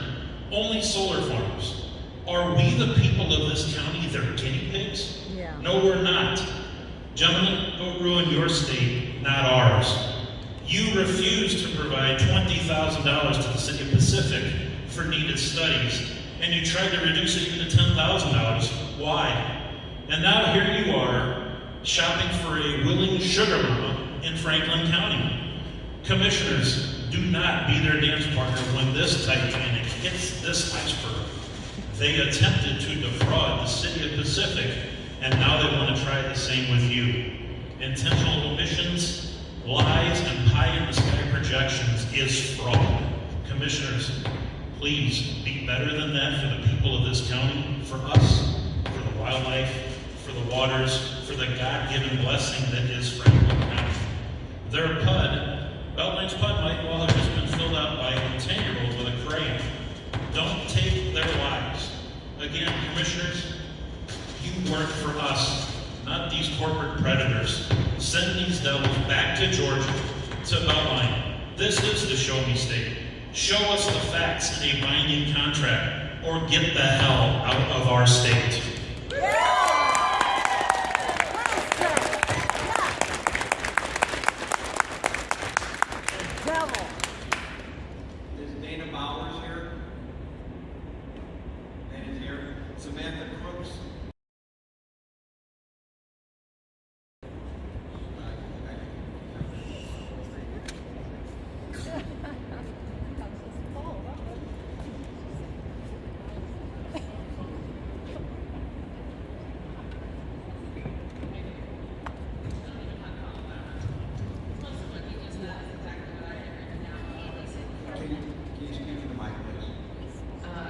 only solar farms. Are we the people of this county their guinea pigs? Yeah. No, we're not. Gentlemen, don't ruin your state, not ours. You refused to provide $20,000 to the city of Pacific for needed studies, and you tried to reduce it even to $10,000. Why? And now here you are, shopping for a willing sugar mama in Franklin County. Commissioners, do not be their dance partner when this Titanic hits this iceberg. They attempted to defraud the city of Pacific, and now they want to try the same with you. Intentional omissions, lies, and pie-in-the-sky projections is fraud. Commissioners, please be better than that for the people of this county, for us, for the wildlife, for the waters, for the God-given blessing that is Franklin County. Their PUD, Beltline's PUD, might well have just been filled out by a 10-year-old with a crayon. Don't take their lives. Again, commissioners, you work for us, not these corporate predators. Send these devils back to Georgia, to Beltline. This is the show me state. Show us the facts in a binding contract, or get the hell out of our state. Devil. Is Dana Bowers here? Dana's here. Samantha Crooks.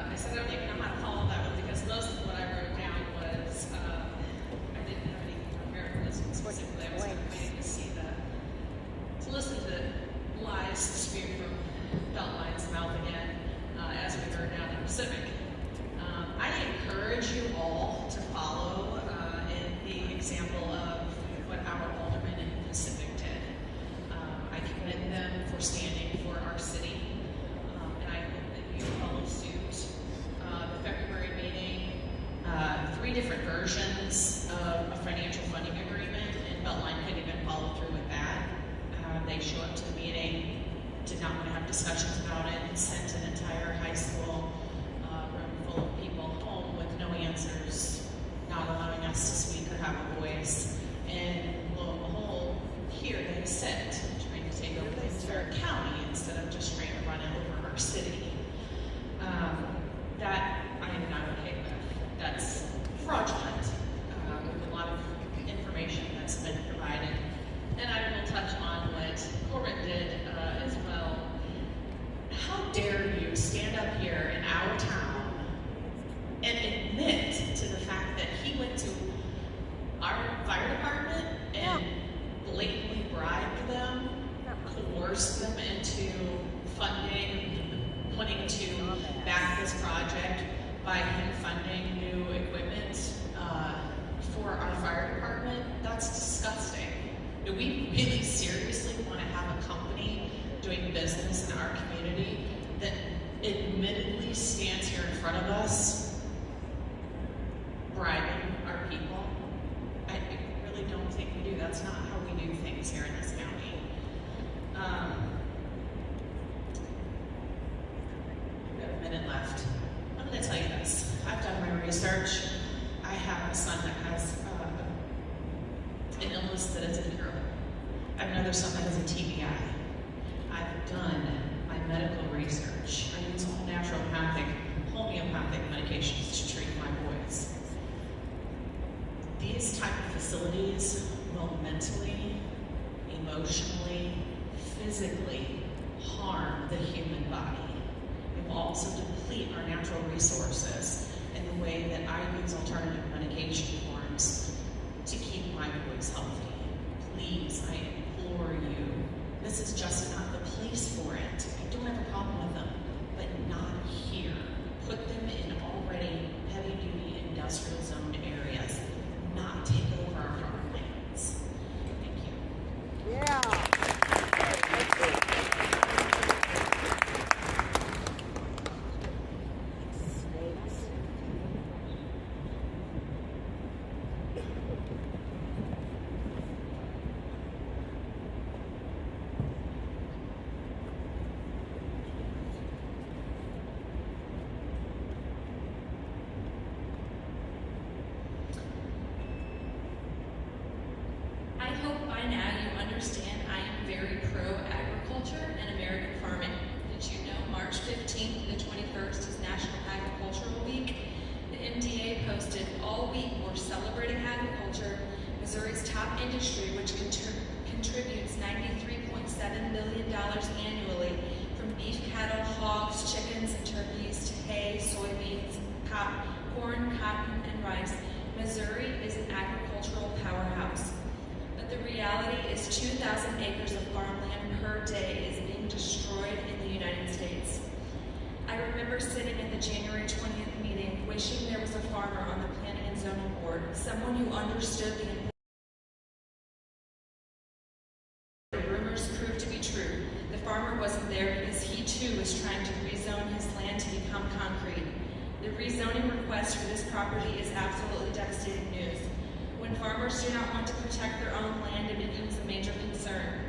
I said I don't even know how to follow that one because most of what I wrote down was I didn't have anything prepared for this one specifically. I was waiting to see to listen to lies spewed from Beltline's mouth again, as we heard down in the Pacific. I encourage you all to follow in the example of what our alderman in the Pacific did. I commend them for standing for our city. And I hope that you follow suit. The February meeting, 3 different versions of a financial funding agreement, and Beltline couldn't even follow through with that. They show up to the meeting, did not want to have discussions about it, and sent an entire high school room full of people home with no answers, not allowing us to speak or have a voice. And lo and behold, here they sit, trying to take over the entire county instead of just trying to run it over our city. That I am not okay with. That's fraudulent, with a lot of information that's been provided. And I will touch on what Corbett did as well. How dare you stand up here in our town and admit to the fact that he went to our fire department and blatantly bribed them, coerced them into funding, wanting to back this project by him funding new equipment for our fire department? That's disgusting. Do we really seriously want to have a company doing business in our community that admittedly stands here in front of us bribing our people? I really don't think we do. That's not how we do things here in this county. We've got a minute left. I'm going to tell you this. I've done my research. I have a son that has an illness that is incurable. I have another son that has a TBI. I've done my medical research. I use all homeopathic medications to treat my boys. These type of facilities will mentally, emotionally, physically harm the human body. It will also deplete our natural resources in the way that I use alternative medication forms to keep my boys healthy. Please, I implore you, this is just not the place for it. I don't have a problem with them, but not here. Put them in already heavy-duty industrial zoned areas, not take over our farmlands. Thank you. Yeah. I hope by now you understand I am very pro-agriculture and American farming. Did you know March 15th to the 21st is National Agricultural Week? The MDA posted, all week we're celebrating agriculture, Missouri's top industry, which contributes $93.7 billion annually, from beef cattle, hogs, chickens, and turkeys to hay, soybeans, corn, cotton, and rice. Missouri is an agricultural powerhouse. But the reality is 2,000 acres of farmland per day is being destroyed in the United States. I remember sitting at the January 20th meeting wishing there was a farmer on the Planning and Zoning Board, someone who understood the importance. The rumors proved to be true. The farmer wasn't there because he too was trying to rezone his land to become concrete. The rezoning request for this property is absolutely devastating news. When farmers do not want to protect their own land, it becomes a major concern.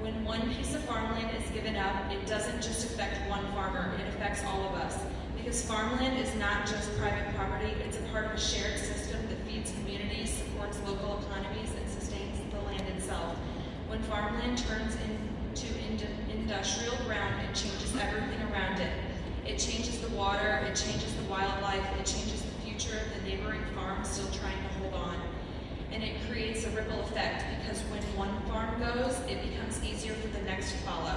When one piece of farmland is given up, it doesn't just affect one farmer, it affects all of us. Because farmland is not just private property, it's a part of a shared system that feeds communities, supports local economies, and sustains the land itself. When farmland turns into industrial ground, it changes everything around it. It changes the water, it changes the wildlife, it changes the future of the neighboring farms still trying to hold on. And it creates a ripple effect because when one farm goes, it becomes easier for the next to follow.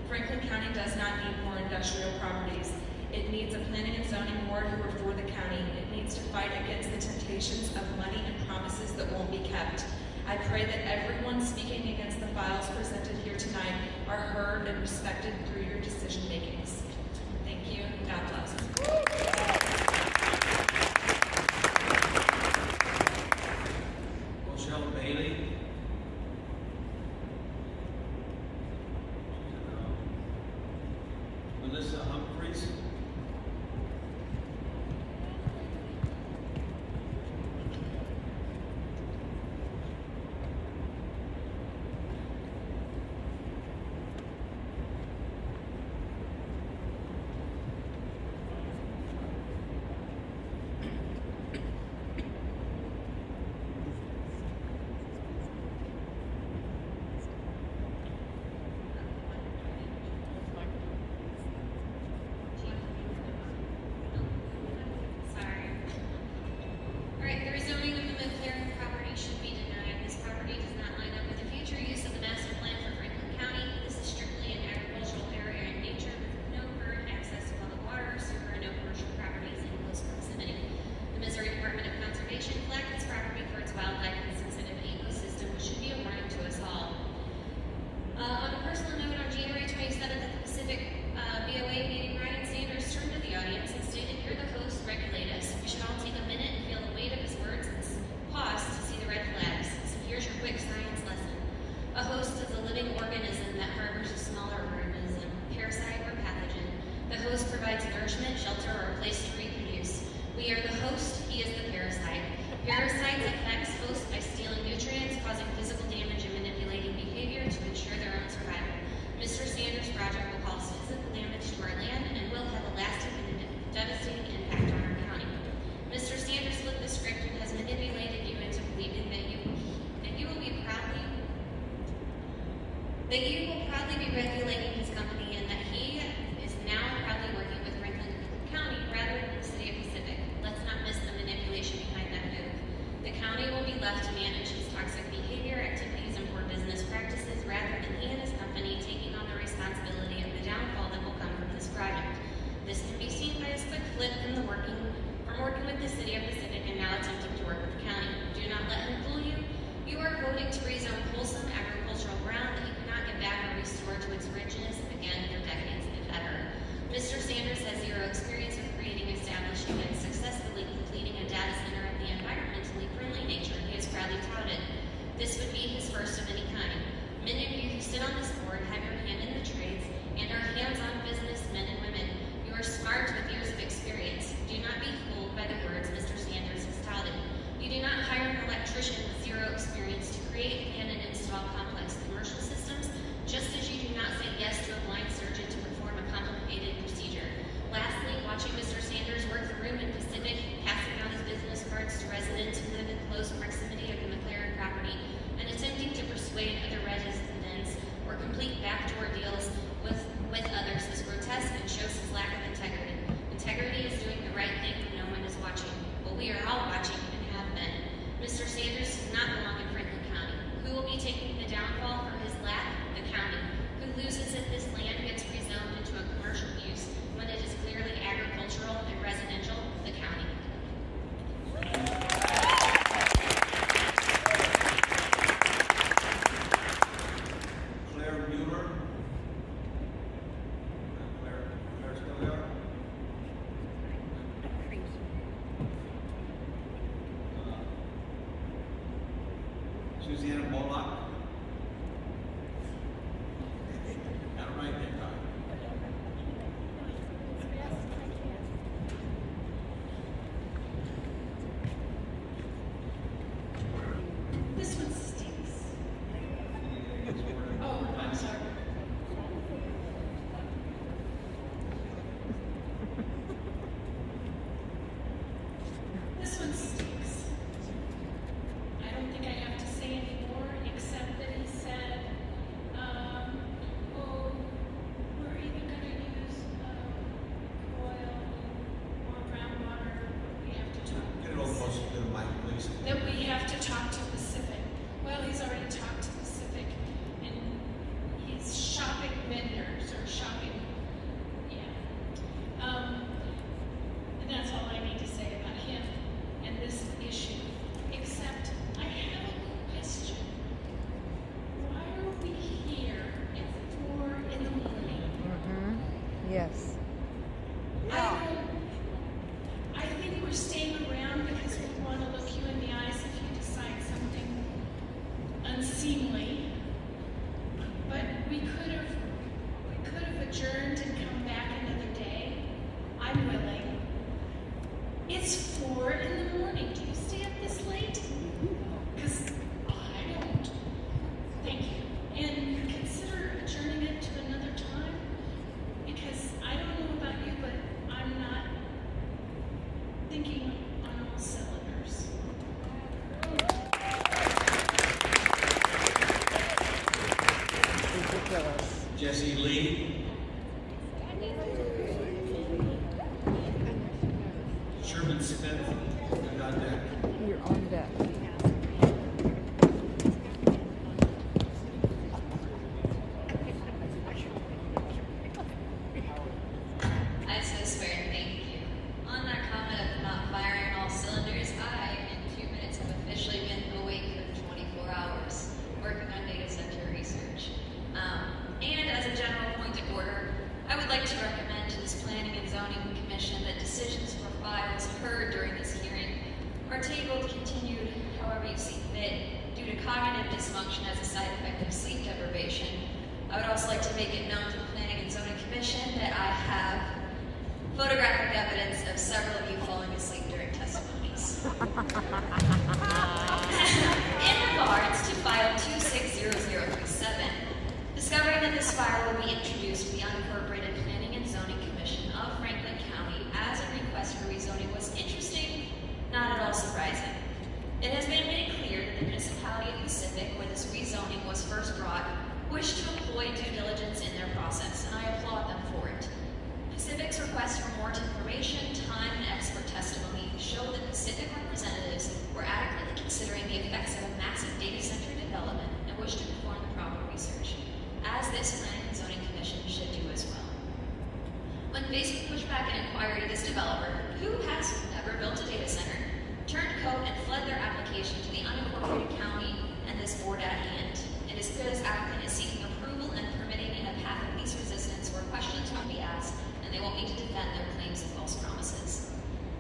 Franklin County does not need more industrial properties. It needs a planning and zoning board who are for the county. It needs to fight against the temptations of money and promises that won't be kept. I pray that everyone speaking against the files presented here tonight are heard and respected through your decision makings. Thank you. God bless. Rochelle Bailey. Melissa Humphreys. flip from working with the city of Pacific and now attempting to work with the county. Do not let him fool you. You are voting to rezone wholesome agricultural ground that you cannot get back or restore to its richness again for decades, if ever. Mr. Sanders has zero experience with creating, establishing, and successfully completing a data center of the environmentally friendly nature he has proudly touted. This would be his first of any kind. Many of you who sit on this board have your hand in the trades and are hands-on businessmen and women. You are smart with years of experience. Do not be fooled by the words Mr. Sanders has touted. You do not hire an electrician with zero experience to create, plan, and install complex commercial systems, just as you do not say yes to a blind surgeon to perform a complicated procedure. Lastly, watching Mr. Sanders work the room in Pacific, passing out his business cards to residents who live in close proximity of the McLaren property, and attempting to persuade other residents or complete backdoor deals with others is grotesque and shows his lack of integrity. Integrity is doing the right thing when no one is watching. Well, we are all watching and have been. Mr. Sanders does not belong in Franklin County. Who will be taking the downfall for his lack? The county. Who loses if this land gets rezoned into a commercial use when it is clearly agricultural and residential? The county. Claire Mueller. Claire still there? Susanna Moloch. Got it right there, Todd. This one stinks. Oh, I'm sorry. This one stinks. I don't think I have to say any more, except that he said, oh, we're either gonna use, oil or groundwater, we have to talk. Get it all closer to the mic, please. That we have to talk to Pacific. Well, he's already talked to Pacific, and he's shopping vendors or shopping, yeah. And that's all I need to say about him and this issue, except I have a question. Why are we here at 4 in the morning? Yes. I think we're staying around because we want to look you in the eyes if you decide something unseemly. But we could have adjourned and come back another day. I'm willing. It's 4 in the morning. Do you stay up this late? Because I don't. Thank you. And consider adjourning it to another time. Because I don't know about you, but I'm not thinking on all cylinders. Ridiculous. Jesse Lee. Sherman Smith. You're on deck. You're on deck. I so swear, thank you. On that comment of not firing all cylinders, I, in 2 minutes, have officially been awake for 24 hours, working on data center research. And as a general point of order, I would like to recommend to this Planning and Zoning Commission that decisions for files heard during this hearing are tabled, continued, however you see fit, due to cognitive dysfunction as a side effect of sleep deprivation. I would also like to make it known to the Planning and Zoning Commission that I have photographic evidence of several of you falling asleep during testimonies. In regards to file 260037, discovering that this file will be introduced to the unincorporated Planning and Zoning Commission of Franklin County as a request for rezoning was interesting, not at all surprising. It has been made clear that the municipality of Pacific, where this rezoning was first brought, wished to employ due diligence in their process, and I applaud them for it. Pacific's request for more information, time, and expert testimony show that Pacific representatives were inquiry, this developer, who has never built a data center, turned coat and fled their application to the unincorporated county and this board at hand. It is clear this applicant is seeking approval and permitting in a path of least resistance where questions will be asked and they won't need to defend their claims of false promises.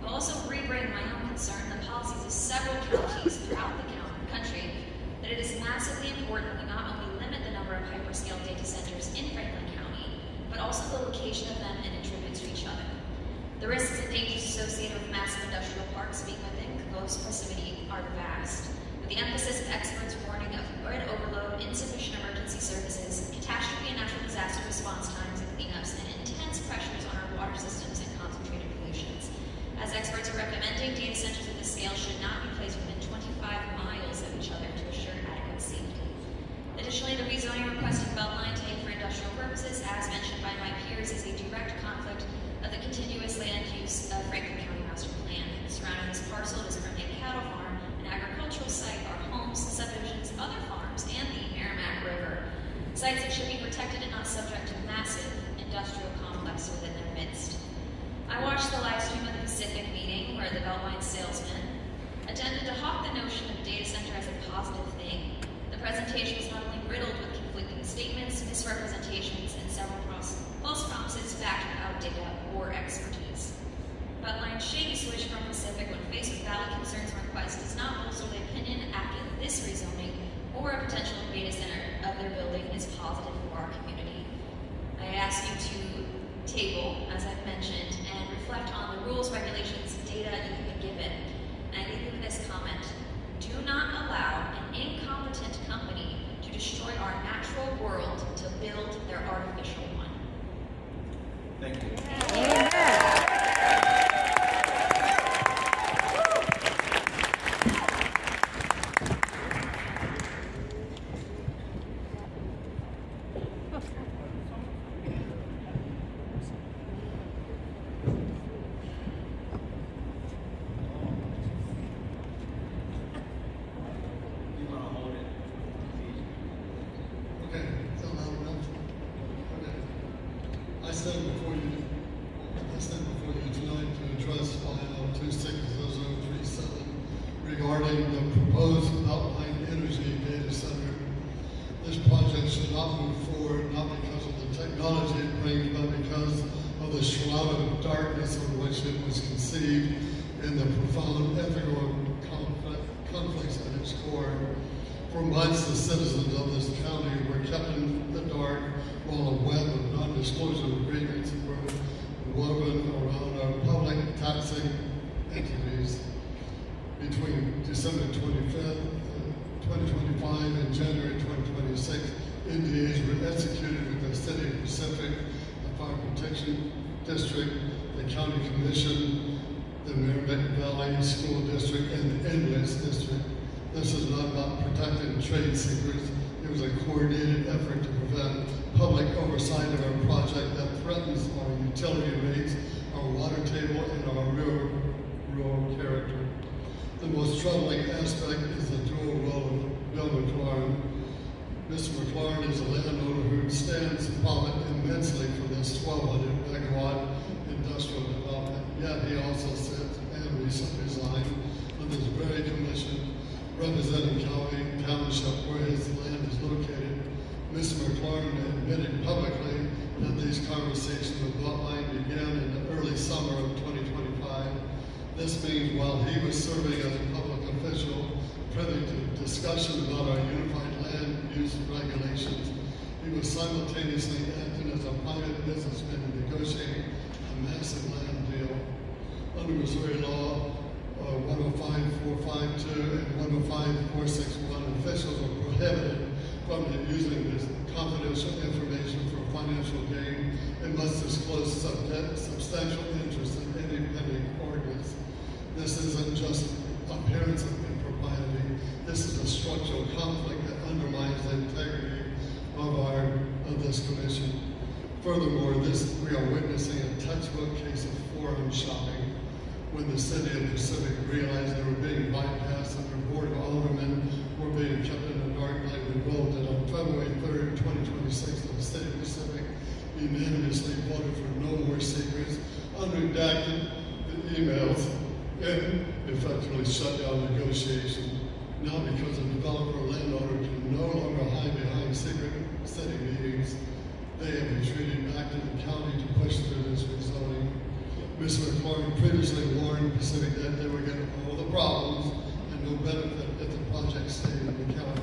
I'll also re-bring my own concern the policies of several counties throughout the country that it is massively important that we not only limit the number of hyperscale data centers in Franklin County, but also the location of them and attribute to each other. The risks and dangers associated with massive industrial parks being within close proximity are vast, with the emphasis of experts warning of grid overload, insufficient emergency services, catastrophe and natural disaster response times and cleanups, and intense pressures on our water systems and concentrated pollutions. As experts are recommending, data centers of this scale should not be placed within 25 miles of each other to assure adequate safety. Additionally, the rezoning requested Beltline to for industrial purposes, as mentioned by my peers, is a direct conflict of the continuous land use of Franklin County Master Plan. Surrounding this parcel is currently a cattle farm, an agricultural site, are homes, subdivisions, other farms, and the Merrimack River. Sites that should be protected and not subject to massive industrial complex within their midst. I watched the live stream of the Pacific meeting where the Beltline salesman attempted to hawk the notion of data center as a positive thing. The presentation was not only riddled with conflicting statements, misrepresentations, and several false promises backed without data or expertise. Beltline's shady switch from Pacific when faced with valid concerns and requests does not bolster the opinion after this rezoning or a potential data center of their building is positive for our community. I ask you to table, as I've mentioned, and reflect on the rules, regulations, data you've been given. And I leave you with this comment. Do not allow an incompetent company to destroy our natural world to build their artificial one. Thank you. I stand before you tonight to address file 260037 regarding the proposed Beltline Energy Data Center. This project should not move forward, not because of the technology it brings, but because of the shroud of darkness in which it was conceived and the profound ethical conflicts at its core. For months, the citizens of this county were kept in the dark while a web of non-disclosure agreements were woven around our public taxing entities. Between December 25th, 2025 and January 2026, NDAs were executed with the City of Pacific, the Fire Protection District, the County Commission, the Merrimack Valley School District, and the Inlet District. This is not about protecting trade secrets. It was a coordinated effort to prevent public oversight of our project that threatens our utility rates, our water table, and our rural character. The most troubling aspect is the dual role of Bill McLaurin. Mr. McLaurin is a landowner who stands to profit immensely from this 1,200 megawatt industrial development. Yet he also sits and recently resigned on this very commission representing County Township where his land is located. Mr. McLaurin admitted publicly that these conversations with Beltline began in the early summer of 2025. This means while he was serving as a public official, privy to discussion about our unified land use regulations, he was simultaneously acting as a private businessman negotiating a massive land deal. Under Missouri law 105452 and 105461, officials are prohibited from using this confidential information for financial gain and must disclose substantial interest in any pending ordinance. This isn't just appearance of impropriety. This is a structural conflict that undermines the integrity of this commission. Furthermore, we are witnessing a textbook case of forum shopping. When the City of Pacific realized they were being bypassed and their board of aldermen were being kept in the dark, like we voted on February 3rd, 2026, the City of Pacific unanimously voted for no more secrets, unredacted the emails and effectively shut down negotiations. Now, because the developer or landowner can no longer hide behind secret city meetings, they have retreated back to the county to push through this rezoning. Mr. McCormick previously warned Pacific that they were getting all the problems and no benefit if the project stayed in the county.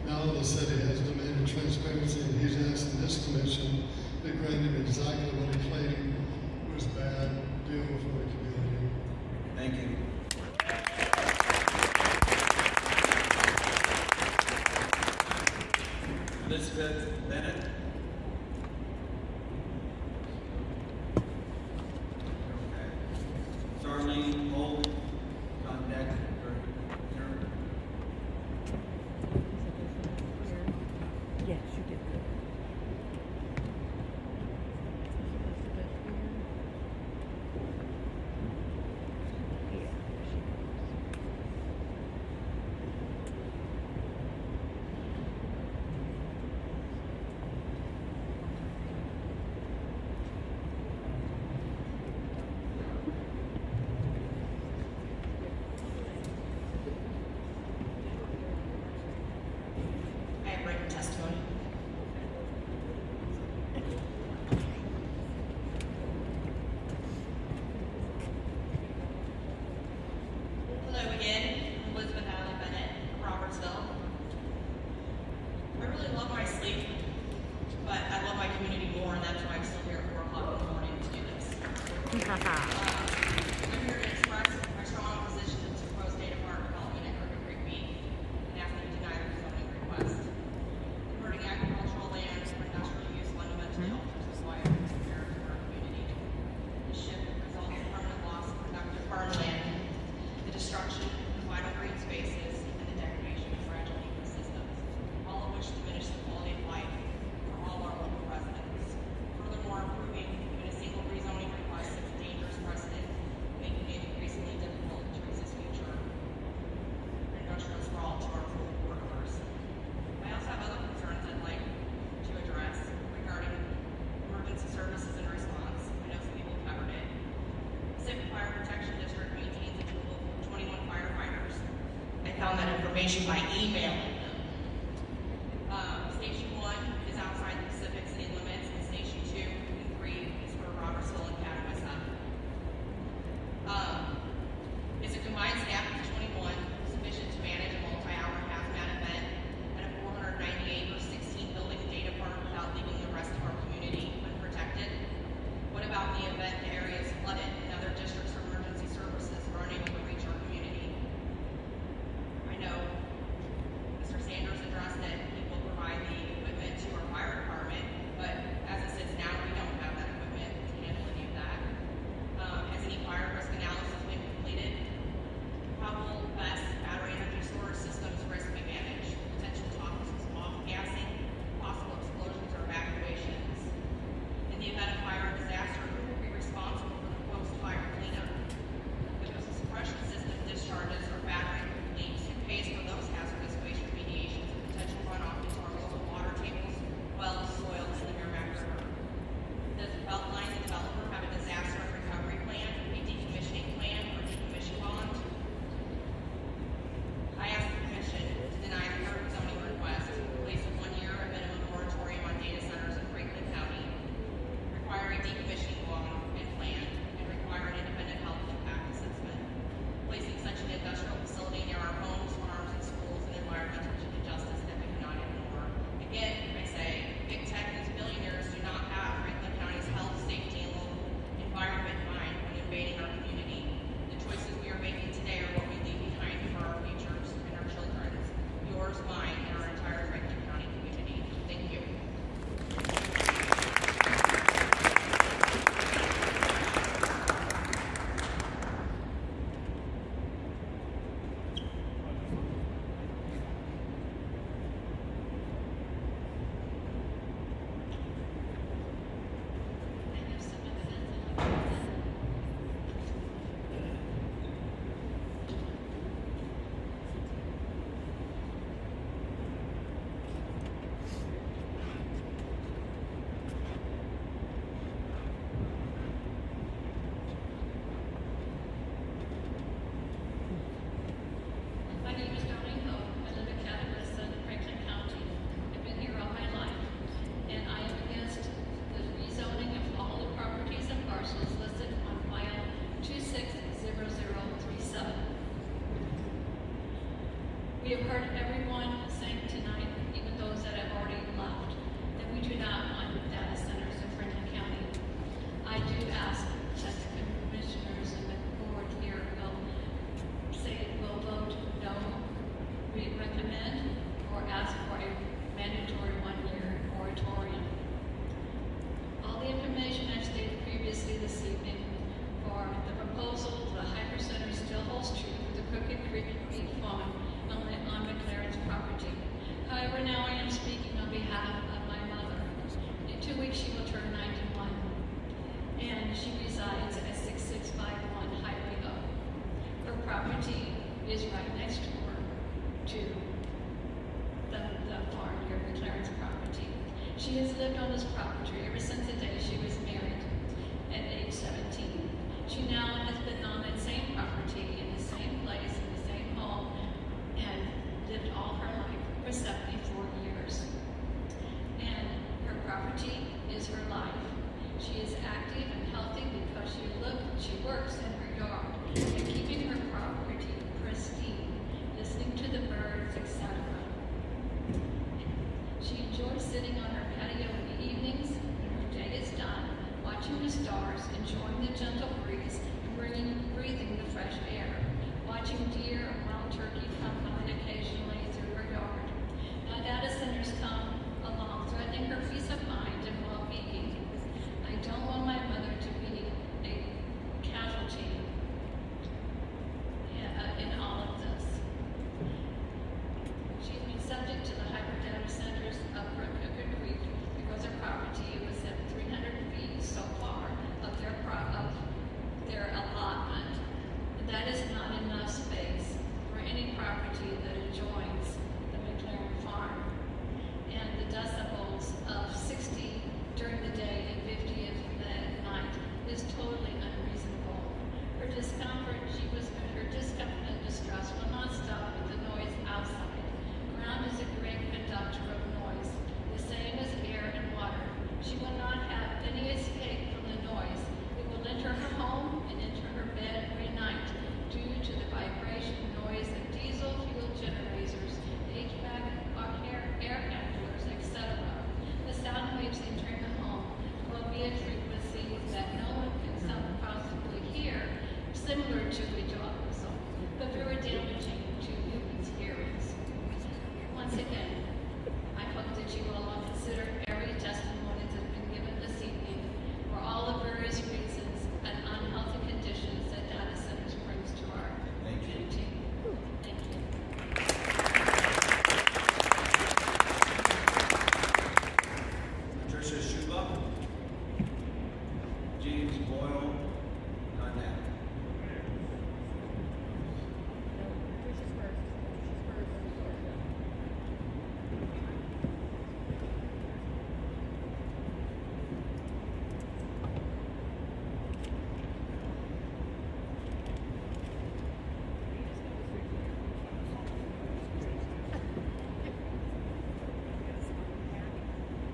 Now the city has demanded transparency, and he's asking this commission to grant him exactly what he claimed was bad deal for the community. Thank you. Elizabeth Bennett. Okay. Darlene Holt, on deck. Yes, you did. I have written testimony. Hello again, I'm Elizabeth Allen Bennett, Robertsville. I really love my sleep, but I love my community more, and that's why I'm still here at 4 o'clock in the morning to do this. I'm here to express my strong opposition to the proposed data park development at Crooked Creek Beach and ask that you deny the rezoning request. Converting agricultural land for industrial use fundamentally alters the soil and character of our community. The shift results in permanent loss of productive farmland, the destruction of vital green spaces, and the degradation of fragile ecosystems, all of which diminish the quality of life for all our local residents. Furthermore, approving even a single rezoning request is a dangerous precedent, making it increasingly difficult to resist future industrial sprawl to our rural workers. I also have other concerns I'd like to address regarding emergency services and response. I know some people covered it. Pacific Fire Protection District maintains a total of 21 firefighters. I found that information by emailing them. Station 1 is outside the Pacific city limits, and Station 2 and 3 is for Robertsville and Catawissa. Is a combined staff of 21 sufficient to manage a multi-hour hazmat event at a 498 or 16 building data park without leaving the rest of our community unprotected? What about the event the area is flooded and other districts or emergency services are unable to reach our community? I know Mr. is right next door to the farm here, the Clarence property. She has lived on this property ever since the day she was married at age 17. She now has been on that same property in the same place, in the same home, and lived all her life for 74 years. And her property is her life. She is active and healthy because she works in her yard and keeping her property pristine, listening to the birds, etc. She enjoys sitting on her patio in the evenings when her day is done, watching the stars, enjoying the gentle breeze, and breathing the fresh air, watching deer and wild turkey come by occasionally through her yard. Now data centers come along, threatening her peace of mind and well-being. I don't want my mother to be a casualty in all of this. She's been subject to the hyper data centers of Crooked Creek because her property was at 300 feet so far of their allotment. That is not enough space for any property that adjoins the McLaren farm. And the decibels of 60 during the day and 50 at night is totally unreasonable. Her discomfort and distress will not stop with the noise outside. Ground is a great conductor of noise, the same as air and water. She will not have any escape from the noise. It will enter her home and enter her bed every night due to the vibration noise of diesel fuel generators, HVAC, air handlers, etc. The sound waves entering the home will be at frequencies that no one can possibly hear, similar to a dog whistle, but very damaging to humans' hearings. Once again, I hope that you will all consider every testimony that has been given this evening for all the various reasons and unhealthy conditions that data centers brings to our community. Thank you. Patricia Schuba, James Boyle, none that.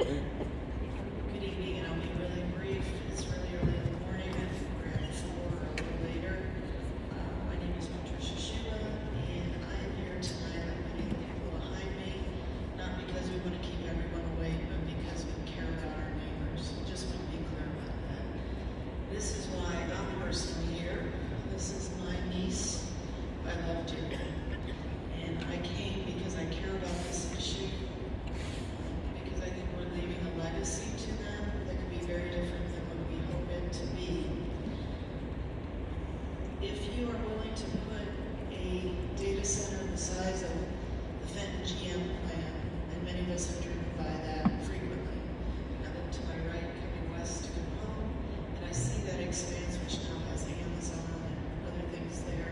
Good evening, and I'll be really brief. It's really early in the morning. I think we're at 4 or a little later. My name is Patricia Schuba, and I am here tonight, like many of the people behind me, not because we want to keep everyone awake, but because we care about our neighbors. Just want to be clear about that. This is why I'm personally here. This is my niece. I loved her. And I came because I care about this issue. Because I think we're leaving a legacy to them that could be very different than what we hope it to be. If you are willing to put a data center the size of the Fenton GM plant, and many of us have driven by that frequently. I look to my right coming west to come home, and I see that expanse which now has Amazon and other things there.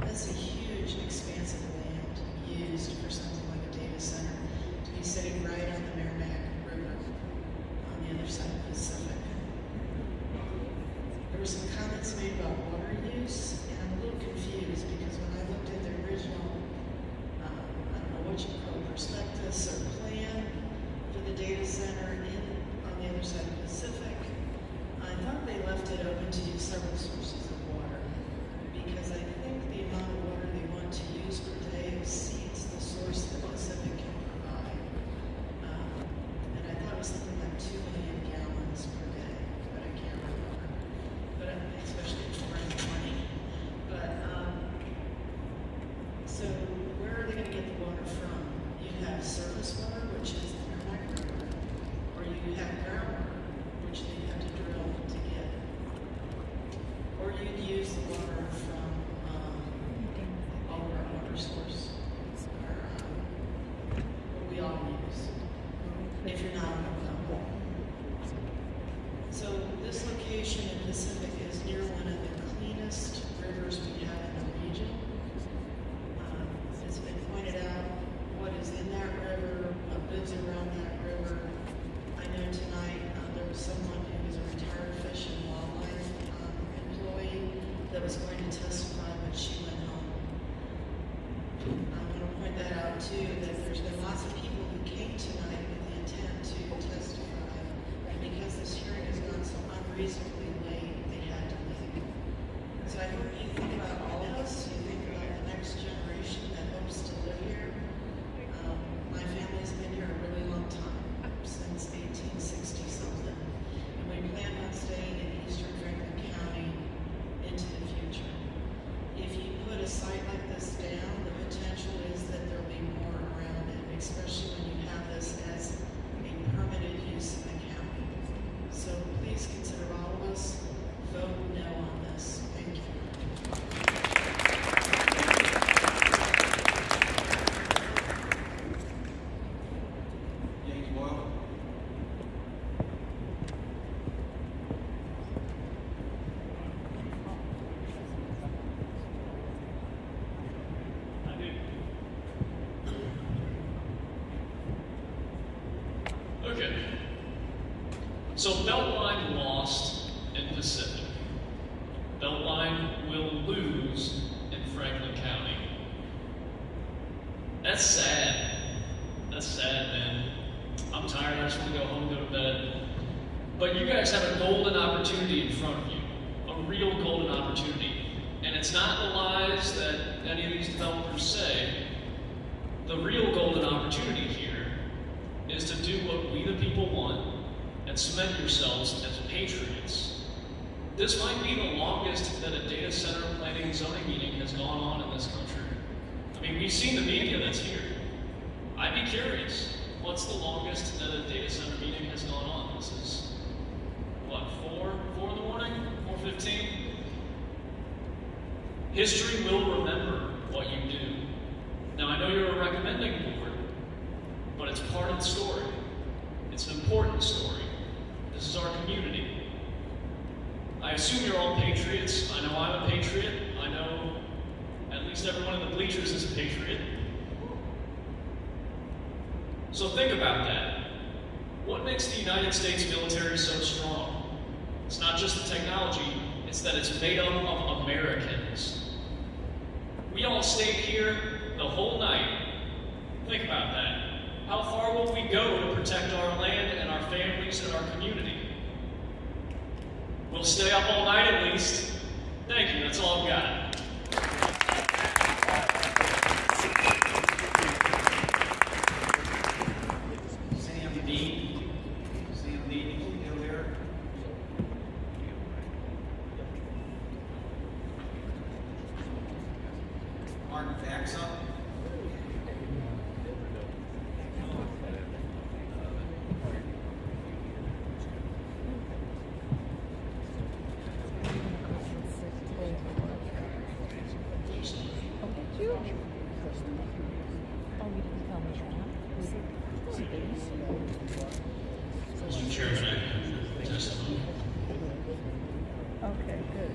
That's a huge expanse of land used for something like a data center to be sitting right on the Merrimack River on the other side of the Pacific. There were some comments made about water use, and I'm a little confused because when I looked at the original, I don't know what you call it, prospectus or plan for the data center on the other side of the Pacific, I thought they left it open to use several sources of water because I think the amount of water they want to use per day exceeds the source the Pacific can provide. And I thought it was something like 2 million gallons per day, but I can't remember. But especially at 4 in the morning. But so where are they going to get the water from? You have surface water, which is the Merrimack River, or you have groundwater, which they have to drill to get. Or that was going to testify, but she went home. I want to point that out too, that there's been lots of people who came tonight with the intent to testify, and because this hearing has gone so unreasonably late, they had to leave. So I hope you think about all of us, you think about the next generation that hopes to live here. My family's been here a really long time, since 1860 something, and we plan on staying in Eastern Franklin County into the future. If you put a site like this down, the potential is that there'll be more around it, especially when you have this as a permitted use in the county. So please consider all of us vote no on this. Thank you. James Boyle. Okay. So Beltline lost in Pacific. Beltline will lose in Franklin County. That's sad. That's sad, man. I'm tired. I just want to go home, go to bed. But you guys have a golden opportunity in front of you. A real golden opportunity. And it's not the lies that any of these developers say. The real golden opportunity here is to do what we the people want and cement yourselves as patriots. This might be the longest that a data center planning and zoning meeting has gone on in this country. I mean, we've seen the media that's here. I'd be curious, what's the longest that a data center meeting has gone on? This is, what, 4 in the morning? 4:15? History will remember what you do. Now, I know you're a recommending board, but it's part of the story. It's an important story. This is our community. I assume you're all patriots. I know I'm a patriot. I know at least everyone in the bleachers is a patriot. So think about that. What makes the United States military so strong? It's not just the technology, it's that it's made up of Americans. We all stayed here the whole night. Think about that. How far will we go to protect our land and our families and our community? We'll stay up all night at least. Thank you, that's all I've got. Sam Dean. Sam Dean, you still there? Martin Faxa. Mr. Chairman, I have testimony. Okay, good.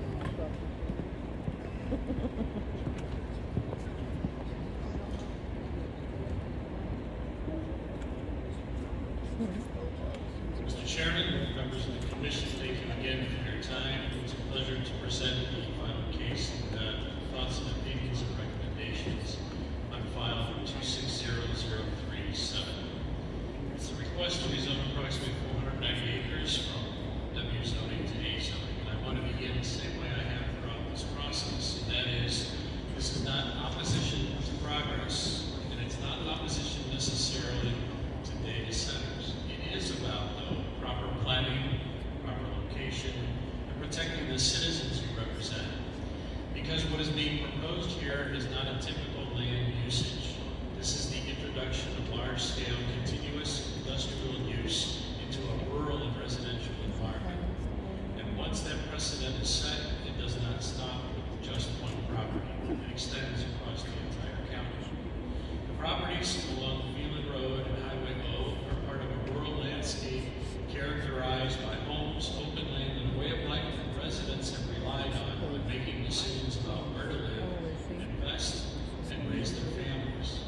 Mr. Chairman, members of the commission, thank you again for your time. It's a pleasure to present the final case and thoughts and opinions and recommendations on file 260037. It's a request to rezone approximately 490 acres from W zoning to A zoning. And I want to begin the same way I have throughout this process, and that is, this is not opposition to progress, and it's not opposition necessarily to data centers. It is about, though, proper planning, proper location, and protecting the citizens you represent. Because what is being proposed here is not a typical land usage. This is the introduction of large-scale continuous industrial use into a rural and residential environment. And once that precedent is set, it does not stop with just one property. It extends across the entire county. The properties along Wheelan Road and Highway O are part of a rural landscape characterized by homes, open land, and a way of life that residents have relied on when making decisions about where to live, invest, and raise their families.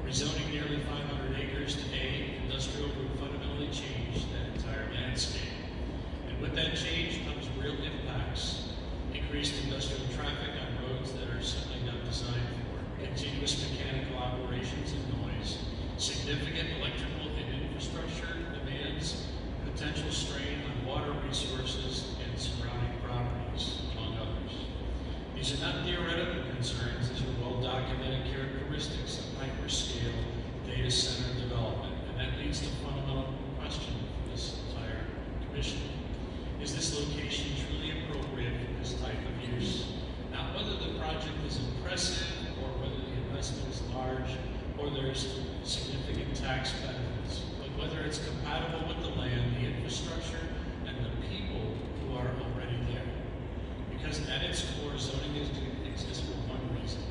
Rezoning nearly 500 acres to A industrial would fundamentally change that entire landscape. And with that change comes real impacts. It creates increased industrial traffic on roads that are simply not designed for, continuous mechanical operations and noise, significant electrical and infrastructure demands, potential strain on water resources and surrounding properties, among others. These are not theoretical concerns. These are well-documented characteristics of hyperscale data center development, and that leads to a fundamental question for this entire commission. Is this location truly appropriate for this type of use? Not whether the project is impressive or whether the investment is large or there's significant tax benefits, but whether it's compatible with the land, the infrastructure, and the people who are already there. Because at its core, zoning exists for one reason,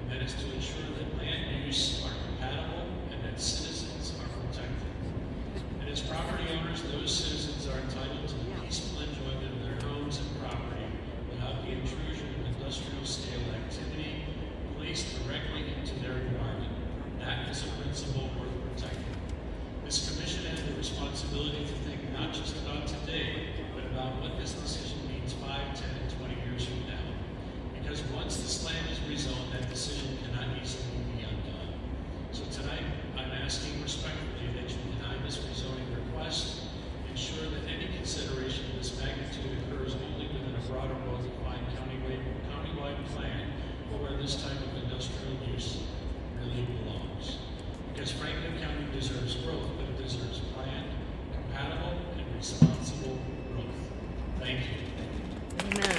and that is to ensure that land use are compatible and that citizens are protected. And as property owners, those citizens are entitled to the peaceful enjoyment of their homes and property without the intrusion of industrial scale activity placed directly into their environment. That is a principle worth protecting. This commission has the responsibility to think not just about today, but about what this decision means 5, 10, and 20 years from now. Because once this land is rezoned, that decision cannot easily be undone. So tonight, I'm asking respectfully that you deny this rezoning request, ensure that any consideration of this magnitude occurs only within a broader, well-defined countywide plan for where this type of industrial use really belongs. Because Franklin County deserves growth, but it deserves planned, compatible, and responsible growth. Thank you. Amen.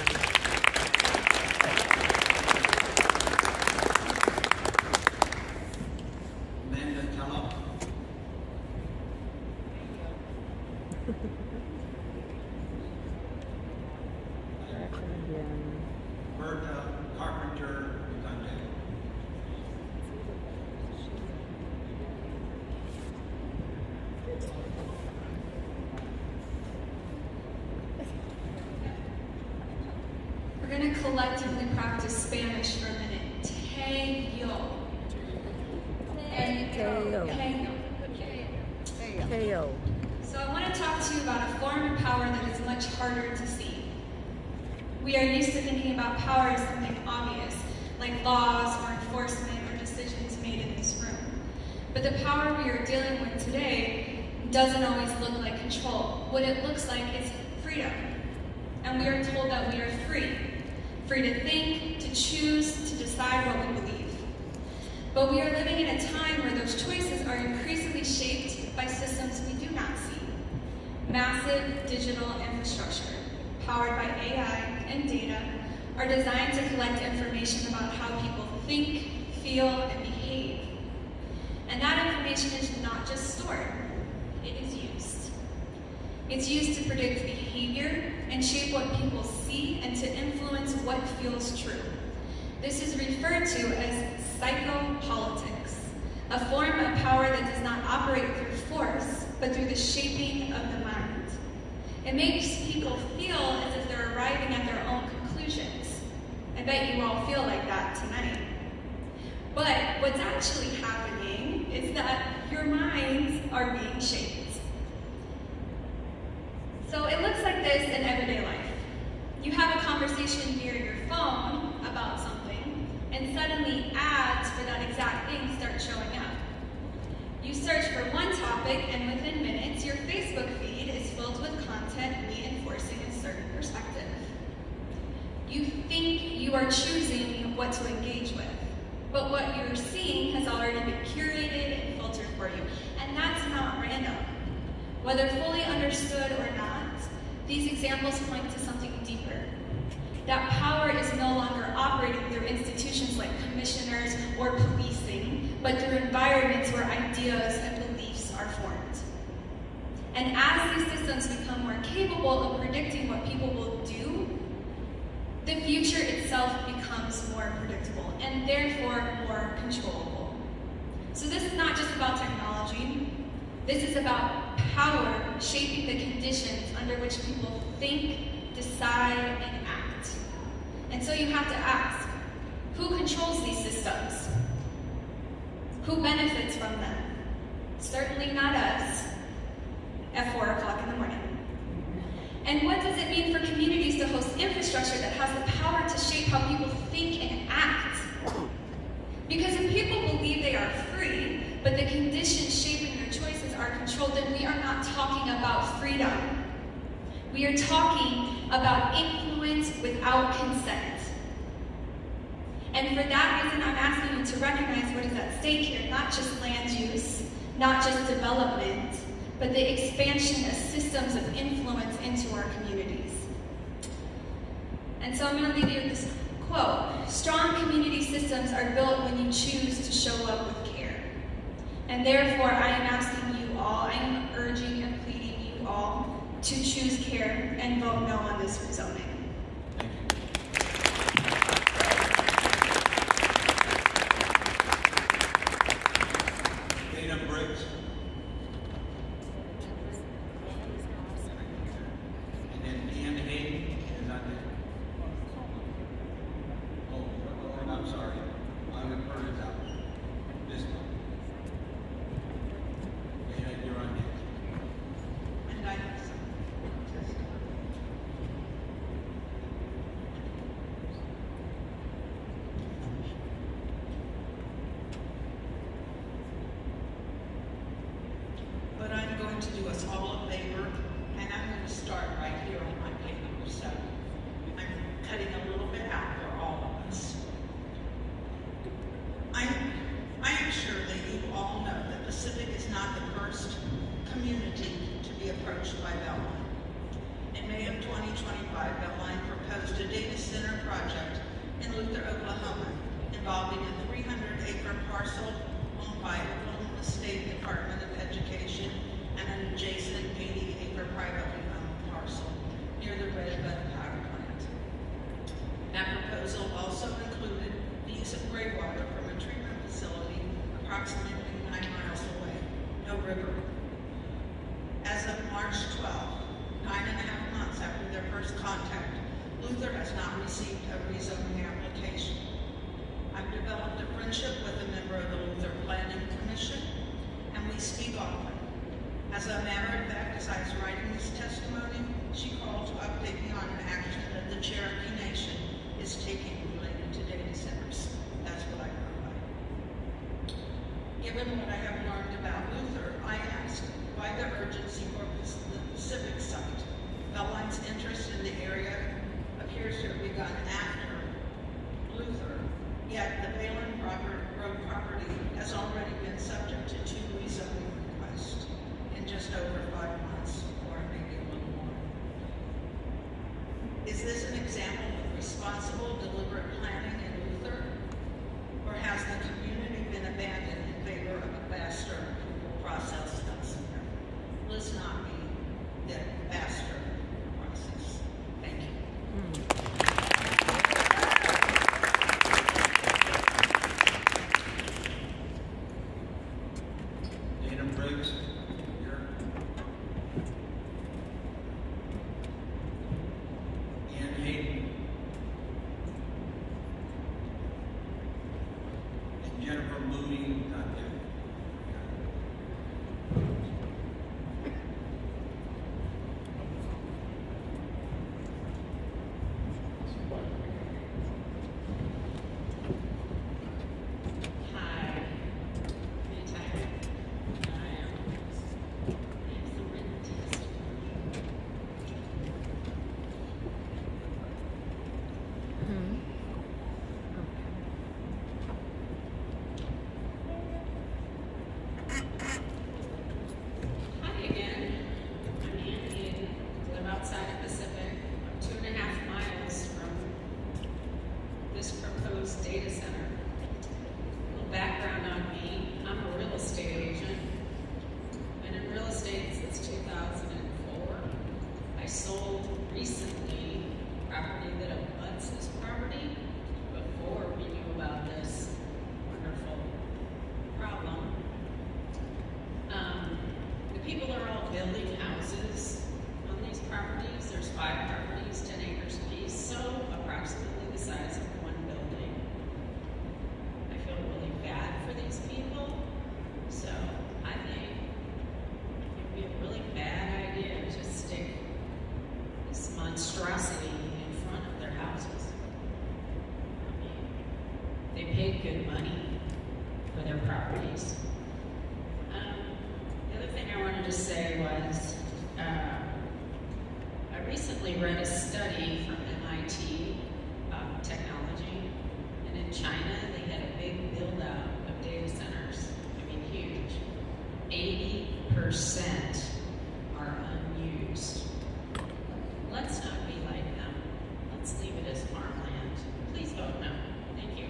Amanda Kellogg. Berta Carpenter Ugande. We're going to collectively practice Spanish for a minute. Teyo. Teo. So I want to talk to you about a form of power that is much harder to see. We are used to thinking about power as something obvious, like laws or enforcement or decisions made in this room. But the power we are dealing with today doesn't always look like control. What it looks like is freedom. And we are told that we are free. Free to think, to choose, to decide what we believe. But we are living in a time where those choices are increasingly shaped by systems we do not see. Massive digital infrastructure, powered by AI and data, are designed to collect information about how people think, feel, and behave. And that information is not just stored, it is used. It's used to predict behavior and shape what people see and to influence what feels true. This is referred to as psychopolitics, a form of power that does not operate through force, but through the shaping of the mind. It makes people feel as if they're arriving at their own conclusions. I bet you all feel like that tonight. But what's actually happening is that your minds are being shaped. So it looks like this in everyday life. You have a conversation via your phone about something, and suddenly ads for that exact thing start showing up. You search for one topic, and within minutes, your Facebook feed is filled with content reinforcing a certain perspective. You think you are choosing what to engage with, but what you're seeing has already been curated and filtered for you, and that's not random. Whether fully understood or not, these examples point to something deeper. That power is no longer operating through institutions like commissioners or policing, but through environments where ideas and beliefs are formed. And as these systems become more capable of predicting what people will do, the future itself becomes more predictable and therefore more controllable. So this is not just about technology. This is about power shaping the conditions under which people think, decide, and act. And so you have to ask, who controls these systems? Who benefits from them? Certainly not us at 4 o'clock in the morning. And what does it mean for communities to host infrastructure that has the power to shape how people think and act? Because if people believe they are free, but the conditions shaping their choices are controlled, then we are not talking about freedom. We are talking about influence without consent. And for that reason, I'm asking you to recognize what is at stake here, not just land use, not just development, but the expansion of systems of influence into our communities. And so I'm going to leave you with this quote. Strong community systems are built when you choose to show up with care. And therefore, I am asking you all, I am urging and pleading you all to choose care and vote no on this rezoning. Dana Briggs. And then Ann Hayden is on there. Oh, I'm sorry. I'm going to burn it out. This one. Dana, you're on there. And I but I'm going to do us all a favor, and I'm going to start right here on my page number 7. I'm cutting a little bit out for all of us. I am sure that you all know that Pacific is not the first community to be approached by Beltline. In May of 2025, Beltline proposed a data center project in Luther, Oklahoma, involving a 300-acre parcel owned by Oklahoma State Department of Education and an adjacent 80-acre privately owned parcel near the Red Bud Power Plant. That proposal also included the use of gray water from a treatment facility approximately 9 miles away, no river. As of March 12, 9.5 months after their first contact, Luther has not received a rezoning application. I've developed a friendship with a member of the Luther Planning Commission, and we speak often. As a matter of fact, as I was writing this testimony, she called to update me on an action that the Cherokee Nation is taking related to data centers. That's what I wrote about. Given what I have learned about Luther, I ask why the urgency for the Pacific site. Beltline's interest in the area appears to have begun after Luther, yet the Balin Road property has already been subject to 2 rezoning requests in just over 5 months, or maybe a little more. Is this an example of responsible, deliberate planning in Luther? Or has the community been abandoned in favor of a faster approval process elsewhere? Let's not be the faster process. Thank you. Dana Briggs. Here. Ann Hayden. And Jennifer Moody, not there. Hi. Anytime. I have some written testimony. Hi again. I'm Ann Hayden. Live outside of Pacific. I'm 2.5 miles from this proposed data center. A little background on me. I'm a real estate agent. Been in real estate since 2004. I sold recently property that abuts this property before we knew about this wonderful problem. The people are all building houses on these properties. There's 5 properties, 10 acres apiece, so approximately the size of one building. they paid good money for their properties. The other thing I wanted to say was, I recently read a study from MIT Technology, and in China they had a big build out of data centers. I mean, huge. 80% are unused. Let's not be like them. Let's leave it as farmland. Please vote no. Thank you.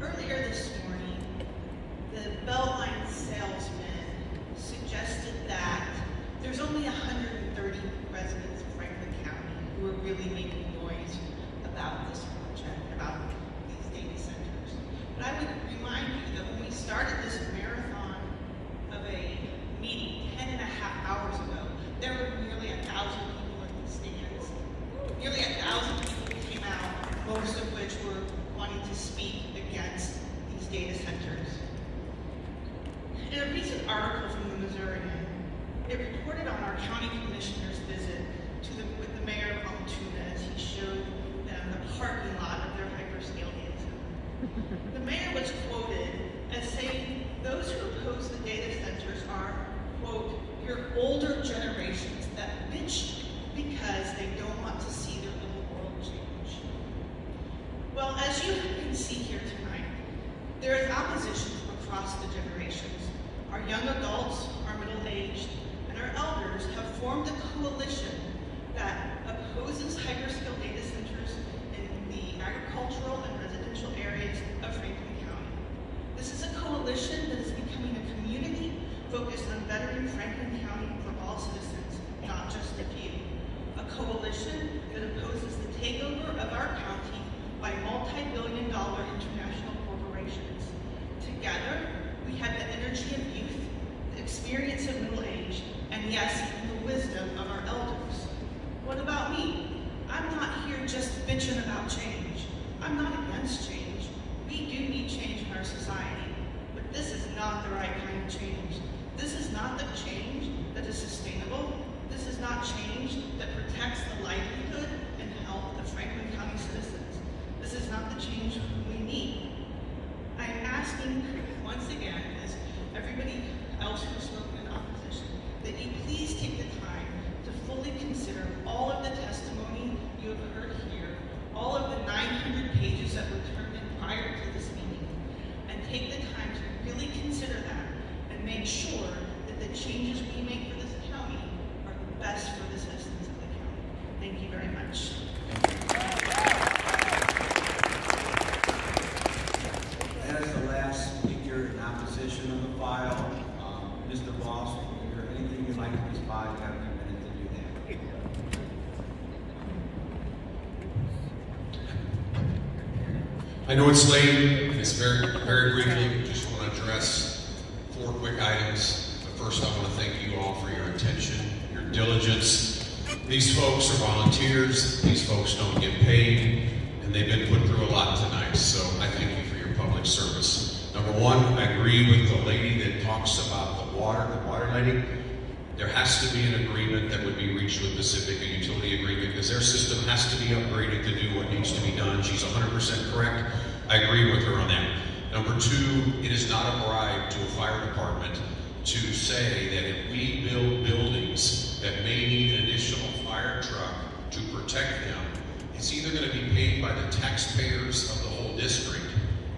Earlier this morning, the Beltline salesman suggested that there's only 130 residents of Franklin County who are really making noise about this project, about these data centers. But I would remind you that when we started this marathon of a meeting 10.5 hours ago, there were nearly 1,000 people in the stands. Nearly 1,000 people came out, most of which were wanting to speak against these data centers. In a recent article from the Missourian, it reported on our county commissioner's visit with the mayor of Altoona as he showed them the parking lot of their hyperscale data center. The mayor was quoted as saying, "Those who oppose the data centers are, quote, your older generations that bitch because they don't want to see their little world change." Well, as you can see here tonight, there is opposition from across the generations. Our young adults, our middle-aged, and our elders have formed a coalition that opposes hyperscale data centers in the agricultural and residential areas of Franklin County. This is a coalition that is becoming a community focused on bettering Franklin County for all citizens, not just a few. A coalition that opposes the takeover of our county by multi-billion-dollar international corporations. Together, we have the energy of youth, the experience of middle age, and yes, even the wisdom of our elders. What about me? I'm not here just bitching about change. I'm not against change. We do need change in our society, but this is not the right kind of change. This is not the change that is sustainable. This is not change that protects the livelihood and health of Franklin County citizens. This is not the change we need. I am asking once again, as everybody else who's spoken in opposition, that you please take the time to fully consider all of the testimony you have heard here, all of the 900 pages that were turned in prior to this meeting, and take the time to really consider that and make sure that the changes we make for this county are the best for the citizens of the county. Thank you very much. As the last speaker in opposition of the file, Mr. Voss, is there anything you'd like to respond? You have a minute to do that. I know it's late. It's very briefly. We just want to address 4 quick items. But first, I want to thank you all for your attention, your diligence. These folks are volunteers. These folks don't get paid, and they've been put through a lot tonight. So I thank you for your public service. Number 1, I agree with the lady that talks about the water lighting. There has to be an agreement that would be reached with Pacific, a utility agreement, because their system has to be upgraded to do what needs to be done. She's 100% correct. I agree with her on that. Number 2, it is not a bribe to a fire department to say that if we build buildings that may need an additional fire truck to protect them, it's either going to be paid by the taxpayers of the whole district,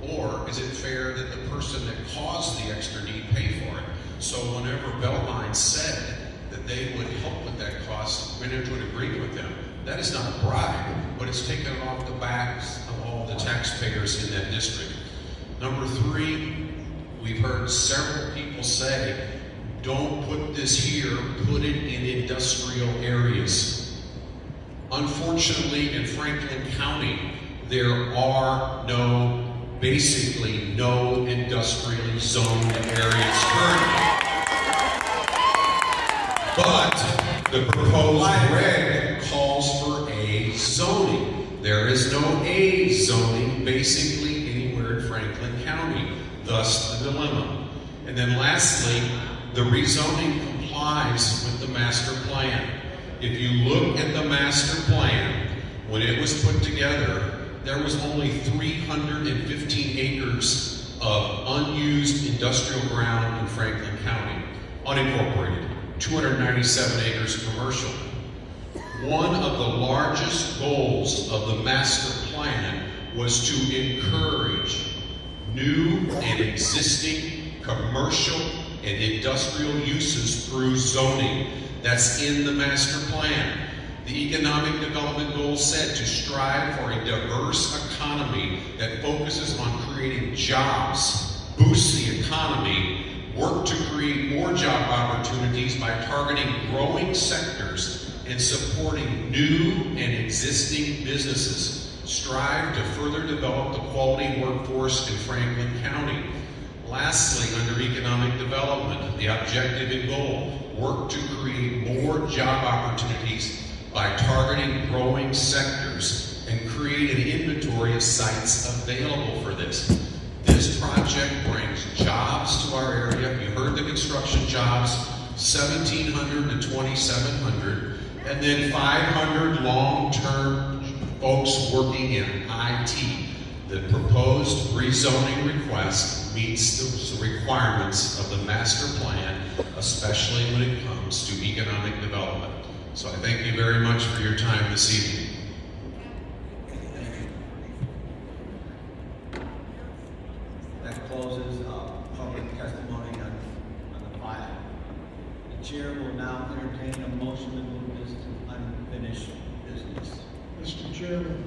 or is it fair that the person that caused the extra need pay for it? So whenever Beltline said that they would help with that cost, went into an agreement with them, that is not a bribe, but it's taken it off the backs of all the taxpayers in that district. Number 3, we've heard several people say, don't put this here, put it in industrial areas. Unfortunately, in Franklin County, there are basically no industrially zoned areas currently. But the proposed reg calls for a zoning There is no A zoning basically anywhere in Franklin County, thus the dilemma. And then lastly, the rezoning complies with the master plan. If you look at the master plan, when it was put together, there was only 315 acres of unused industrial ground in Franklin County, unincorporated, 297 acres commercial. One of the largest goals of the master plan was to encourage new and existing commercial and industrial uses through zoning. That's in the master plan. The economic development goal said to strive for a diverse economy that focuses on creating jobs, boosts the economy, work to create more job opportunities by targeting growing sectors and supporting new and existing businesses, strive to further develop the quality workforce in Franklin County. Lastly, under economic development, the objective and goal, work to create more job opportunities by targeting growing sectors and create an inventory of sites available for this. This project brings jobs to our area. You heard the construction jobs, 1,700 to 2,700, and then 500 long-term folks working in IT. The proposed rezoning request meets the requirements of the master plan, especially when it comes to economic development. So I thank you very much for your time this evening. That closes public testimony on the file. The chair will now entertain a motion to move this to unfinished business. Mr. Chairman,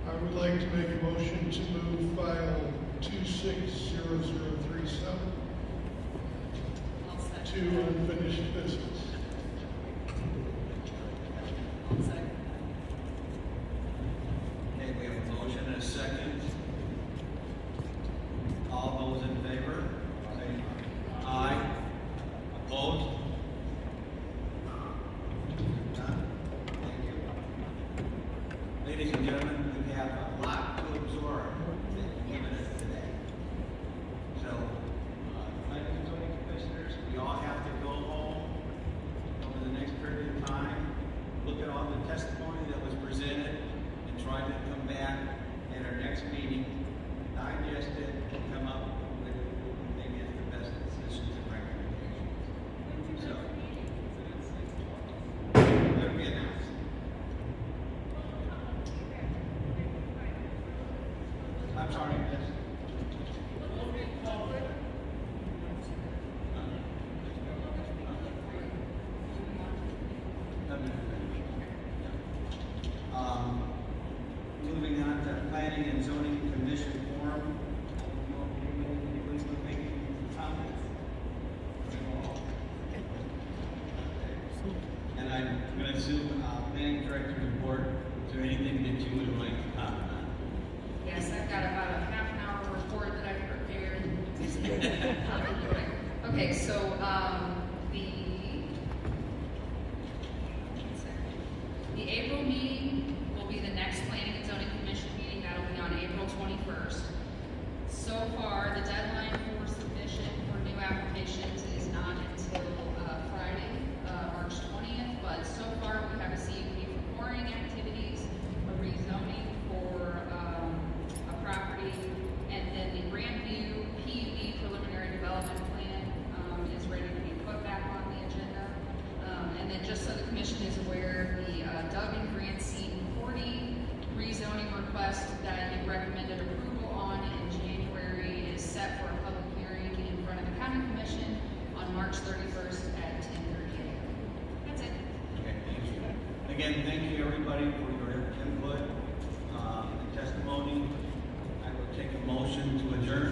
I would like to make a motion to move file 260037 to unfinished business. Okay, we have a motion and a second. All those in favor, say aye. Opposed? None. Thank you. Ladies and gentlemen, we have a lot to absorb in minutes today. So, ladies and zoning commissioners, we all have to go home over the next period of time, look at all the testimony that was presented, and try to come back at our next meeting, digest it, and come up with what we think is the best decisions and recommendations. So, let me announce. I'm sorry, miss. Moving on to planning and zoning commission forum. Anyone's going to make any comments? And I'm going to assume planning director's report. Is there anything that you would like to comment on? Yes, I've got about a half an hour report that I prepared. Okay, so the April meeting will be the next Planning and Zoning Commission meeting. That'll be on April 21st. So far, the deadline for submission for new applications is not until Friday, March 20th. But so far, we have a CUP for pouring activities, a rezoning for a property, and then the Grandview PUD preliminary development plan is ready to be put back on the agenda. And then just so the commission is aware, the Doug and Grant C40 rezoning request that you recommended approval on in January is set for a public hearing in front of the county commission on March 31st at 10:30 a.m. That's it. Okay, thank you. Again, thank you everybody for your input and testimony. I will take a motion to adjourn.